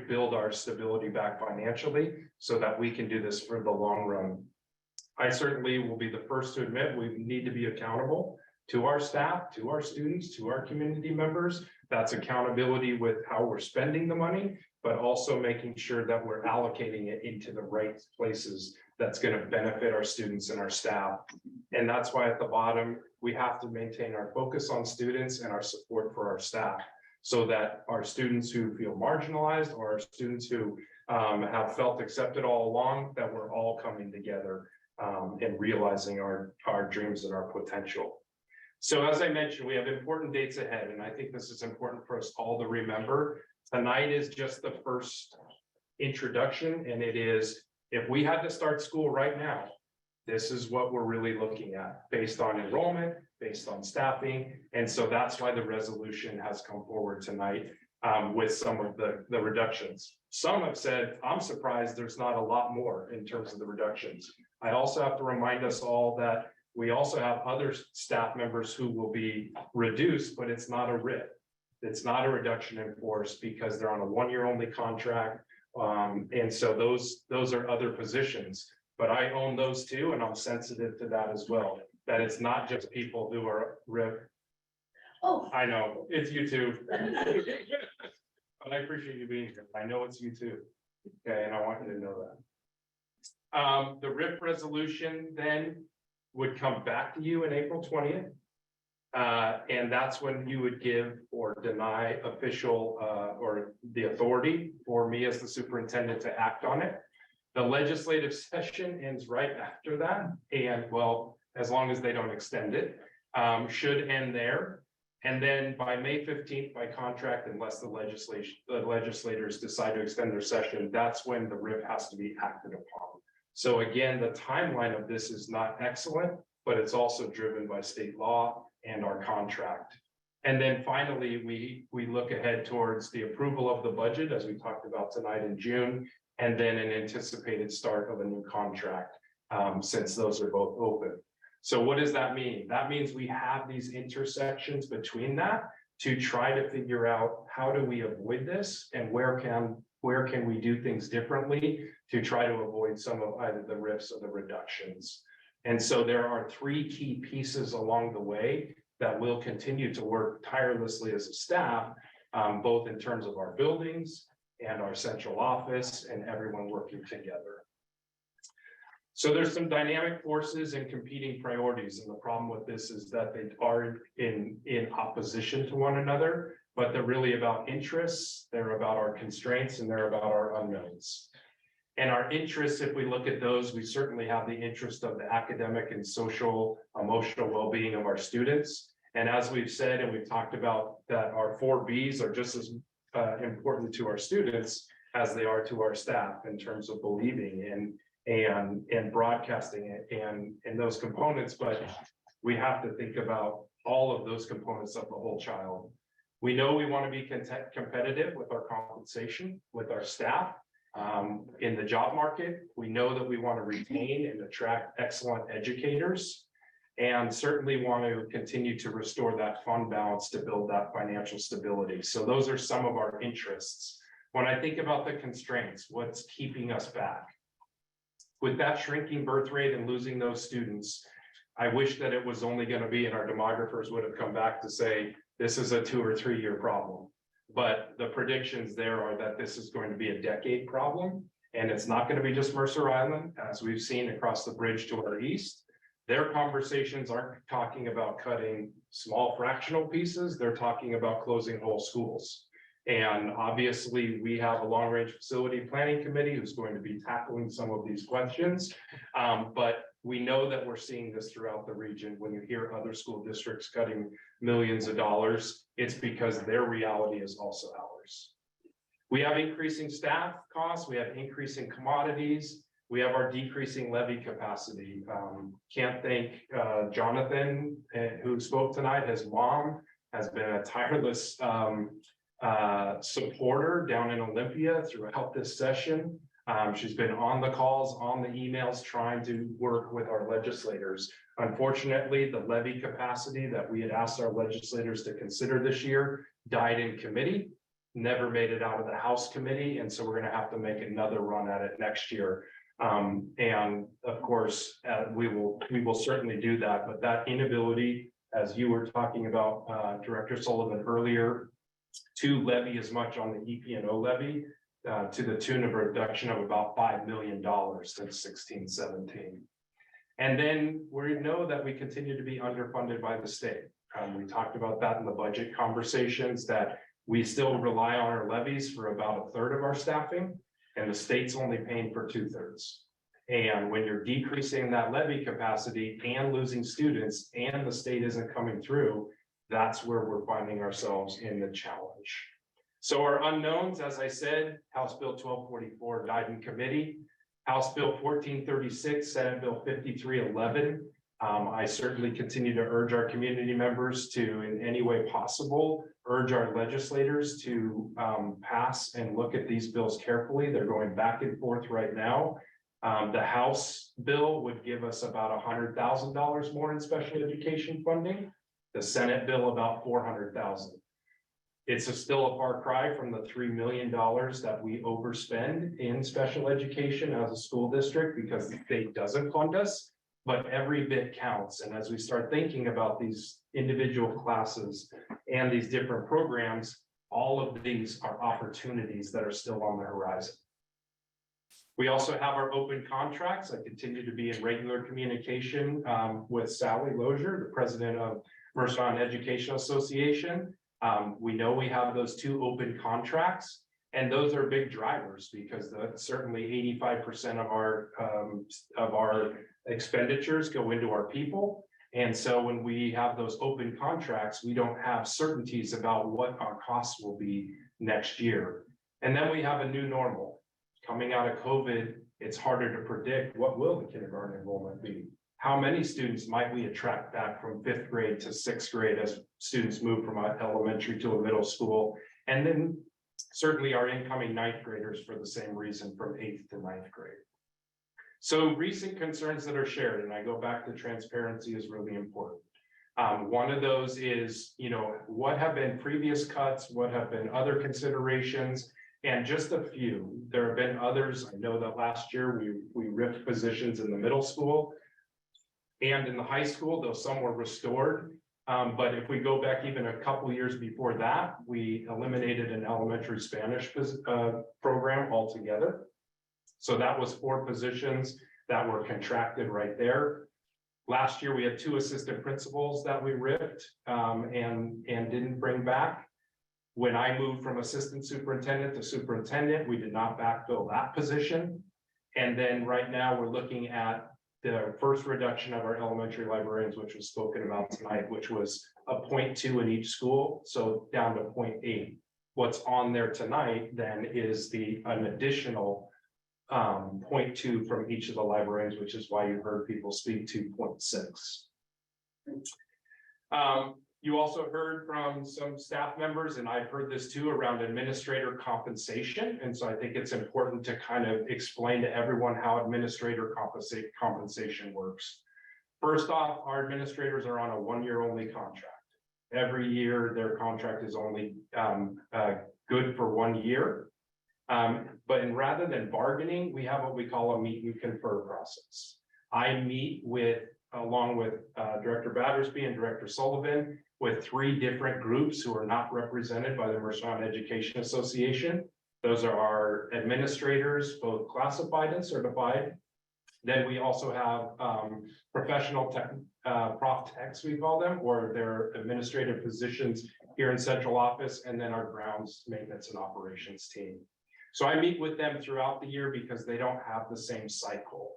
[SPEAKER 3] build our stability back financially so that we can do this for the long run. I certainly will be the first to admit we need to be accountable to our staff, to our students, to our community members. That's accountability with how we're spending the money, but also making sure that we're allocating it into the right places that's going to benefit our students and our staff. And that's why at the bottom, we have to maintain our focus on students and our support for our staff so that our students who feel marginalized or our students who have felt accepted all along, that we're all coming together and realizing our dreams and our potential. So as I mentioned, we have important dates ahead, and I think this is important for us all to remember. Tonight is just the first introduction, and it is, if we had to start school right now, this is what we're really looking at based on enrollment, based on staffing. And so that's why the resolution has come forward tonight with some of the reductions. Some have said, I'm surprised there's not a lot more in terms of the reductions. I also have to remind us all that we also have other staff members who will be reduced, but it's not a RIF. It's not a reduction in force because they're on a one-year only contract. And so those are other positions, but I own those too, and I'm sensitive to that as well. That it's not just people who are RIF.
[SPEAKER 7] Oh,
[SPEAKER 3] I know, it's you too. But I appreciate you being here. I know it's you too. Okay, and I want you to know that. The RIF resolution then would come back to you in April 20th. And that's when you would give or deny official or the authority for me as the superintendent to act on it. The legislative session ends right after that. And well, as long as they don't extend it, should end there. And then by May 15th, by contract, unless the legislators decide to extend their session, that's when the RIF has to be acted upon. So again, the timeline of this is not excellent, but it's also driven by state law and our contract. And then finally, we look ahead towards the approval of the budget, as we talked about tonight in June, and then an anticipated start of a new contract, since those are both open. So what does that mean? That means we have these intersections between that to try to figure out how do we avoid this and where can we do things differently to try to avoid some of either the RIFs or the reductions. And so there are three key pieces along the way that we'll continue to work tirelessly as a staff, both in terms of our buildings and our central office and everyone working together. So there's some dynamic forces and competing priorities. And the problem with this is that they are in opposition to one another, but they're really about interests, they're about our constraints, and they're about our unknowns. And our interests, if we look at those, we certainly have the interest of the academic and social, emotional well-being of our students. And as we've said, and we've talked about, that our 4 Bs are just as important to our students as they are to our staff in terms of believing and broadcasting it and those components. But we have to think about all of those components of the whole child. We know we want to be competitive with our compensation, with our staff. In the job market, we know that we want to retain and attract excellent educators, and certainly want to continue to restore that fund balance to build that financial stability. So those are some of our interests. When I think about the constraints, what's keeping us back? With that shrinking birth rate and losing those students, I wish that it was only going to be, and our demographers would have come back to say, this is a 2 or 3 year problem. But the predictions there are that this is going to be a decade problem. And it's not going to be just Mercer Island, as we've seen across the bridge to our east. Their conversations aren't talking about cutting small fractional pieces. They're talking about closing whole schools. And obviously, we have a long-range facility planning committee who's going to be tackling some of these questions. But we know that we're seeing this throughout the region. When you hear other school districts cutting millions of dollars, it's because their reality is also ours. We have increasing staff costs, we have increasing commodities, we have our decreasing levy capacity. Can't thank Jonathan, who spoke tonight. His mom has been a tireless supporter down in Olympia throughout this session. She's been on the calls, on the emails, trying to work with our legislators. Unfortunately, the levy capacity that we had asked our legislators to consider this year died in committee, never made it out of the House committee, and so we're gonna have to make another run at it next year. And of course, we will certainly do that, but that inability, as you were talking about, Director Sullivan earlier, to levy as much on the EP&O levy, to the tune of a reduction of about $5 million since 16-17. And then we know that we continue to be underfunded by the state. We talked about that in the budget conversations, that we still rely on our levies for about a third of our staffing, and the state's only paying for 2/3. And when you're decreasing that levy capacity and losing students and the state isn't coming through, that's where we're finding ourselves in the challenge. So our unknowns, as I said, House Bill 1244 died in committee, House Bill 1436, Senate Bill 5311. I certainly continue to urge our community members to, in any way possible, urge our legislators to pass and look at these bills carefully. They're going back and forth right now. The House bill would give us about $100,000 more in special education funding. The Senate bill about $400,000. It's still a far cry from the $3 million that we overspend in special education as a school district because the state doesn't fund us, but every bit counts. And as we start thinking about these individual classes and these different programs, all of these are opportunities that are still on the horizon. We also have our open contracts. I continue to be in regular communication with Sally Lozier, the president of Mercer Island Education Association. We know we have those 2 open contracts, and those are big drivers because certainly 85% of our expenditures go into our people. And so when we have those open contracts, we don't have certainties about what our costs will be next year. And then we have a new normal. Coming out of COVID, it's harder to predict what will the kindergarten enrollment be. How many students might we attract back from 5th grade to 6th grade as students move from elementary to a middle school? And then certainly our incoming 9th graders for the same reason from 8th to 9th grade. So recent concerns that are shared, and I go back to transparency is really important. One of those is, what have been previous cuts? What have been other considerations? And just a few, there have been others. I know that last year we ripped positions in the middle school and in the high school, though some were restored. But if we go back even a couple years before that, we eliminated an elementary Spanish program altogether. So that was 4 positions that were contracted right there. Last year, we had 2 assistant principals that we ripped and didn't bring back. When I moved from assistant superintendent to superintendent, we did not backfill that position. And then right now we're looking at the first reduction of our elementary librarians, which was spoken about tonight, which was a 0.2 in each school. So down to 0.8. What's on there tonight then is an additional 0.2 from each of the librarians, which is why you heard people speak to 0.6. You also heard from some staff members, and I've heard this too, around administrator compensation. And so I think it's important to kind of explain to everyone how administrator compensation works. First off, our administrators are on a 1-year only contract. Every year, their contract is only good for 1 year. But rather than bargaining, we have what we call a meet and confer process. I meet along with Director Battersby and Director Sullivan, with 3 different groups who are not represented by the Mercer Island Education Association. Those are our administrators, both classified and certified. Then we also have professional prof techs, we call them, or their administrative positions here in central office, and then our grounds maintenance and operations team. So I meet with them throughout the year because they don't have the same cycle.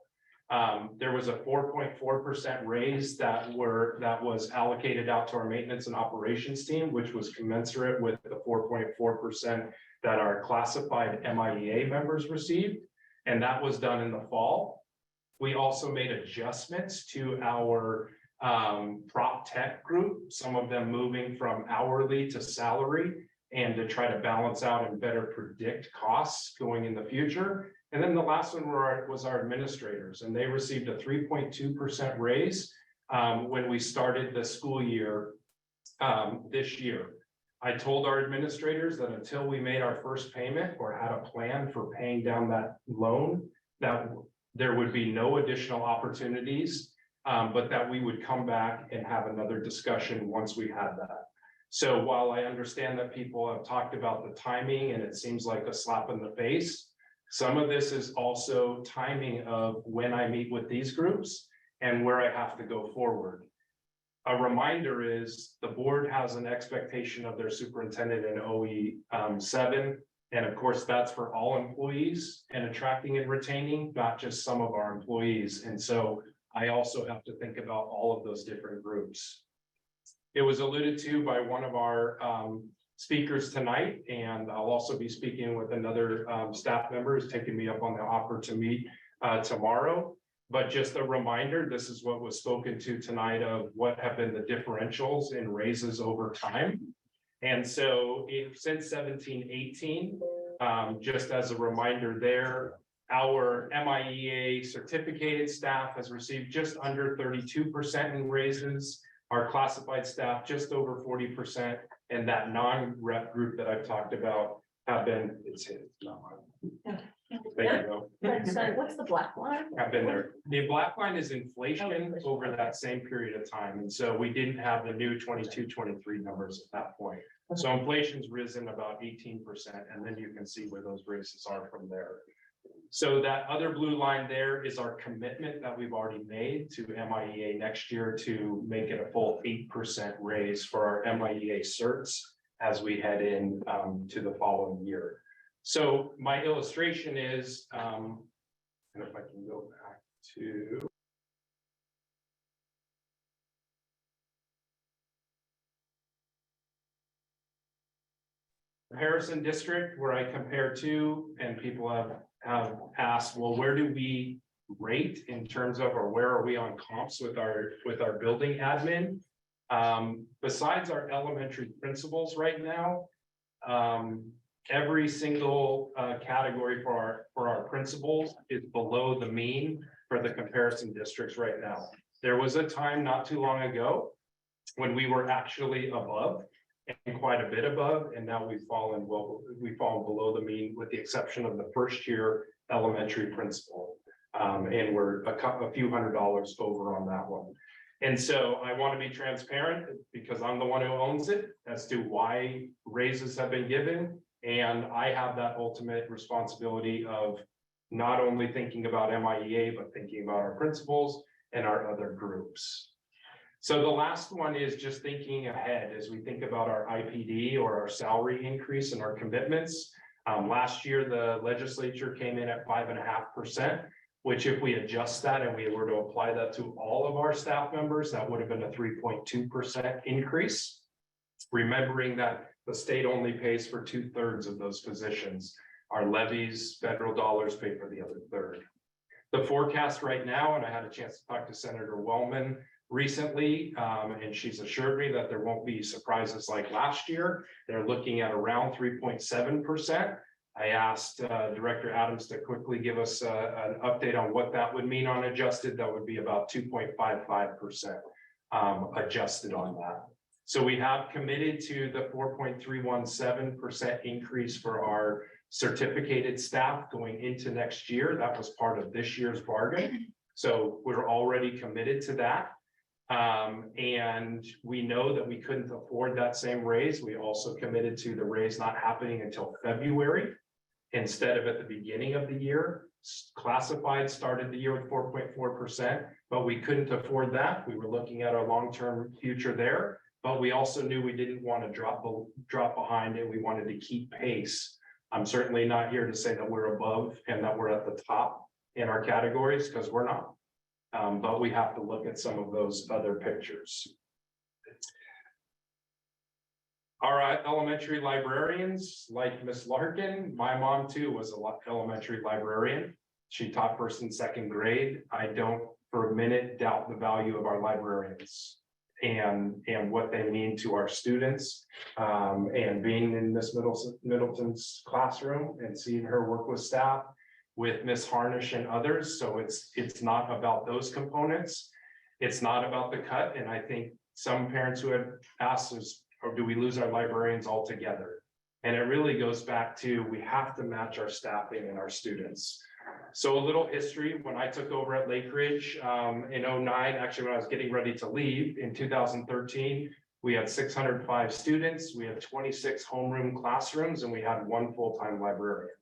[SPEAKER 3] There was a 4.4% raise that was allocated out to our maintenance and operations team, which was commensurate with the 4.4% that our classified MIEA members received. And that was done in the fall. We also made adjustments to our prop tech group, some of them moving from hourly to salary. and to try to balance out and better predict costs going in the future. And then the last one was our administrators, and they received a 3.2% raise when we started the school year this year. I told our administrators that until we made our first payment or had a plan for paying down that loan, that there would be no additional opportunities, but that we would come back and have another discussion once we had that. So while I understand that people have talked about the timing and it seems like a slap in the face, some of this is also timing of when I meet with these groups and where I have to go forward. A reminder is the board has an expectation of their superintendent in OE 7. And of course, that's for all employees and attracting and retaining, not just some of our employees. And so I also have to think about all of those different groups. It was alluded to by one of our speakers tonight, and I'll also be speaking with another staff member who's taking me up on the offer to meet tomorrow. But just a reminder, this is what was spoken to tonight of what have been the differentials in raises over time. And so since 17-18, just as a reminder there, our MIEA certificated staff has received just under 32% in raises. Our classified staff just over 40%, and that non-rep group that I've talked about have been, There you go.
[SPEAKER 2] Sorry, what's the black line?
[SPEAKER 3] I've been there. The black line is inflation over that same period of time. And so we didn't have the new 22-23 numbers at that point. So inflation's risen about 18%, and then you can see where those raises are from there. So that other blue line there is our commitment that we've already made to MIEA next year to make it a full 8% raise for our MIEA certs as we head in to the following year. So my illustration is, and if I can go back to. Harrison District, where I compare to, and people have asked, well, where do we rate in terms of, or where are we on comps with our building admin? Besides our elementary principals right now, every single category for our principals is below the mean for the comparison districts right now. There was a time not too long ago when we were actually above and quite a bit above, and now we've fallen below the mean with the exception of the first year elementary principal. And we're a few $100s over on that one. And so I want to be transparent because I'm the one who owns it as to why raises have been given. And I have that ultimate responsibility of not only thinking about MIEA, but thinking about our principals and our other groups. So the last one is just thinking ahead as we think about our IPD or our salary increase and our commitments. Last year, the legislature came in at 5.5%, which if we adjust that and we were to apply that to all of our staff members, that would have been a 3.2% increase. Remembering that the state only pays for 2/3 of those positions. Our levies, federal dollars pay for the other third. The forecast right now, and I had a chance to talk to Senator Wellman recently, and she's assured me that there won't be surprises like last year. They're looking at around 3.7%. I asked Director Adams to quickly give us an update on what that would mean on adjusted. That would be about 2.55% adjusted on that. So we have committed to the 4.317% increase for our certificated staff going into next year. That was part of this year's bargain. So we're already committed to that. And we know that we couldn't afford that same raise. We also committed to the raise not happening until February instead of at the beginning of the year. Classified started the year with 4.4%, but we couldn't afford that. We were looking at our long-term future there. But we also knew we didn't want to drop behind and we wanted to keep pace. I'm certainly not here to say that we're above and that we're at the top in our categories because we're not. But we have to look at some of those other pictures. All right, elementary librarians like Miss Larkin. My mom too was an elementary librarian. She taught first and second grade. I don't for a minute doubt the value of our librarians. and what they mean to our students. And being in Miss Middleton's classroom and seeing her work with staff, with Miss Harnish and others. So it's not about those components. It's not about the cut. And I think some parents who had asked us, or do we lose our librarians altogether? And it really goes back to, we have to match our staffing and our students. So a little history, when I took over at Lake Ridge in 09, actually when I was getting ready to leave in 2013, we had 605 students, we had 26 homeroom classrooms, and we had 1 full-time librarian.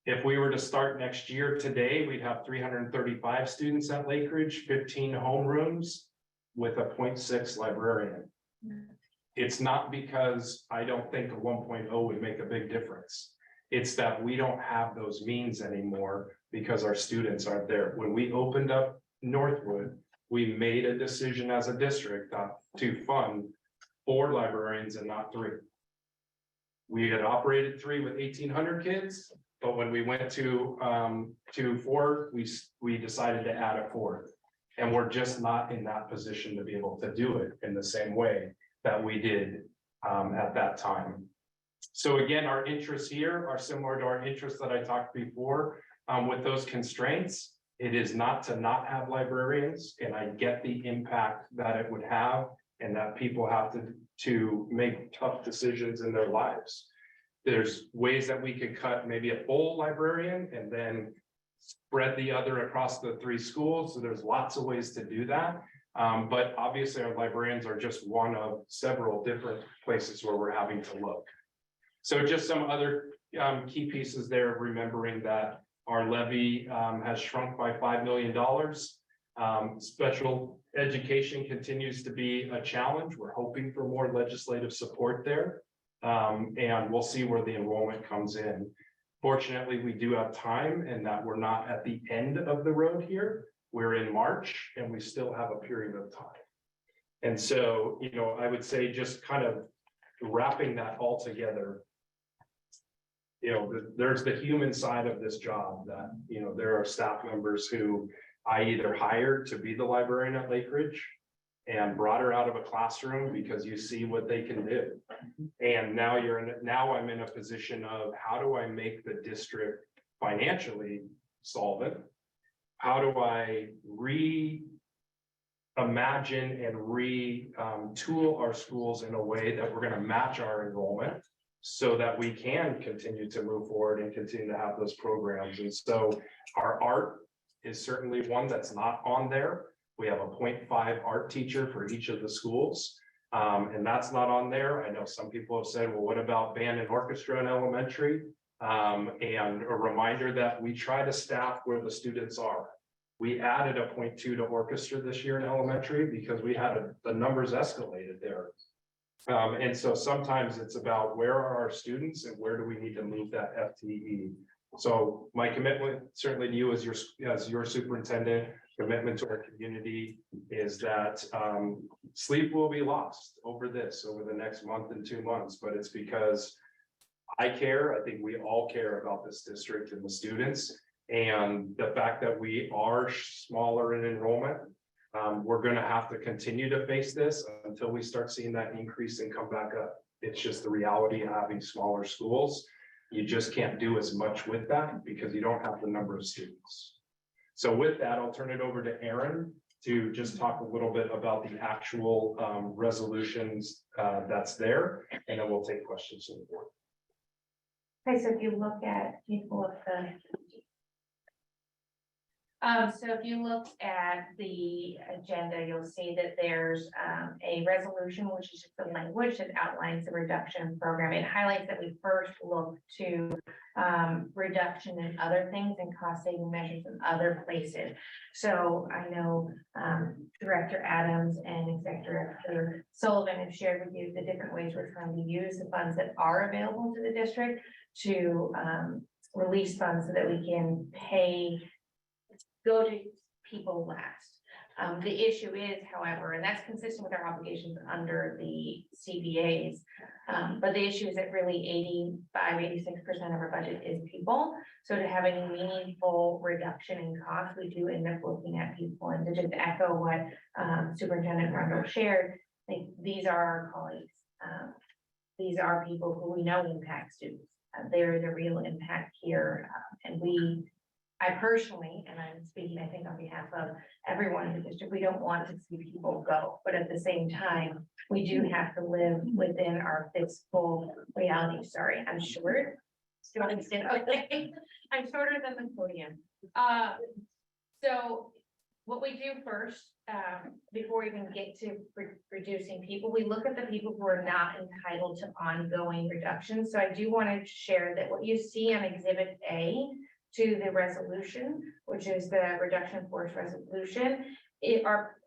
[SPEAKER 3] If we were to start next year today, we'd have 335 students at Lake Ridge, 15 homerooms with a 0.6 librarian. It's not because I don't think a 1.0 would make a big difference. It's that we don't have those means anymore because our students aren't there. When we opened up Northwood, we made a decision as a district to fund 4 librarians and not 3. We had operated 3 with 1,800 kids, but when we went to 4, we decided to add a 4th. And we're just not in that position to be able to do it in the same way that we did at that time. So again, our interests here are similar to our interests that I talked before with those constraints. It is not to not have librarians, and I get the impact that it would have and that people have to make tough decisions in their lives. There's ways that we could cut maybe a full librarian and then spread the other across the 3 schools. So there's lots of ways to do that. But obviously our librarians are just one of several different places where we're having to look. So just some other key pieces there, of remembering that our levy has shrunk by $5 million. Special education continues to be a challenge. We're hoping for more legislative support there. And we'll see where the enrollment comes in. Fortunately, we do have time, and that we're not at the end of the road here. We're in March and we still have a period of time. And so, you know, I would say just kind of wrapping that all together, you know, there's the human side of this job that, you know, there are staff members who I either hired to be the librarian at Lake Ridge and brought her out of a classroom because you see what they can do. And now I'm in a position of, how do I make the district financially solvent? How do I reimagine and retool our schools in a way that we're going to match our enrollment so that we can continue to move forward and continue to have those programs? And so our art is certainly one that's not on there. We have a 0.5 art teacher for each of the schools. And that's not on there. I know some people have said, well, what about band and orchestra in elementary? And a reminder that we try to staff where the students are. We added a 0.2 to orchestra this year in elementary because we had the numbers escalated there. And so sometimes it's about, where are our students and where do we need to move that FTE? So my commitment certainly to you as your superintendent, commitment to our community is that sleep will be lost over the next month and 2 months, but it's because I care. I think we all care about this district and the students, and the fact that we are smaller in enrollment. We're going to have to continue to face this until we start seeing that increase and come back up. It's just the reality of having smaller schools. You just can't do as much with that because you don't have the number of students. So with that, I'll turn it over to Aaron to just talk a little bit about the actual resolutions that's there, and then we'll take questions from the board.
[SPEAKER 5] Okay, so if you look at people of the. So if you look at the agenda, you'll see that there's a resolution, which is just the language that outlines the reduction program. It highlights that we first look to reduction in other things and cost saving measures in other places. So I know Director Adams and Executive Director Sullivan have shared with you the different ways we're trying to use the funds that are available to the district to release funds so that we can go to people last. The issue is, however, and that's consistent with our obligations under the CBAs. But the issue is that really 85–86% of our budget is people. So to have any meaningful reduction in cost, we do end up looking at people. And to just echo what Superintendent Rundle shared, I think these are our colleagues. These are people who we know impact students. There is a real impact here. I personally, and I'm speaking, I think, on behalf of everyone in the district, we don't want to see people go, but at the same time, we do have to live within our fiscal reality. Sorry, I'm short. Still understand, okay, I'm shorter than the podium. So what we do first, before we even get to reducing people, we look at the people who are not entitled to ongoing reductions. So I do want to share that what you see on Exhibit A to the resolution, which is the reduction in force resolution,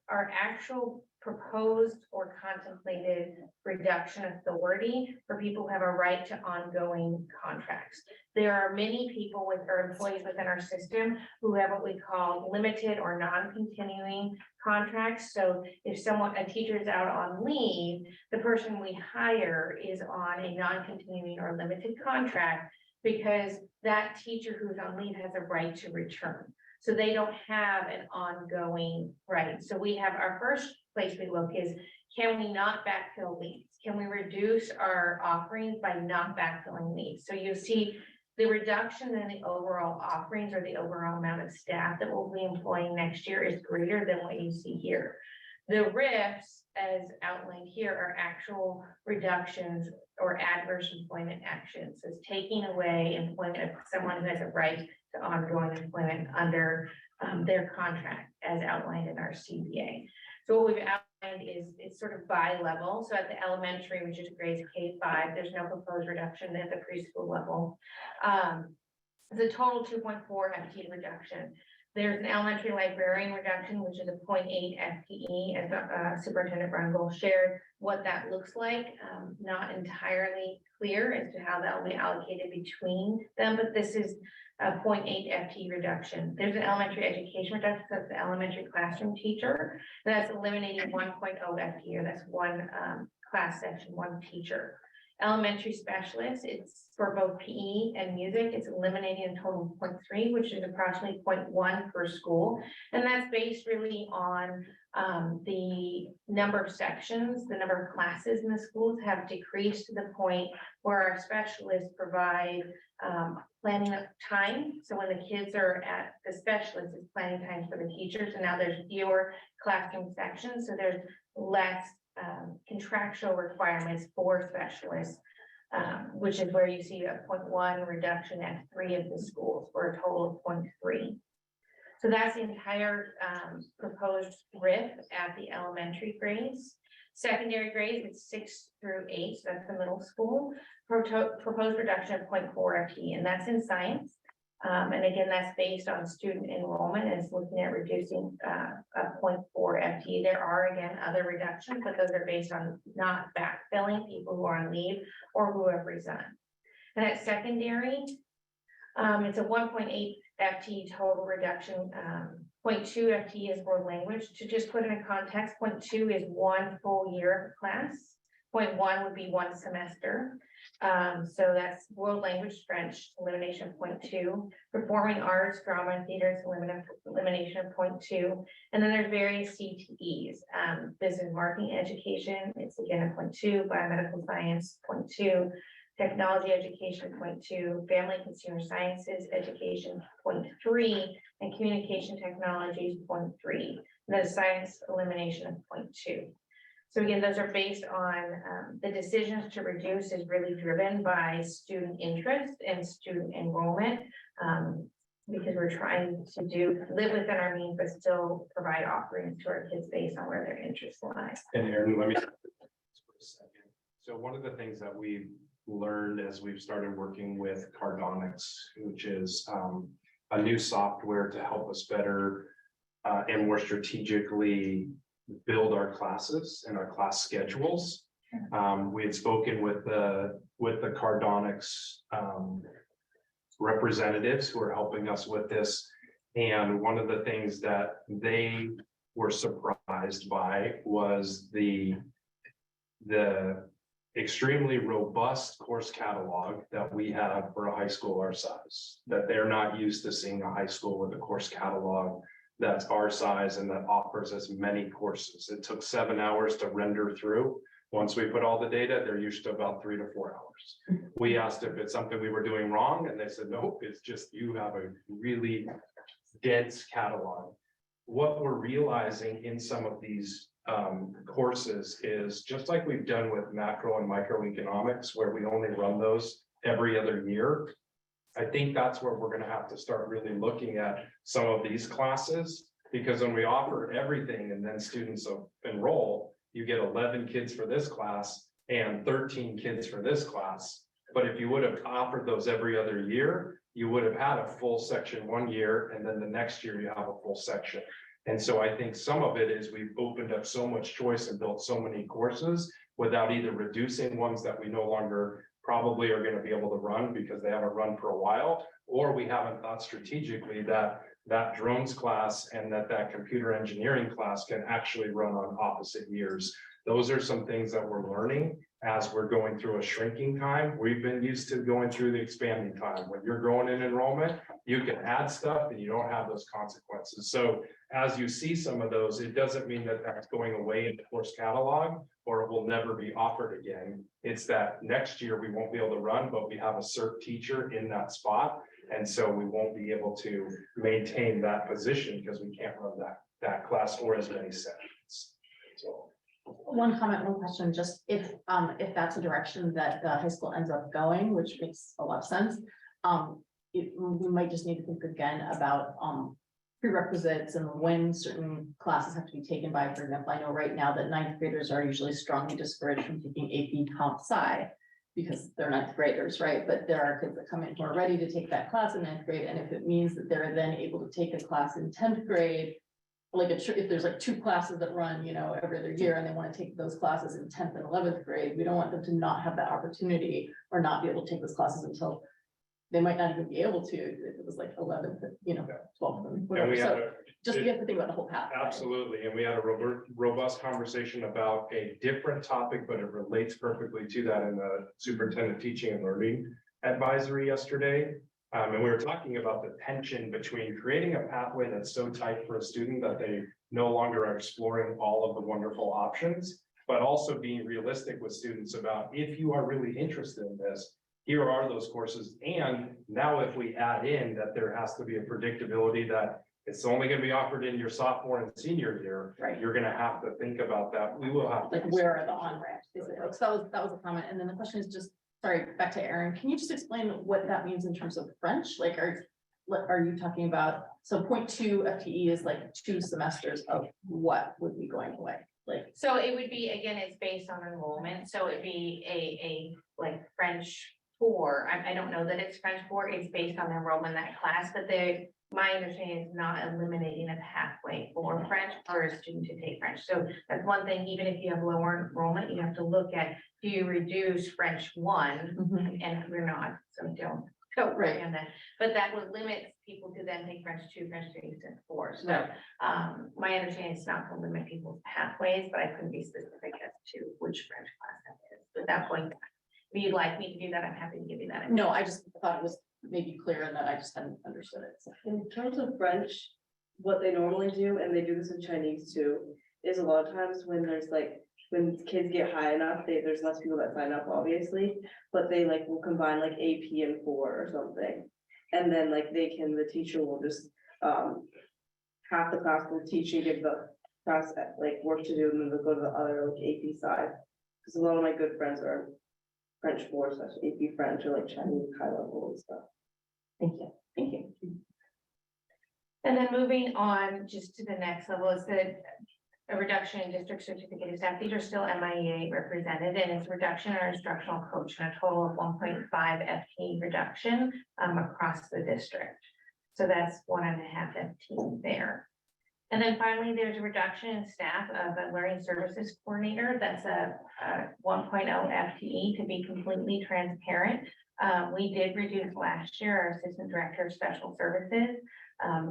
[SPEAKER 5] are actual proposed or contemplated reduction authority for people who have a right to ongoing contracts. There are many people or employees within our system who have what we call limited or non-continuing contracts. So if a teacher is out on leave, the person we hire is on a non-continuing or limited contract, because that teacher who's on leave has a right to return. So they don't have an ongoing right. So we have our first place we look is, can we not backfill leaves? Can we reduce our offerings by not backfilling leaves? So you'll see the reduction in the overall offerings, or the overall amount of staff that we'll be employing next year, is greater than what you see here. The RIFs, as outlined here, are actual reductions or adverse employment actions. So it's taking away employment of someone who has a right to ongoing employment under their contract, as outlined in our CBA. So what we've outlined is it's sort of by level. So at the elementary, which is grades K-5, there's no proposed reduction at the preschool level. The total 2.4 FTE reduction. There's an elementary librarian reduction, which is a 0.8 FTE, as Superintendent Rundle shared what that looks like. Not entirely clear as to how that will be allocated between them, but this is a 0.8 FTE reduction. There's an elementary education reduction, that's the elementary classroom teacher. That's eliminating 1.0 FTE, or that's one class section, one teacher. Elementary specialists, it's for both PE and music, it's eliminating a total of 0.3, which is approximately 0.1 per school. And that's based really on the number of sections, the number of classes in the schools have decreased to the point where our specialists provide planning of time. So when the kids are at the specialist, it's planning times for the teachers, and now there's fewer classroom sections, so there's less contractual requirements for specialists, which is where you see a 0.1 reduction at 3 of the schools, for a total of 0.3. So that's the entire proposed RIF at the elementary grades. Secondary grades, it's 6 through 8, so that's the middle school. Proposed reduction of 0.4 FTE, and that's in science. And again, that's based on student enrollment, and it's looking at reducing a 0.4 FTE. There are, again, other reductions, but those are based on not backfilling people who are on leave or who have resigned. And at secondary, it's a 1.8 FTE total reduction. 0.2 FTE is world language. To just put it in context, 0.2 is 1 full year of class. 0.1 would be 1 semester. So that's world language, French, elimination of 0.2. Performing arts, drama, and theater is elimination of 0.2. And then there's various CTEs. Business marketing education, it's again a 0.2. Biomedical science, 0.2. Technology education, 0.2. Family consumer sciences education, 0.3. And communication technologies, 0.3. And the science elimination of 0.2. So again, those are based on the decisions to reduce is really driven by student interest and student enrollment, because we're trying to live within our means, but still provide offerings to our kids based on where their interest lies.
[SPEAKER 3] And Aaron, let me for a second. So one of the things that we've learned as we've started working with Cardonics, which is a new software to help us better and more strategically build our classes and our class schedules. We had spoken with the Cardonics representatives who are helping us with this. And one of the things that they were surprised by was the extremely robust course catalog that we have for a high school our size, that they're not used to seeing a high school with a course catalog that's our size and that offers as many courses. It took 7 hours to render through. Once we put all the data, they're used to about 3 to 4 hours. We asked if it's something we were doing wrong, and they said, nope, it's just you have a really dense catalog. What we're realizing in some of these courses is just like we've done with macro and microeconomics, where we only run those every other year. I think that's where we're going to have to start really looking at some of these classes, because when we offer everything and then students enroll, you get 11 kids for this class and 13 kids for this class. But if you would have offered those every other year, you would have had a full section 1 year, and then the next year you have a full section. And so I think some of it is we've opened up so much choice and built so many courses without either reducing ones that we no longer probably are going to be able to run because they haven't run for a while, or we haven't thought strategically that that drones class and that computer engineering class can actually run on opposite years. Those are some things that we're learning as we're going through a shrinking time. We've been used to going through the expanding time. When you're growing in enrollment, you can add stuff and you don't have those consequences. So as you see some of those, it doesn't mean that that's going away in the course catalog or it will never be offered again. It's that next year we won't be able to run, but we have a cert teacher in that spot. And so we won't be able to maintain that position because we can't run that class or as many sessions. So.
[SPEAKER 2] One comment, one question, just if that's a direction that the high school ends up going, which makes a lot of sense. We might just need to think again about prerequisites and when certain classes have to be taken by. For example, I know right now that ninth graders are usually strongly discouraged from taking AP Comp Sci because they're ninth graders, right? But there are kids that come in who are ready to take that class in ninth grade, and if it means that they're then able to take a class in 10th grade, like if there's like 2 classes that run, every other year, and they want to take those classes in 10th and 11th grade, we don't want them to not have that opportunity or not be able to take those classes until they might not even be able to, if it was like 11th, 12th, whatever. So just we have to think about the whole path.
[SPEAKER 3] Absolutely. And we had a robust conversation about a different topic, but it relates perfectly to that in the superintendent teaching and learning advisory yesterday. And we were talking about the tension between creating a pathway that's so tight for a student that they no longer are exploring all of the wonderful options, but also being realistic with students about if you are really interested in this, here are those courses. And now if we add in that there has to be a predictability that it's only going to be offered in your sophomore and senior year,
[SPEAKER 2] right?
[SPEAKER 3] You're going to have to think about that. We will have to.
[SPEAKER 2] Like where are the on-ramps? So that was a comment. And then the question is just, sorry, back to Erin, can you just explain what that means in terms of French? Like, are you talking about, so 0.2 FTE is like 2 semesters of what would be going away? Like,
[SPEAKER 5] so it would be, again, it's based on enrollment, so it'd be a like French 4. I don't know that it's French 4, it's based on enrollment in that class, but my understanding is not eliminating a pathway for French for a student to take French. So that's one thing, even if you have lower enrollment, you have to look at, do you reduce French 1? And we're not, so don't right on that. But that would limit people to then take French 2, French 3, and 4. So my understanding is not to limit people's pathways, but I couldn't be specific as to which French class that is. But that point, if you'd like me to do that, I'm happy to give you that.
[SPEAKER 2] No, I just thought it was maybe clear and that I just hadn't understood it. So.
[SPEAKER 8] In terms of French, what they normally do, and they do this in Chinese too, is a lot of times when there's when kids get high enough, there's less people that sign up, obviously, but they will combine AP and 4 or something. And then the teacher will just, half the class will teach and give the class work to do, and then they'll go to the other AP side. Because a lot of my good friends are French 4, AP French, or Chinese high level and stuff.
[SPEAKER 2] Thank you. Thank you.
[SPEAKER 5] And then moving on just to the next level is a reduction in district certificate of staff. These are still MIEA represented, and it's reduction in our instructional coach and a total of 1.5 FTE reduction across the district. So that's 1.5 FTE there. And then finally, there's a reduction in staff of a learning services coordinator. That's a 1.0 FTE to be completely transparent. We did reduce last year our assistant director of special services,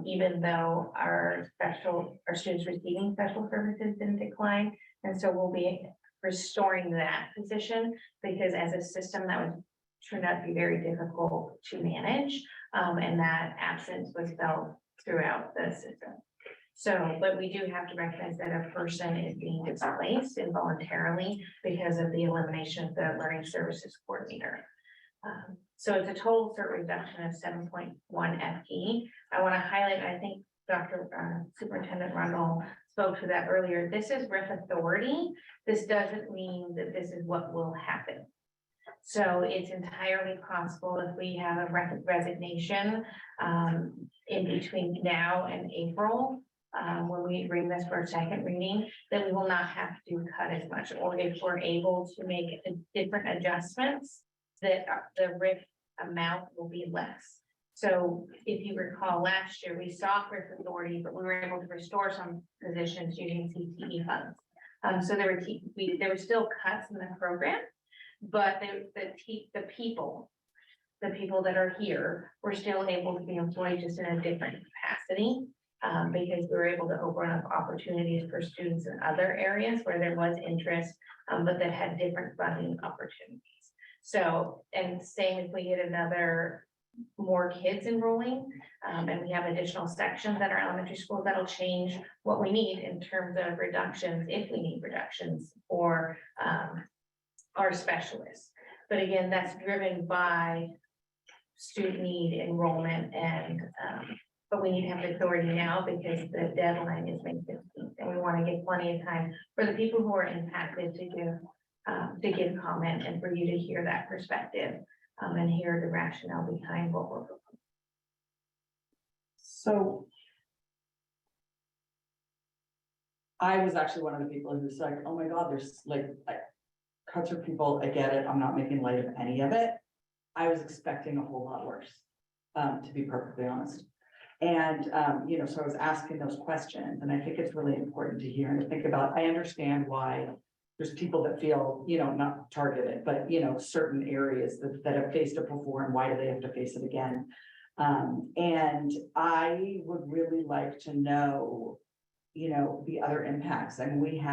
[SPEAKER 5] even though our students receiving special services didn't decline. And so we'll be restoring that position because as a system that was turned out to be very difficult to manage. And that absence was felt throughout the system. So, but we do have to recognize that a person is being displaced involuntarily because of the elimination of the learning services coordinator. So it's a total cert reduction of 7.1 FTE. I want to highlight, I think Dr. Superintendent Rundle spoke to that earlier. This is RIF authority. This doesn't mean that this is what will happen. So it's entirely possible if we have a resignation in between now and April, when we bring this for a second reading, that we will not have to cut as much, or if we're able to make different adjustments, that the RIF amount will be less. So if you recall last year, we stopped RIF authority, but we were able to restore some positions using CTE funds. So there were still cuts in the program, but the people that are here were still able to be employed just in a different capacity. Because we were able to open up opportunities for students in other areas where there was interest, but that had different funding opportunities. So, and same if we get more kids enrolling, and we have additional sections at our elementary school, that'll change what we need in terms of reductions, if we need reductions, or our specialists. But again, that's driven by student need, enrollment, and but we need to have the authority now because the deadline is May 15th, and we want to give plenty of time for the people who are impacted to give comment and for you to hear that perspective and hear the rationale behind what we're proposing.
[SPEAKER 6] So I was actually one of the people who's like, oh my God, there's like cuts for people. I get it. I'm not making light of any of it. I was expecting a whole lot worse, to be perfectly honest. And, so I was asking those questions, and I think it's really important to hear and to think about. I understand why there's people that feel, not targeted, but, certain areas that have faced it before, and why do they have to face it again? And I would really like to know, the other impacts. And we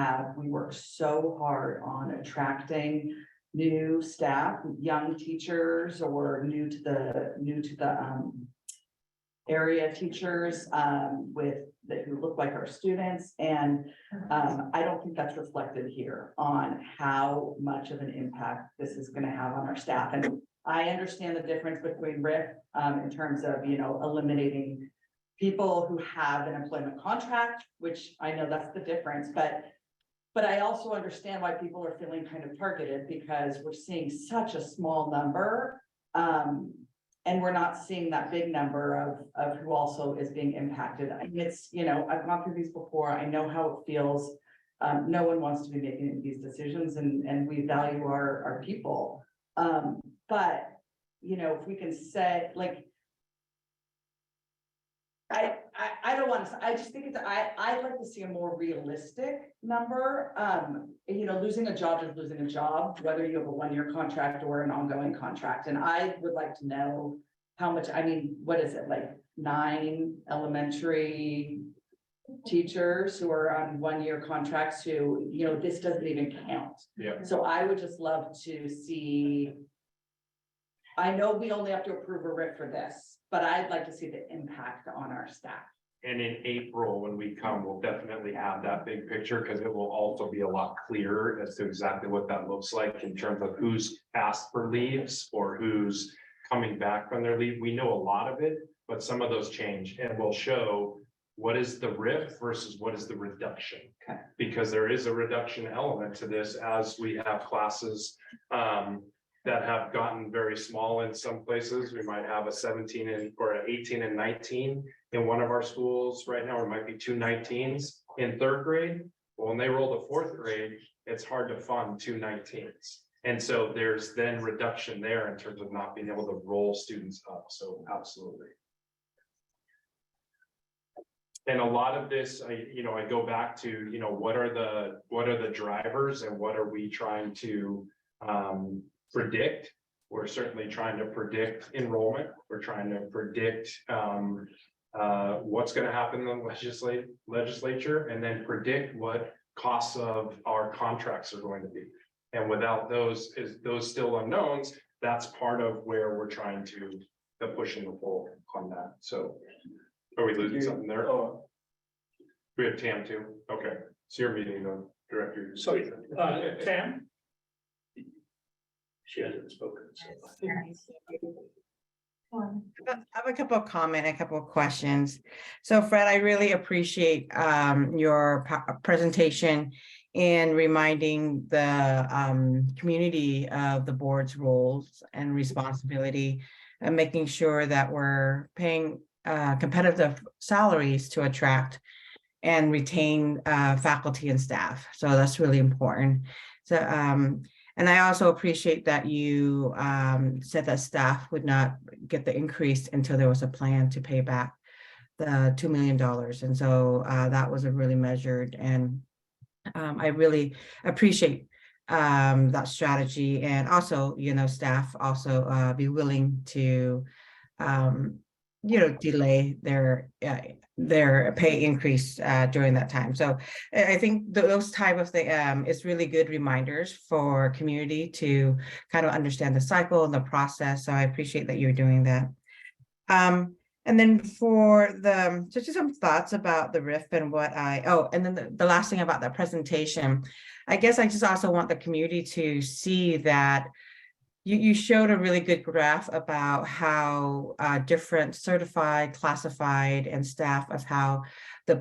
[SPEAKER 6] work so hard on attracting new staff, young teachers, or new to the area teachers who look like our students. And I don't think that's reflected here on how much of an impact this is going to have on our staff. And I understand the difference between RIF in terms of, eliminating people who have an employment contract, which I know that's the difference, but I also understand why people are feeling kind of targeted, because we're seeing such a small number. And we're not seeing that big number of who also is being impacted. I mean, it's, I've gone through these before. I know how it feels. No one wants to be making these decisions, and we value our people. But, if we can say, like, I don't want to, I just think I'd like to see a more realistic number. Losing a job is losing a job, whether you have a 1-year contract or an ongoing contract. And I would like to know how much, what is it, like 9 elementary teachers who are on 1-year contracts who, this doesn't even count.
[SPEAKER 3] Yeah.
[SPEAKER 6] So I would just love to see, I know we only have to approve a RIF for this, but I'd like to see the impact on our staff.
[SPEAKER 3] And in April, when we come, we'll definitely have that big picture, because it will also be a lot clearer as to exactly what that looks like in terms of who's asked for leaves or who's coming back from their leave. We know a lot of it, but some of those change, and we'll show what is the RIF versus what is the reduction.
[SPEAKER 6] Okay. Because
[SPEAKER 3] there is a reduction element to this, as we have classes that have gotten very small in some places. We might have a 17 or an 18 and 19 in one of our schools right now, or it might be 2 19s in 3rd grade. Well, when they roll to 4th grade, it's hard to fund 2 19s. And so there's then reduction there in terms of not being able to roll students up. So absolutely. And a lot of this, I go back to, what are the drivers and what are we trying to predict? We're certainly trying to predict enrollment. We're trying to predict what's going to happen in the legislature, and then predict what costs of our contracts are going to be. And without those still unknowns, that's part of where we're trying to the push and the pull on that. So are we losing something there? Oh, we have Tam too. Okay, so you're meeting the director.
[SPEAKER 1] So, Tam? She hasn't spoken.
[SPEAKER 18] I have a couple of comments, a couple of questions. So Fred, I really appreciate your presentation in reminding the community of the board's roles and responsibility, and making sure that we're paying competitive salaries to attract and retain faculty and staff. So that's really important. So and I also appreciate that you said that staff would not get the increase until there was a plan to pay back the $2 million. And so that was a really measured, and I really appreciate that strategy. And also, staff also be willing to, delay their pay increase during that time. So I think those type of things is really good reminders for community to kind of understand the cycle and the process. So I appreciate that you're doing that. And then for just some thoughts about the RIF and and then the last thing about that presentation, I guess I just also want the community to see that you showed a really good graph about how different certified, classified, and staff of how the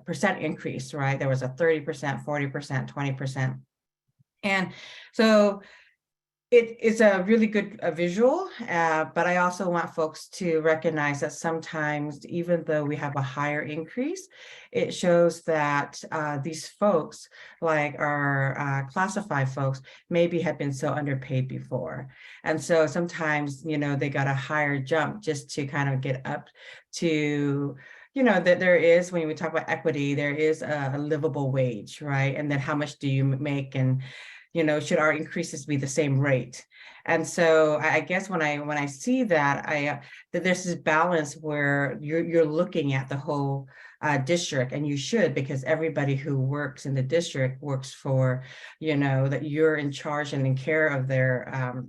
[SPEAKER 18] percent increase, right? There was a 30%, 40%, 20%. And so it's a really good visual, but I also want folks to recognize that sometimes, even though we have a higher increase, it shows that these folks, like our classified folks, maybe have been so underpaid before. And so sometimes, they got a higher jump just to kind of get up to, that there is, when we talk about equity, there is a livable wage, right? And then how much do you make? And should our increases be the same rate? And so I guess when I see that, that there's this balance where you're looking at the whole district, and you should, because everybody who works in the district works for, that you're in charge and in care of their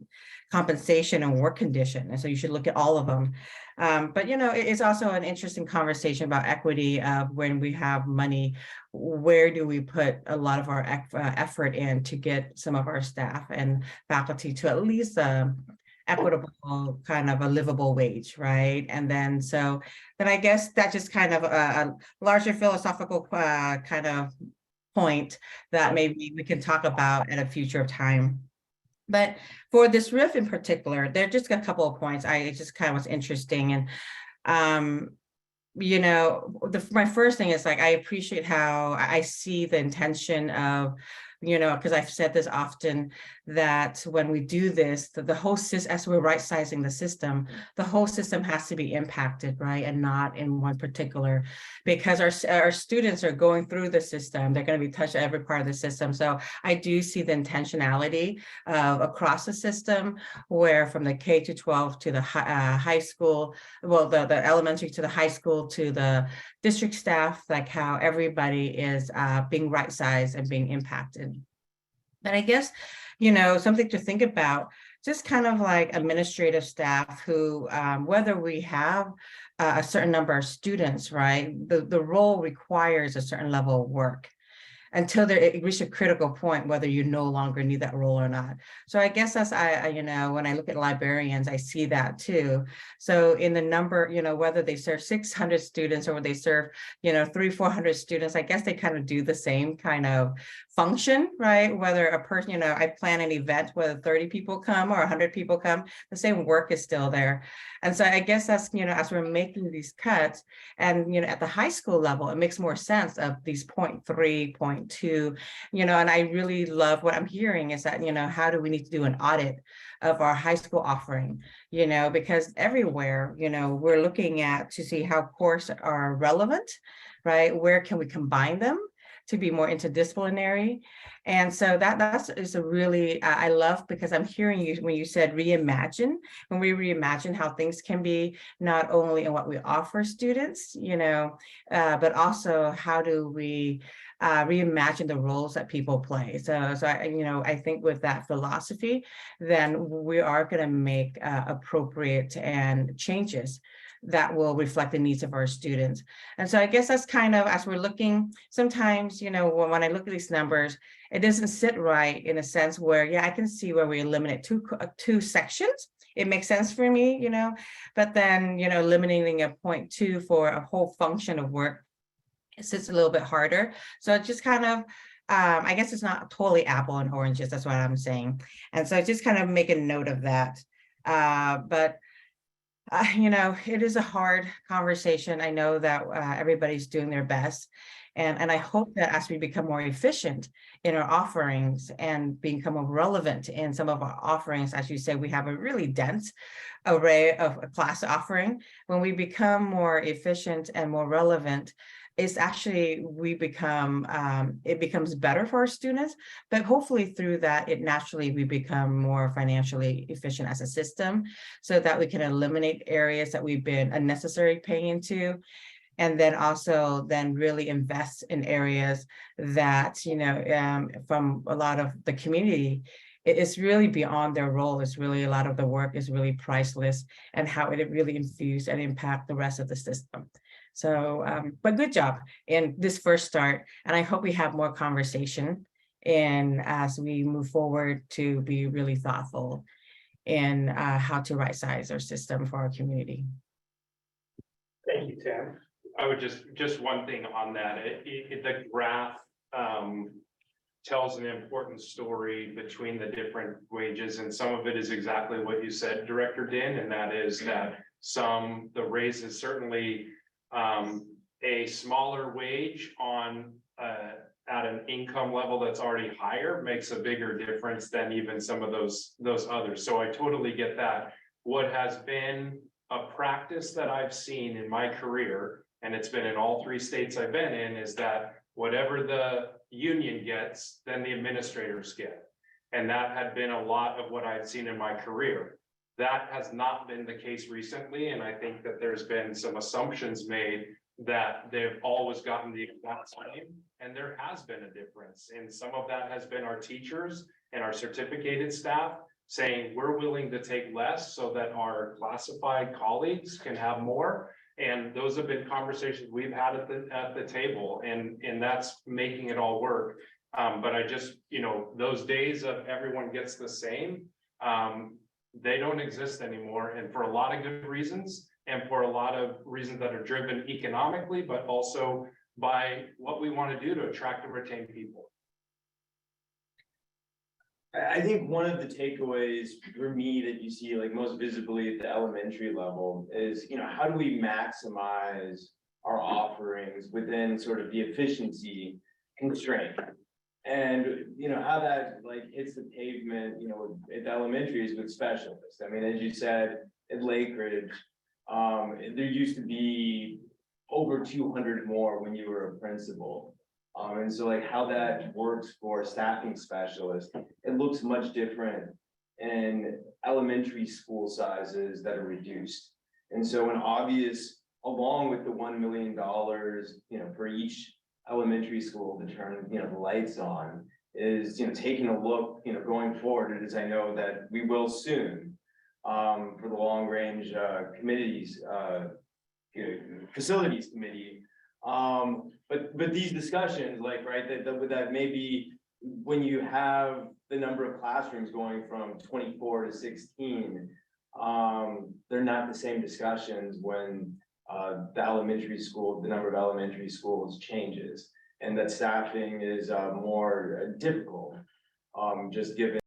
[SPEAKER 18] compensation and work condition. And so you should look at all of them. But it's also an interesting conversation about equity of when we have money, where do we put a lot of our effort in to get some of our staff and faculty to at least equitable kind of a livable wage, right? And then I guess that just kind of a larger philosophical kind of point that maybe we can talk about at a future time. But for this RIF in particular, there are just a couple of points I just kind of was interesting. And my first thing is, like, I appreciate how I see the intention of, because I've said this often, that when we do this, the whole system, as we're right sizing the system, the whole system has to be impacted, right? And not in one particular, because our students are going through the system. They're going to be touched every part of the system. So I do see the intentionality across the system, where from the K to 12 to the high school, well, the elementary to the high school to the district staff, like how everybody is being right sized and being impacted. But I guess, something to think about, just kind of like administrative staff who, whether we have a certain number of students, right, the role requires a certain level of work until they reach a critical point, whether you no longer need that role or not. So I guess that's, when I look at librarians, I see that too. So in the number, whether they serve 600 students or they serve, 300-400 students, I guess they kind of do the same kind of function, right? Whether a person, I plan an event, whether 30 people come or 100 people come, the same work is still there. And so I guess that's, as we're making these cuts and, at the high school level, it makes more sense of these 0.3, 0.2, and I really love what I'm hearing is that, how do we need to do an audit of our high school offering, because everywhere, we're looking at to see how courses are relevant, right? Where can we combine them to be more interdisciplinary? And so that's is a really, I love, because I'm hearing you when you said reimagine, when we reimagine how things can be, not only in what we offer students, but also how do we reimagine the roles that people play. So I think with that philosophy, then we are going to make appropriate and changes that will reflect the needs of our students. And so I guess that's kind of, as we're looking, sometimes, when I look at these numbers, it doesn't sit right in a sense where, I can see where we eliminate two sections. It makes sense for me, but then, eliminating a 0.2 for a whole function of work, it sits a little bit harder. So it just kind of, I guess it's not totally apple and oranges, that's what I'm saying. And so just kind of make a note of that. But it is a hard conversation. I know that everybody's doing their best. And I hope that as we become more efficient in our offerings and become more relevant in some of our offerings, as you say, we have a really dense array of class offering. When we become more efficient and more relevant, it's actually, we become, it becomes better for our students, but hopefully through that, we become more financially efficient as a system so that we can eliminate areas that we've been unnecessarily paying into. And then also then really invest in areas that, from a lot of the community, it's really beyond their role. It's really, a lot of the work is really priceless, and how it really infuse and impact the rest of the system. So, but good job in this first start. And I hope we have more conversation and as we move forward to be really thoughtful in how to right size our system for our community.
[SPEAKER 1] Thank you, Tam.
[SPEAKER 3] I would just one thing on that, the graph tells an important story between the different wages, and some of it is exactly what you said, Director Din, and that is that the raises certainly a smaller wage on at an income level that's already higher makes a bigger difference than even some of those others. So I totally get that. What has been a practice that I've seen in my career, and it's been in all 3 states I've been in, is that whatever the union gets, then the administrators get. And that had been a lot of what I've seen in my career. That has not been the case recently, and I think that there's been some assumptions made that they've always gotten the exact same, and there has been a difference. And some of that has been our teachers and our certificated staff saying we're willing to take less so that our classified colleagues can have more. And those have been conversations we've had at the table, and that's making it all work. But I just, those days of everyone gets the same, they don't exist anymore, and for a lot of good reasons, and for a lot of reasons that are driven economically, but also by what we want to do to attract and retain people.
[SPEAKER 4] I think one of the takeaways for me that you see like most visibly at the elementary level is, how do we maximize our offerings within sort of the efficiency constraint? And, how that like hits the pavement, at the elementary is with specialists. I mean, as you said, at Lake Ridge, there used to be over 200 more when you were a principal. And so like how that works for staffing specialists, it looks much different in elementary school sizes that are reduced. And so an obvious, along with the $1 million, for each elementary school to turn, the lights on, is, taking a look, going forward, as I know that we will soon, for the long range committees, facilities committee. But these discussions, like, right, that maybe when you have the number of classrooms going from 24 to 16, they're not the same discussions when the number of elementary schools changes. and that staffing is more difficult. Just given,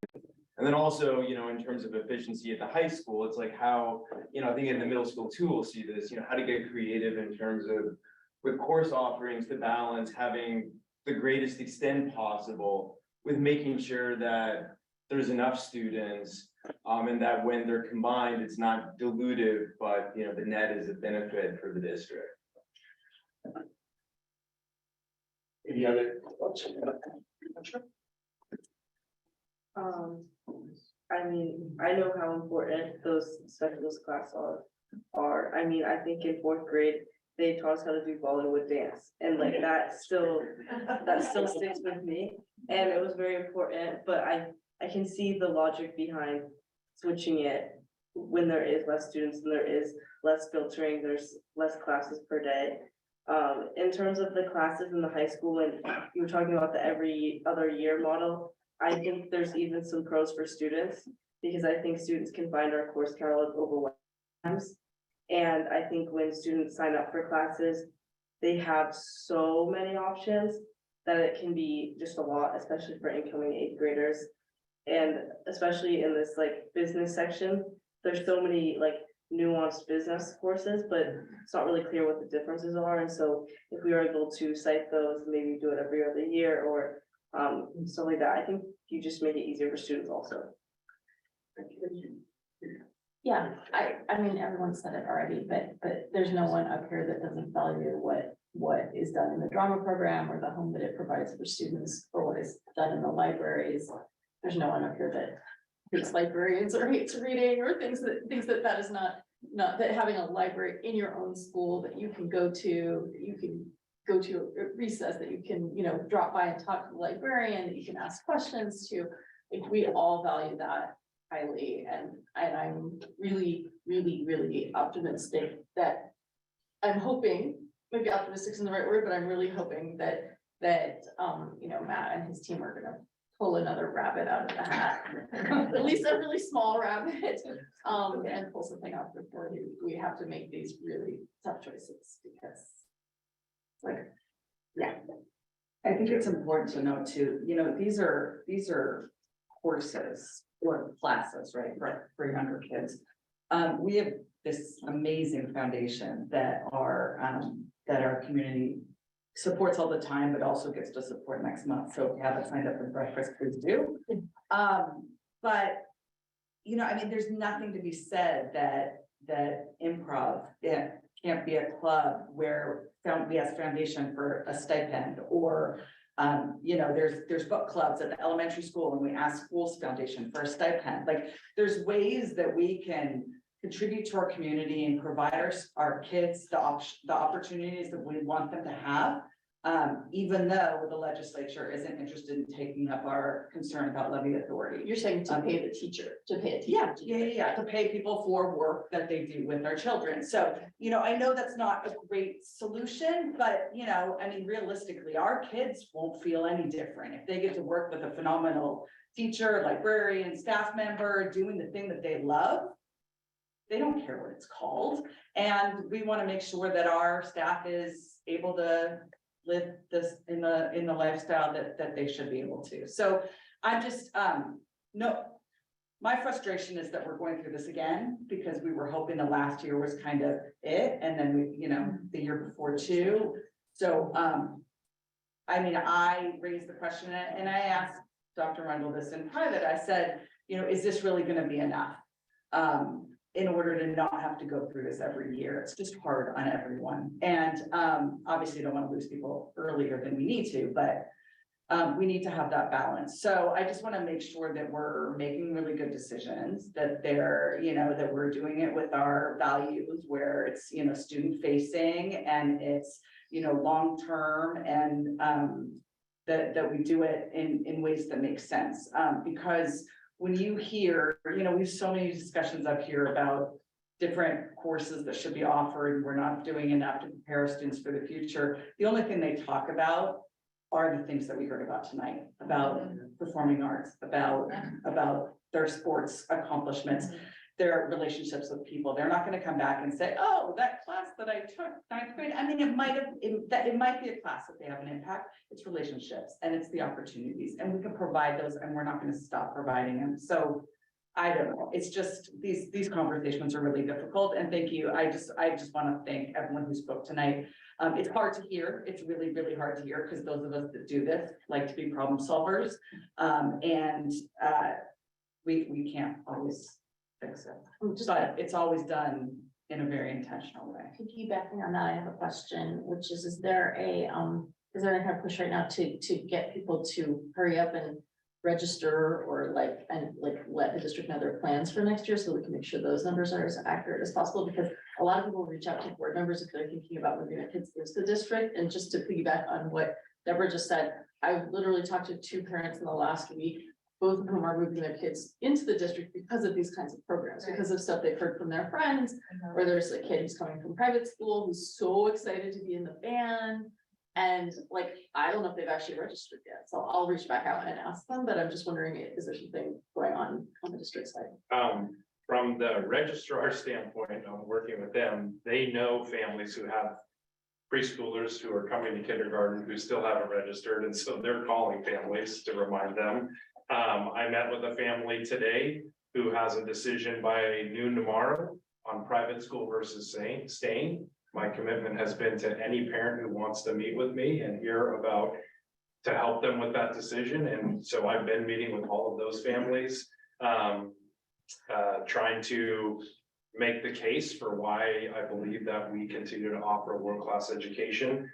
[SPEAKER 4] and then also, you know, in terms of efficiency at the high school, it's like how, you know, I think in the middle school too, we'll see this, you know, how to get creative in terms of with course offerings to balance having the greatest extent possible with making sure that there's enough students, and that when they're combined, it's not dilutive, but, you know, the net is a benefit for the district.
[SPEAKER 3] Any other thoughts?
[SPEAKER 8] I mean, I know how important those specialist classes are. I mean, I think in 4th grade, they taught us how to do Bollywood dance, and like that still sticks with me. And it was very important, but I can see the logic behind switching it when there is less students and there is less filtering, there's less classes per day. In terms of the classes in the high school, and you were talking about the every other year model, I think there's even some pros for students, because I think students can find our course catalog overwhelmed. And I think when students sign up for classes, they have so many options that it can be just a lot, especially for incoming 8th graders. And especially in this like business section, there's so many like nuanced business courses, but it's not really clear what the differences are. And so if we are able to cite those, maybe do it every other year or stuff like that, I think you just make it easier for students also.
[SPEAKER 2] Yeah, I mean, everyone said it already, but there's no one up here that doesn't value what is done in the drama program or the home that it provides for students, or what is done in the libraries. There's no one up here that hates librarians or hates reading or thinks that is not that having a library in your own school that you can go to, at recess, that you can, you know, drop by and talk to the librarian, that you can ask questions to. Like, we all value that highly, and I'm really, really, really optimistic that I'm hoping, maybe optimistic isn't the right word, but I'm really hoping that you know, Matt and his team are gonna pull another rabbit out of the hat, at least a really small rabbit, and pull something out before we have to make these really tough choices, because like, yeah.
[SPEAKER 6] I think it's important to note too, you know, these are courses or classes, right, for younger kids. We have this amazing foundation that our community supports all the time, but also gets to support next month. So if you haven't signed up for breakfast, please do. But, you know, I mean, there's nothing to be said that improv, it can't be a club where we have foundation for a stipend, or you know, there's book clubs at the elementary school and we ask schools foundation for a stipend. Like, there's ways that we can contribute to our community and provide our kids the opportunities that we want them to have. Even though the legislature isn't interested in taking up our concern about levy authority.
[SPEAKER 2] You're saying to pay the teacher, to pay a
[SPEAKER 6] Yeah,
[SPEAKER 2] teacher.
[SPEAKER 6] yeah, to pay people for work that they do with their children. So, you know, I know that's not a great solution, but, you know, I mean, realistically, our kids won't feel any different if they get to work with a phenomenal teacher, librarian, staff member, doing the thing that they love. They don't care what it's called. And we want to make sure that our staff is able to live this in the lifestyle that they should be able to. So I'm just, no, my frustration is that we're going through this again, because we were hoping the last year was kind of it, and then we, you know, the year before too. So, I mean, I raised the question and I asked Dr. Rundle this in private. I said, you know, is this really gonna be enough? In order to not have to go through this every year. It's just hard on everyone. And obviously don't want to lose people earlier than we need to, but we need to have that balance. So I just want to make sure that we're making really good decisions, that they're, you know, that we're doing it with our values, where it's, you know, student facing and it's, you know, long-term, and that we do it in ways that make sense. Because when you hear, you know, we have so many discussions up here about different courses that should be offered, we're not doing enough to prepare our students for the future. The only thing they talk about are the things that we heard about tonight, about performing arts, about their sports accomplishments. their relationships with people. They're not gonna come back and say, oh, that class that I took ninth grade. I mean, it might be a class that they have an impact. It's relationships and it's the opportunities, and we can provide those, and we're not gonna stop providing them. So I don't know. It's just these conversations are really difficult, and thank you. I just want to thank everyone who spoke tonight. It's hard to hear. It's really, really hard to hear because those of us that do this like to be problem solvers. We can't always fix it, but it's always done in a very intentional way.
[SPEAKER 2] Piggybacking on that, I have a question, which is there any kind of push right now to get people to hurry up and register or let the district know their plans for next year so we can make sure those numbers are as accurate as possible? Because a lot of people reach out to board members if they're thinking about moving their kids into the district. And just to piggyback on what Deborah just said, I literally talked to 2 parents in the last week, both of whom are moving their kids into the district because of these kinds of programs, because of stuff they've heard from their friends, or there's a kid who's coming from private school who's so excited to be in the band. And like, I don't know if they've actually registered yet, so I'll reach back out and ask them, but I'm just wondering, is there something going on the district side?
[SPEAKER 3] From the registrar standpoint, I'm working with them, they know families who have preschoolers who are coming to kindergarten who still haven't registered, and so they're calling families to remind them. I met with a family today who has a decision by noon tomorrow on private school versus staying. My commitment has been to any parent who wants to meet with me and hear about, to help them with that decision. And so I've been meeting with all of those families, trying to make the case for why I believe that we continue to offer a world-class education.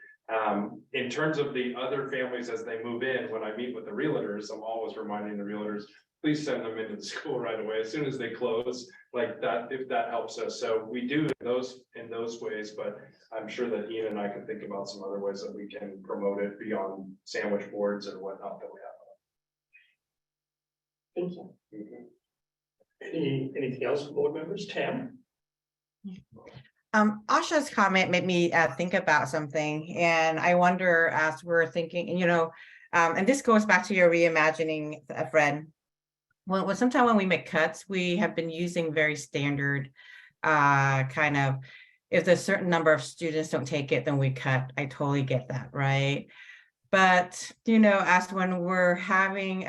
[SPEAKER 3] In terms of the other families as they move in, when I meet with the realtors, I'm always reminding the realtors, please send them into the school right away as soon as they close, like that, if that helps us. So we do in those ways, but I'm sure that Ian and I can think about some other ways that we can promote it beyond sandwich boards and whatnot that we have.
[SPEAKER 2] Thank you.
[SPEAKER 1] Anything else from board members? Tam?
[SPEAKER 18] Asha's comment made me think about something, and I wonder, as we're thinking, and this goes back to your reimagining, Fred. Well, sometimes when we make cuts, we have been using very standard kind of, if there's a certain number of students don't take it, then we cut. I totally get that, right? But as when we're having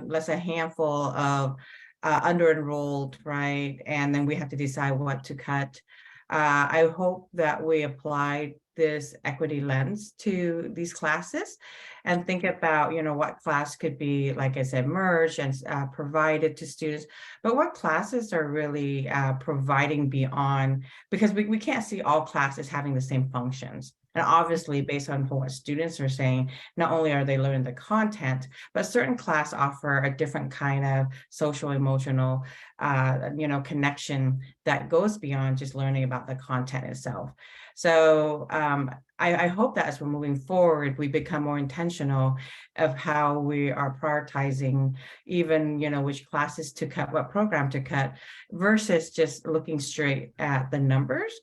[SPEAKER 18] let's say a handful of under-enrolled, right, and then we have to decide what to cut. I hope that we apply this equity lens to these classes and think about, what class could be, like I said, merged and provided to students, but what classes are really providing beyond, because we can't see all classes having the same functions. And obviously, based on what students are saying, not only are they learning the content, but certain class offer a different kind of social, emotional, connection that goes beyond just learning about the content itself. So I hope that as we're moving forward, we become more intentional of how we are prioritizing, even, which classes to cut, what program to cut, versus just looking straight at the numbers.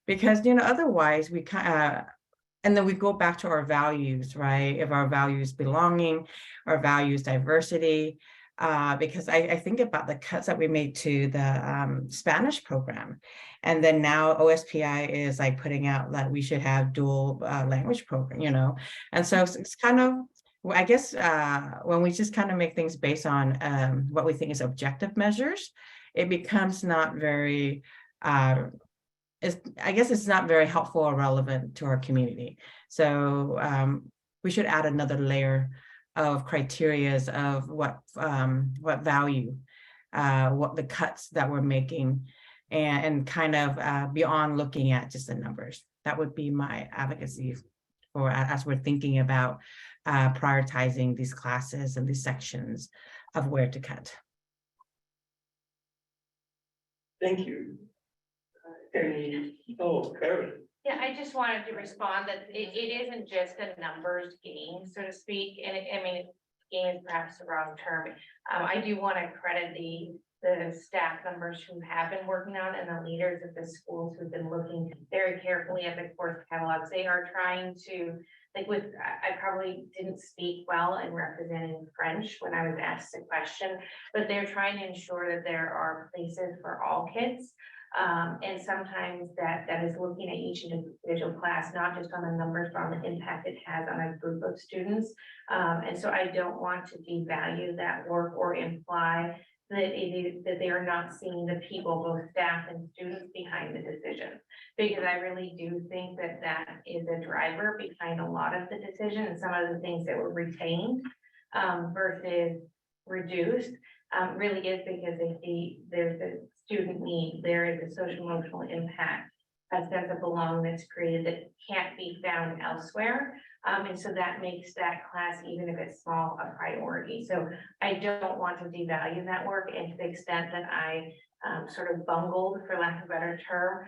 [SPEAKER 18] Because, otherwise we and then we go back to our values, right? If our values belonging, our values diversity, because I think about the cuts that we made to the Spanish program. And then now OSPI is like putting out that we should have dual language program, And so it's kind of, I guess, when we just kind of make things based on what we think is objective measures, it becomes not very, I guess it's not very helpful or relevant to our community. So we should add another layer of criterias of what value, what the cuts that we're making, and kind of beyond looking at just the numbers. That would be my advocacy for as we're thinking about prioritizing these classes and these sections of where to cut.
[SPEAKER 1] Thank you. Karen.
[SPEAKER 5] Yeah, I just wanted to respond that it isn't just a numbers game, so to speak, and game is perhaps the wrong term. I do want to credit the staff members who have been working on it and the leaders of the schools who've been looking very carefully at the course catalogs. They are trying to like with, I probably didn't speak well in representing French when I was asked a question, but they're trying to ensure that there are places for all kids. And sometimes that is looking at each individual class, not just on the numbers, but on the impact it has on a group of students. And so I don't want to devalue that work or imply that they are not seeing the people, both staff and students, behind the decision. Because I really do think that is a driver behind a lot of the decision and some of the things that were retained versus reduced, really is because they see there's a student need, there is a social emotional impact, a sense of belonging that's created that can't be found elsewhere. And so that makes that class, even if it's small, a priority. So I don't want to devalue that work, and to the extent that I sort of bungled, for lack of a better term,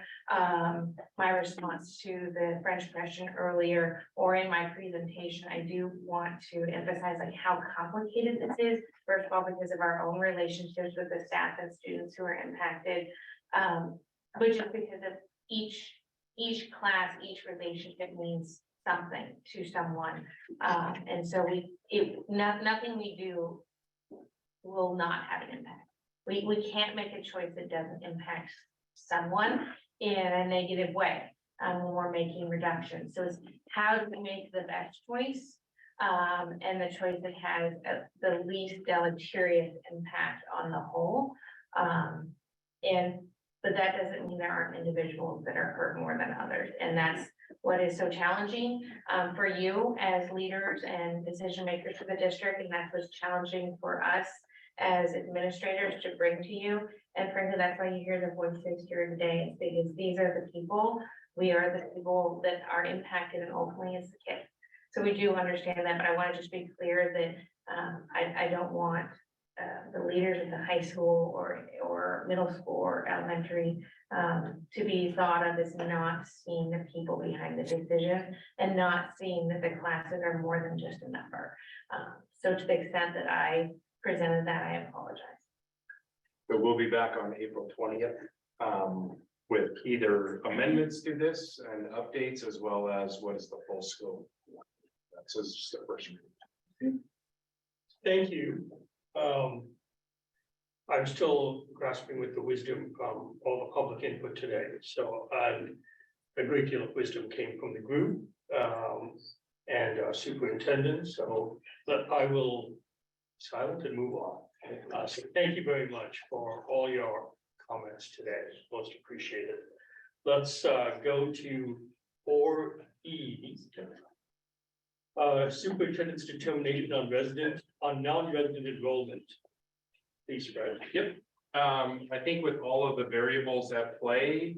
[SPEAKER 5] my response to the French question earlier, or in my presentation, I do want to emphasize like how complicated this is. First of all, because of our own relationships with the staff and students who are impacted, but just because of each class, each relationship means something to someone. And so nothing we do will not have an impact. We can't make a choice that doesn't impact someone in a negative way when we're making reductions. So it's how do we make the best choice and the choice that has the least deleterious impact on the whole. But that doesn't mean there aren't individuals that are hurt more than others. And that's what is so challenging for you as leaders and decision makers for the district. And that's what's challenging for us as administrators to bring to you. And frankly, that's why you hear the voices here today. It's because these are the people, we are the people that are impacted, and ultimately it's the kids. So we do understand that, but I want to just be clear that I don't want the leaders at the high school or middle school or elementary to be thought of as not seeing the people behind the decision and not seeing that the classes are more than just a number. So to the extent that I presented that, I apologize.
[SPEAKER 3] So we'll be back on April 20th with either amendments to this and updates, as well as what is the full scope. That's just the first reading.
[SPEAKER 1] Thank you. I'm still grasping with the wisdom from all the public input today. So a great deal of wisdom came from the group and our superintendent. So but I will silent and move on. So thank you very much for all your comments today. Most appreciated. Let's go to 4E. Superintendent's determination on non-resident enrollment. Please, Fred.
[SPEAKER 3] Yep. I think with all of the variables at play,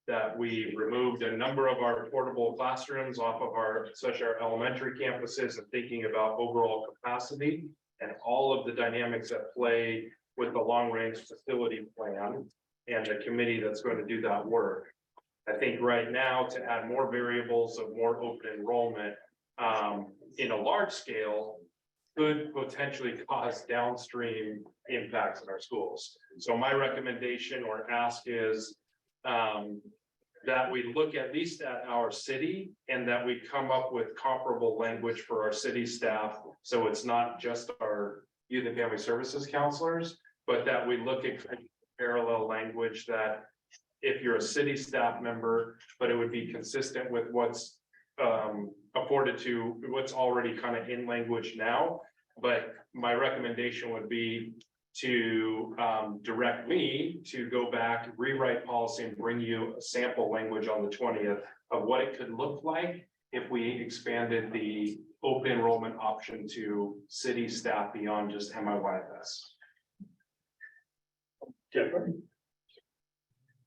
[SPEAKER 3] that we removed a number of our portable classrooms off of our elementary campuses and thinking about overall capacity and all of the dynamics at play with the long-range facility plan and the committee that's going to do that work. I think right now to add more variables of more open enrollment in a large scale could potentially cause downstream impacts in our schools. So my recommendation or ask is that we look at least at our city and that we come up with comparable language for our city staff. So it's not just our youth and family services counselors, but that we look at parallel language that if you're a city staff member, but it would be consistent with what's afforded to what's already kind of in language now. But my recommendation would be to direct me to go back, rewrite policy and bring you a sample language on the 20th of what it could look like if we expanded the open enrollment option to city staff beyond just MIYFS.
[SPEAKER 1] Jeffrey?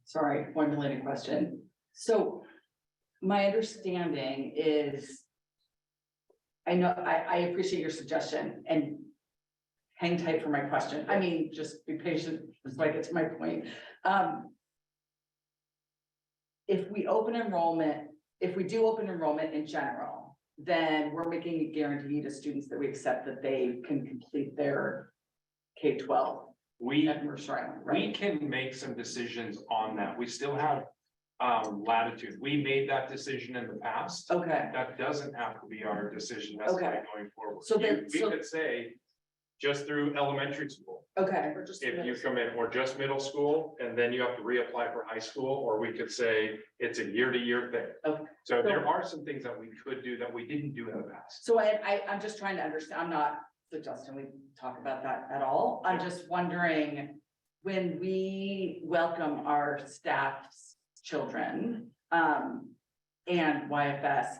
[SPEAKER 6] Sorry, one related question. So my understanding is, I know, I appreciate your suggestion and hang tight for my question. I mean, just be patient so I get to my point. If we do open enrollment in general, then we're making a guarantee to students that we accept that they can complete their K-12.
[SPEAKER 3] We
[SPEAKER 6] at Mercer Island, right?
[SPEAKER 3] can make some decisions on that. We still have latitude. We made that decision in the past.
[SPEAKER 6] Okay,
[SPEAKER 3] That doesn't have to be our decision necessarily going forward.
[SPEAKER 6] So then-
[SPEAKER 3] We could say just through elementary school,
[SPEAKER 6] okay,
[SPEAKER 3] if you come in, or just middle school, and then you have to reapply for high school, or we could say it's a year-to-year thing.
[SPEAKER 6] Okay.
[SPEAKER 3] So there are some things that we could do that we didn't do in the past.
[SPEAKER 6] so I'm just trying to understand, I'm not suggesting we talk about that at all. I'm just wondering, when we welcome our staff's children, and YFS,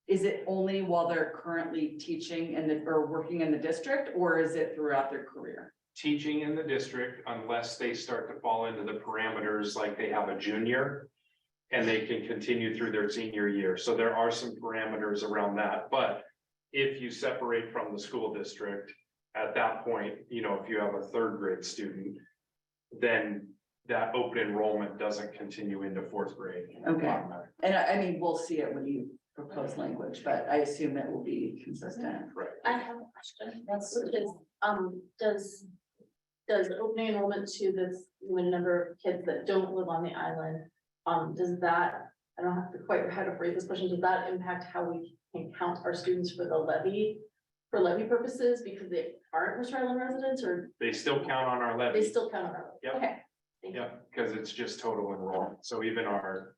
[SPEAKER 6] is it only while they're currently teaching or working in the district, or is it throughout their career?
[SPEAKER 3] Teaching in the district, unless they start to fall into the parameters, like they have a junior, and they can continue through their senior year. So there are some parameters around that, but if you separate from the school district, at that point, you know, if you have a third grade student, then that open enrollment doesn't continue into fourth grade.
[SPEAKER 6] Okay. And I mean, we'll see it when you propose language, but I assume it will be consistent.
[SPEAKER 3] Right.
[SPEAKER 2] I have a question. Does opening enrollment to this limited number of kids that don't live on the island, does that, I don't have to quite how to phrase this question, does that impact how we can count our students for the levy? For levy purposes, because they aren't Mercer Island residents, or
[SPEAKER 3] They still count on our levy.
[SPEAKER 2] they still count on our?
[SPEAKER 3] Yep.
[SPEAKER 2] Okay. Thank you.
[SPEAKER 3] Yep, because it's just total enrollment. So even our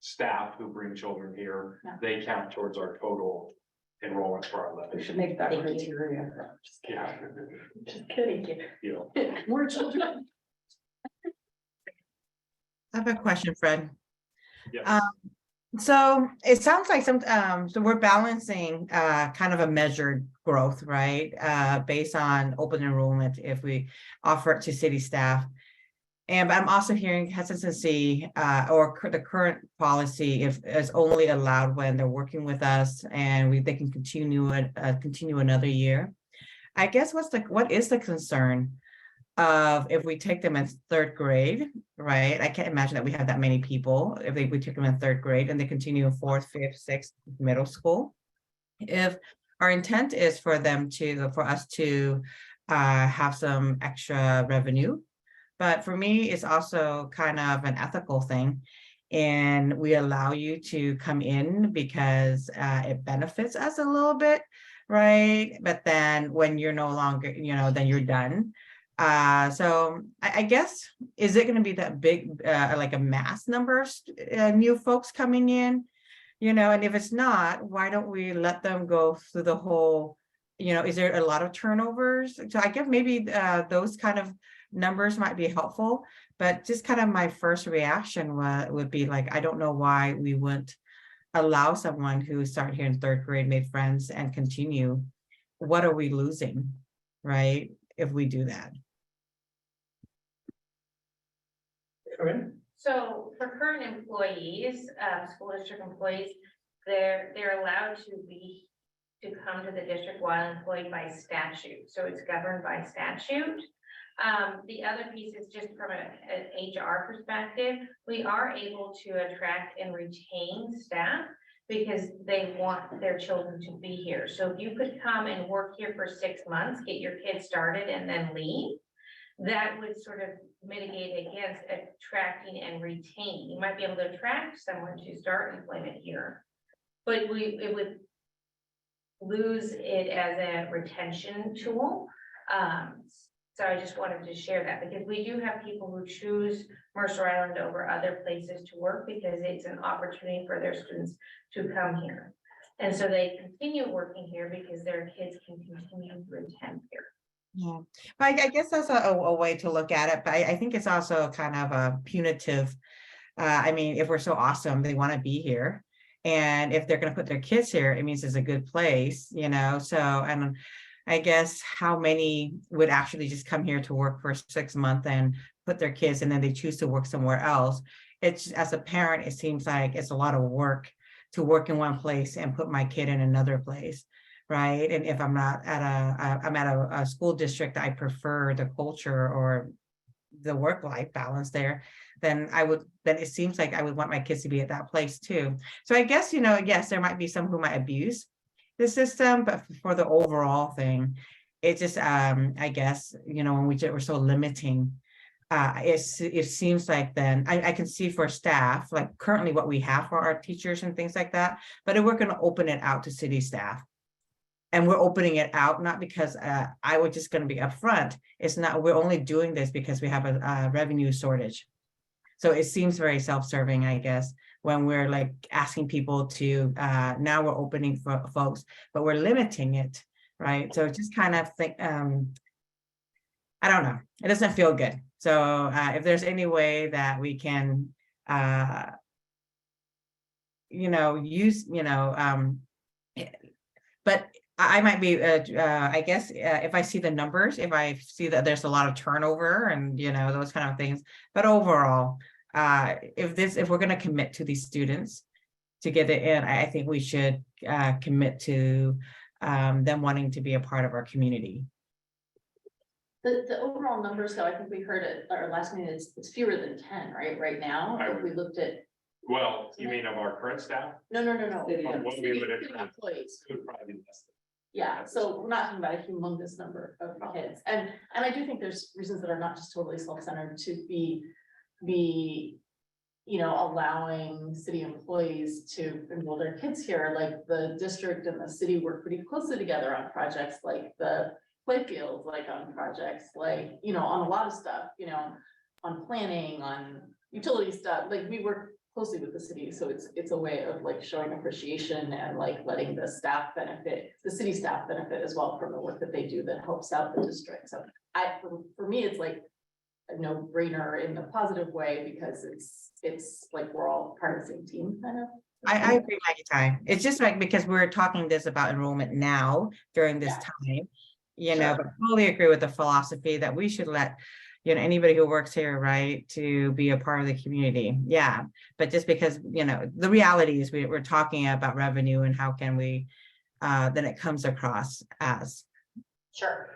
[SPEAKER 3] staff who bring children here,
[SPEAKER 2] Yeah.
[SPEAKER 3] they count towards our total enrollment for our levy.
[SPEAKER 6] We should make that
[SPEAKER 2] Thank you.
[SPEAKER 6] criteria.
[SPEAKER 3] Yeah.
[SPEAKER 2] Just kidding.
[SPEAKER 3] You know.
[SPEAKER 2] More children.
[SPEAKER 18] I have a question, Fred.
[SPEAKER 3] Yes.
[SPEAKER 18] So it sounds like so we're balancing kind of a measured growth, right? Based on open enrollment if we offer it to city staff. And I'm also hearing hesitancy or the current policy if is only allowed when they're working with us and they can continue another year. I guess what is the concern of if we take them in third grade, right? I can't imagine that we have that many people if we take them in third grade and they continue in fourth, fifth, sixth, middle school. If our intent is for us to have some extra revenue, but for me, it's also kind of an ethical thing. And we allow you to come in because it benefits us a little bit, right? But then when you're no longer, then you're done. So I guess, is it going to be that big, like a mass number of new folks coming in? And if it's not, why don't we let them go through the whole, is there a lot of turnovers? So I guess maybe those kind of numbers might be helpful, but just kind of my first reaction would be like, I don't know why we wouldn't allow someone who started here in third grade, made friends and continue. What are we losing, right? If we do that.
[SPEAKER 5] So for current employees, school district employees, they're allowed to come to the district while employed by statute. So it's governed by statute. The other piece is just from an HR perspective, we are able to attract and retain staff because they want their children to be here. So if you could come and work here for 6 months, get your kids started and then leave, that would sort of mitigate against attracting and retaining. You might be able to attract someone to start employment here, but it would lose it as a retention tool. So I just wanted to share that because we do have people who choose Mercer Island over other places to work because it's an opportunity for their students to come here. And so they continue working here because their kids can continue to attend here.
[SPEAKER 18] Yeah, but I guess that's a way to look at it, but I think it's also kind of a punitive. I mean, if we're so awesome, they want to be here. And if they're going to put their kids here, it means it's a good place, so, and I guess how many would actually just come here to work for 6 months and put their kids and then they choose to work somewhere else. It's, as a parent, it seems like it's a lot of work to work in one place and put my kid in another place. Right. And if I'm not I'm at a school district, I prefer the culture or the work-life balance there, then it seems like I would want my kids to be at that place too. So I guess, yes, there might be some who might abuse the system, but for the overall thing, it just, I guess, when we're so limiting it seems like then, I can see for staff, like currently what we have for our teachers and things like that, but if we're gonna open it out to city staff. And we're opening it out, not because I was just gonna be upfront, it's not, we're only doing this because we have a revenue shortage. So it seems very self-serving, I guess, when we're like asking people to, now we're opening for folks, but we're limiting it, right? So just kind of think, I don't know, it doesn't feel good. So if there's any way that we can, use, but I might be, I guess, if I see the numbers, if I see that there's a lot of turnover and, those kind of things, but overall, if we're gonna commit to these students to get it in, I think we should commit to them wanting to be a part of our community.
[SPEAKER 2] The overall numbers, though, I think we heard at our last meeting, it's fewer than 10, right now, if we looked at.
[SPEAKER 3] Well, you mean of our current staff?
[SPEAKER 2] No.
[SPEAKER 3] Of what we would have.
[SPEAKER 2] Employees.
[SPEAKER 3] It would probably be less than.
[SPEAKER 2] Yeah, so we're not talking about a humongous number of kids, and I do think there's reasons that are not just totally self-centered to be, allowing city employees to enroll their kids here, like the district and the city work pretty closely together on projects like the playfields, like on projects, like, on a lot of stuff, on planning, on utility stuff, like we work closely with the city, so it's a way of like showing appreciation and like letting the staff benefit, the city staff benefit as well from the work that they do that helps out the district. So for me, it's like a no-brainer in the positive way, because it's like we're all part of the same team, kind of.
[SPEAKER 18] I agree, Maggie Ty. It's just like, because we're talking this about enrollment now during this time, but I totally agree with the philosophy that we should let, anybody who works here, right, to be a part of the community. Yeah, but just because, the reality is we're talking about revenue and how can we, then it comes across as.
[SPEAKER 2] Sure.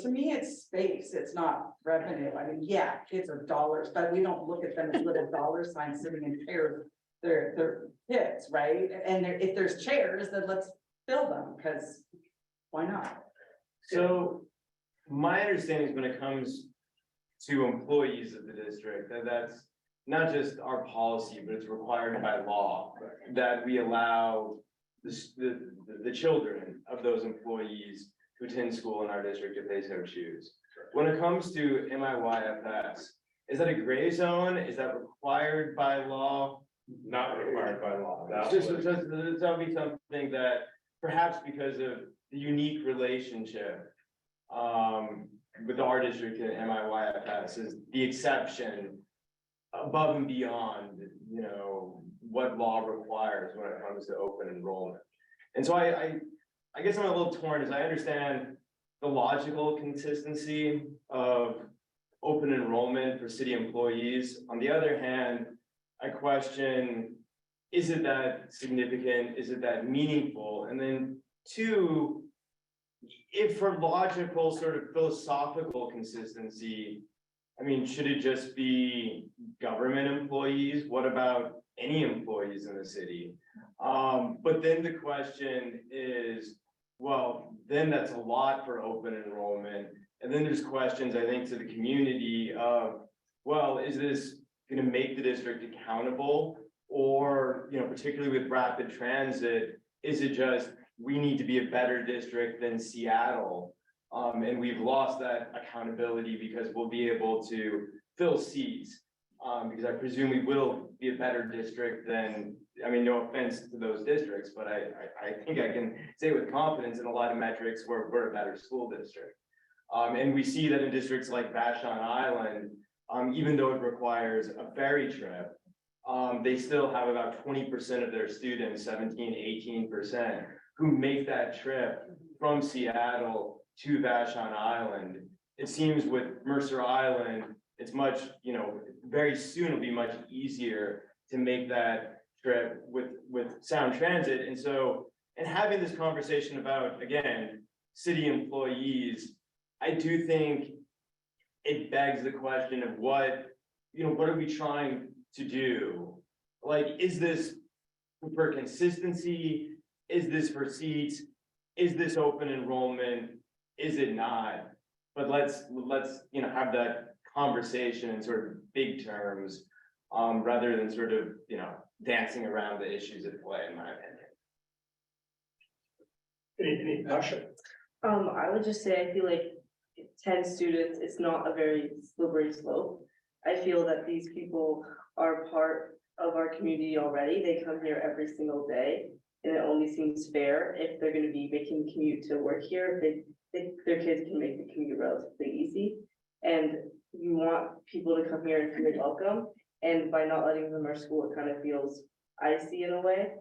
[SPEAKER 6] To me, it's space, it's not revenue. I mean, yeah, kids are dollars, but we don't look at them as little dollar signs sitting in chairs. They're kids, right? And if there's chairs, then let's fill them, because why not?
[SPEAKER 4] So my understanding is when it comes to employees of the district, that's not just our policy, but it's required by law that we allow the children of those employees to attend school in our district if they so choose. When it comes to MIYFS, is that a gray zone? Is that required by law?
[SPEAKER 3] Not required by law.
[SPEAKER 4] That would be something that perhaps because of the unique relationship with our district and MIYFS is the exception above and beyond, what law requires when it comes to open enrollment. And so I guess I'm a little torn, as I understand the logical consistency of open enrollment for city employees. On the other hand, I question, is it that significant? Is it that meaningful? And then two, if for logical sort of philosophical consistency, I mean, should it just be government employees? What about any employees in the city? But then the question is, well, then that's a lot for open enrollment. And then there's questions, I think, to the community of, well, is this going to make the district accountable? Or, particularly with rapid transit, is it just, we need to be a better district than Seattle? And we've lost that accountability because we'll be able to fill seats. Because I presume we will be a better district than, I mean, no offense to those districts, but I think I can say with confidence in a lot of metrics, we're a better school district. And we see that in districts like Vashon Island, even though it requires a ferry trip, they still have about 20% of their students, 17, 18%, who make that trip from Seattle to Vashon Island. It seems with Mercer Island, it's much, very soon it'll be much easier to make that trip with Sound Transit. And so, and having this conversation about, again, city employees, I do think it begs the question of what are we trying to do? Like, is this for consistency? Is this for seats? Is this open enrollment? Is it not? But let's have that conversation in sort of big terms, rather than sort of, dancing around the issues at play, in my opinion.
[SPEAKER 1] Any passion?
[SPEAKER 8] I would just say, I feel like 10 students, it's not a very slippery slope. I feel that these people are part of our community already. They come here every single day. And it only seems fair if they're gonna be making the commute to work here, their kids can make the commute relatively easy. And you want people to come here and feel welcome. And by not letting them in our school, it kind of feels icy in a way.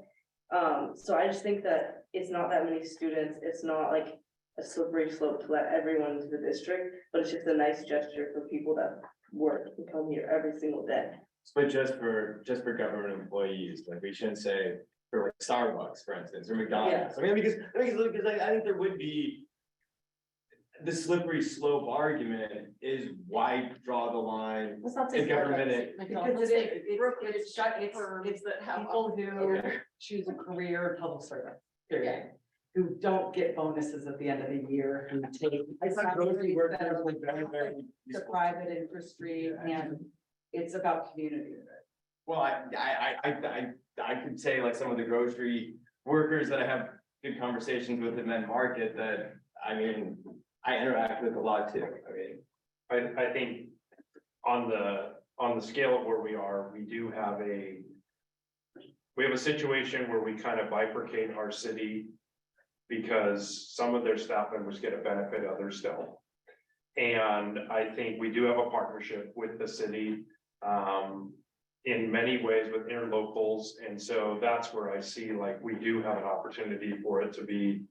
[SPEAKER 8] So I just think that it's not that many students. It's not like a slippery slope to let everyone into the district, but it's just a nice gesture for people that work and come here every single day.
[SPEAKER 4] But just for government employees, like we shouldn't say for like Starbucks, for instance, or McDonald's. I mean, because I think there would be. The slippery slope argument is why draw the line
[SPEAKER 2] Let's not
[SPEAKER 4] in
[SPEAKER 2] say
[SPEAKER 4] government.
[SPEAKER 6] Because it's the people who choose a career in public service, period. Who don't get bonuses at the end of the year, who take. The private industry, and it's about community.
[SPEAKER 4] Well, I could say like some of the grocery workers that I have good conversations with in Med Market that, I mean, I interact with a lot too. I mean,
[SPEAKER 3] I think on the scale of where we are, we have a situation where we kind of bifurcate our city because some of their staff members get a benefit, others don't. And I think we do have a partnership with the city in many ways with interlocals. And so that's where I see like we do have an opportunity for it to be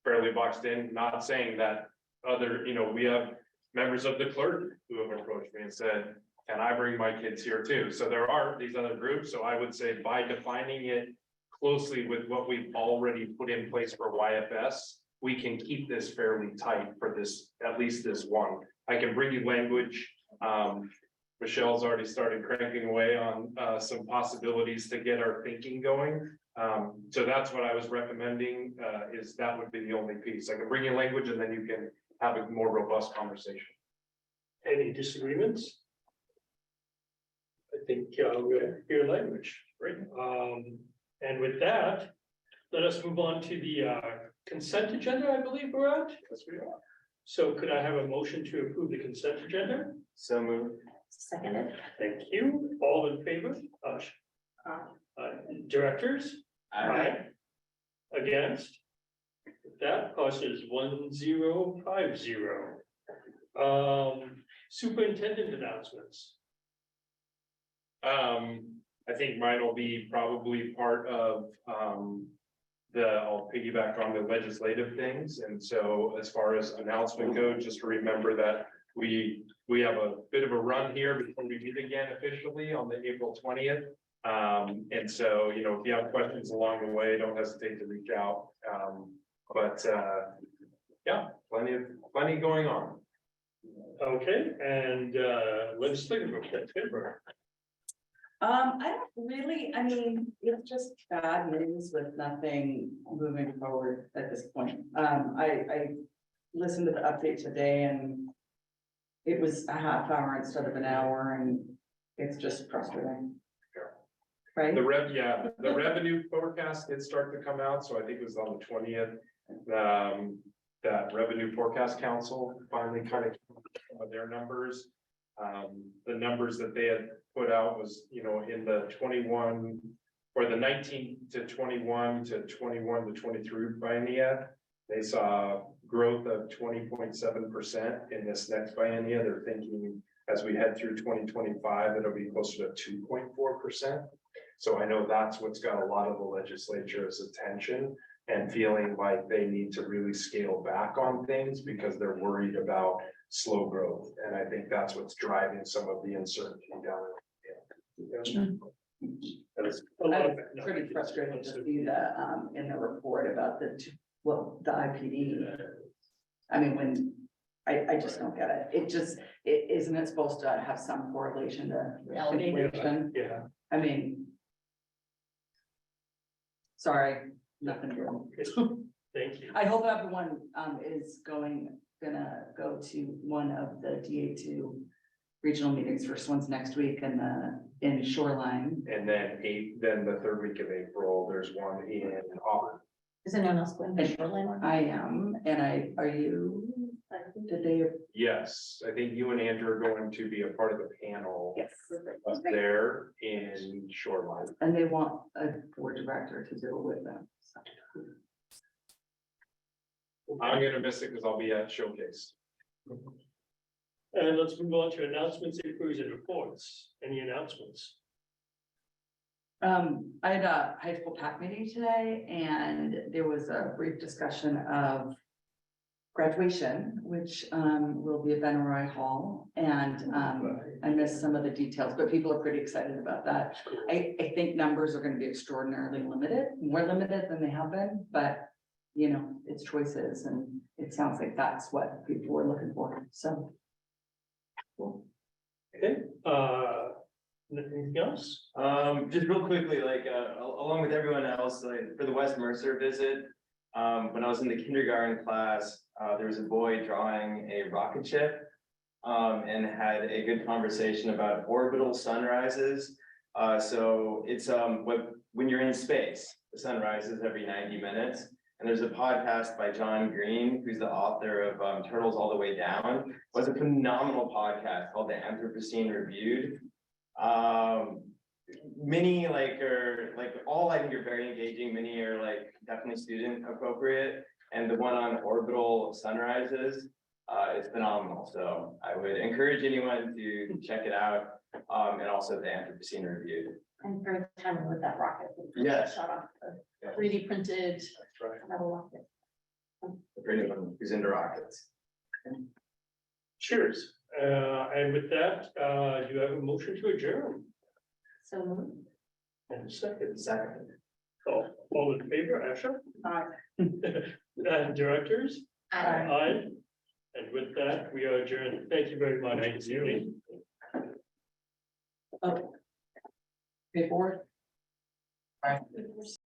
[SPEAKER 3] fairly boxed in, not saying that other, we have members of the clerk who have approached me and said, can I bring my kids here too? So there are these other groups. So I would say by defining it closely with what we've already put in place for YFS, we can keep this fairly tight for this, at least this one. I can bring you language. Michelle's already started cranking away on some possibilities to get our thinking going. So that's what I was recommending, is that would be the only piece. I can bring you language and then you can have a more robust conversation.
[SPEAKER 1] Any disagreements? I think we're your language, right? And with that, let us move on to the consent agenda, I believe we're at. Yes, we are. So could I have a motion to approve the consent agenda?
[SPEAKER 4] So moved.
[SPEAKER 2] Seconded.
[SPEAKER 1] Thank you. All in favor? Directors? Aye. Against? That passes 1050. Superintendent announcements.
[SPEAKER 3] I think mine will be probably part of I'll piggyback on the legislative things. And so as far as announcement goes, just remember that we have a bit of a run here before we meet again officially on the April 20th. And so, if you have questions along the way, don't hesitate to reach out. Yeah, plenty going on.
[SPEAKER 1] Okay, and legislative.
[SPEAKER 6] I don't really, I mean, it's just bad news with nothing moving forward at this point. I listened to the update today and it was a half hour instead of an hour, and it's just frustrating. Right?
[SPEAKER 3] The revenue forecast did start to come out, so I think it was on the 20th. That revenue forecast council finally kind of came up with their numbers. The numbers that they had put out was, in the 21 or the 19 to 21 to 21 to 23 biennia. They saw growth of 20.7% in this next biennia. They're thinking as we head through 2025, it'll be closer to 2.4%. So I know that's what's got a lot of the legislature's attention and feeling like they need to really scale back on things because they're worried about slow growth. And I think that's what's driving some of the uncertainty down there.
[SPEAKER 6] I'm pretty frustrated to see that in the report about the IPD. I mean, I just don't get it. Isn't it supposed to have some correlation to inflation?
[SPEAKER 1] Yeah.
[SPEAKER 6] I mean. Sorry, nothing wrong.
[SPEAKER 1] Thank you.
[SPEAKER 6] I hope everyone is gonna go to one of the DA2 regional meetings. First one's next week and in Shoreline.
[SPEAKER 3] And then the third week of April, there's one in Auburn.
[SPEAKER 2] Is anyone else going to the Shoreline one?
[SPEAKER 6] I am, and are you, did they?
[SPEAKER 3] Yes, I think you and Andrew are going to be a part of the panel.
[SPEAKER 6] Yes.
[SPEAKER 3] Up there in Shoreline.
[SPEAKER 6] And they want a board director to do it with them.
[SPEAKER 3] I'm gonna miss it because I'll be at Showcase.
[SPEAKER 1] And let's move on to announcements, inquiries and reports. Any announcements?
[SPEAKER 6] I had a high school PAC meeting today and there was a brief discussion of graduation, which will be at Ben Roy Hall. And I missed some of the details, but people are pretty excited about that. I think numbers are gonna be extraordinarily limited, more limited than they have been, but you know, it's choices and it sounds like that's what people were looking for, so.
[SPEAKER 1] Okay, anything else?
[SPEAKER 4] Just real quickly, like, along with everyone else, like, for the West Mercer visit, when I was in the kindergarten class, there was a boy drawing a rocket ship, and had a good conversation about orbital sunrises. So it's, when you're in space, the sun rises every 90 minutes. And there's a podcast by John Green, who's the author of Turtles All the Way Down. It was a phenomenal podcast called The Anthropocene Reviewed. Many are all I think are very engaging. Many are like definitely student appropriate. And the one on orbital sunrises is phenomenal. So I would encourage anyone to check it out. And also The Anthropocene Reviewed.
[SPEAKER 2] And for the time with that rocket.
[SPEAKER 4] Yes.
[SPEAKER 2] Shot off the 3D printed.
[SPEAKER 3] That's right.
[SPEAKER 2] Metal rocket.
[SPEAKER 4] For anyone who's into rockets.
[SPEAKER 1] Cheers. And with that, do you have a motion to adjourn?
[SPEAKER 2] So moved.
[SPEAKER 1] And a second.
[SPEAKER 4] Second.
[SPEAKER 1] All in favor, Asha?
[SPEAKER 2] Aye.
[SPEAKER 1] And directors?
[SPEAKER 2] Aye.
[SPEAKER 1] Aye. And with that, we are adjourned. Thank you very much.
[SPEAKER 6] Thank you. Oh. Pay for it? All right.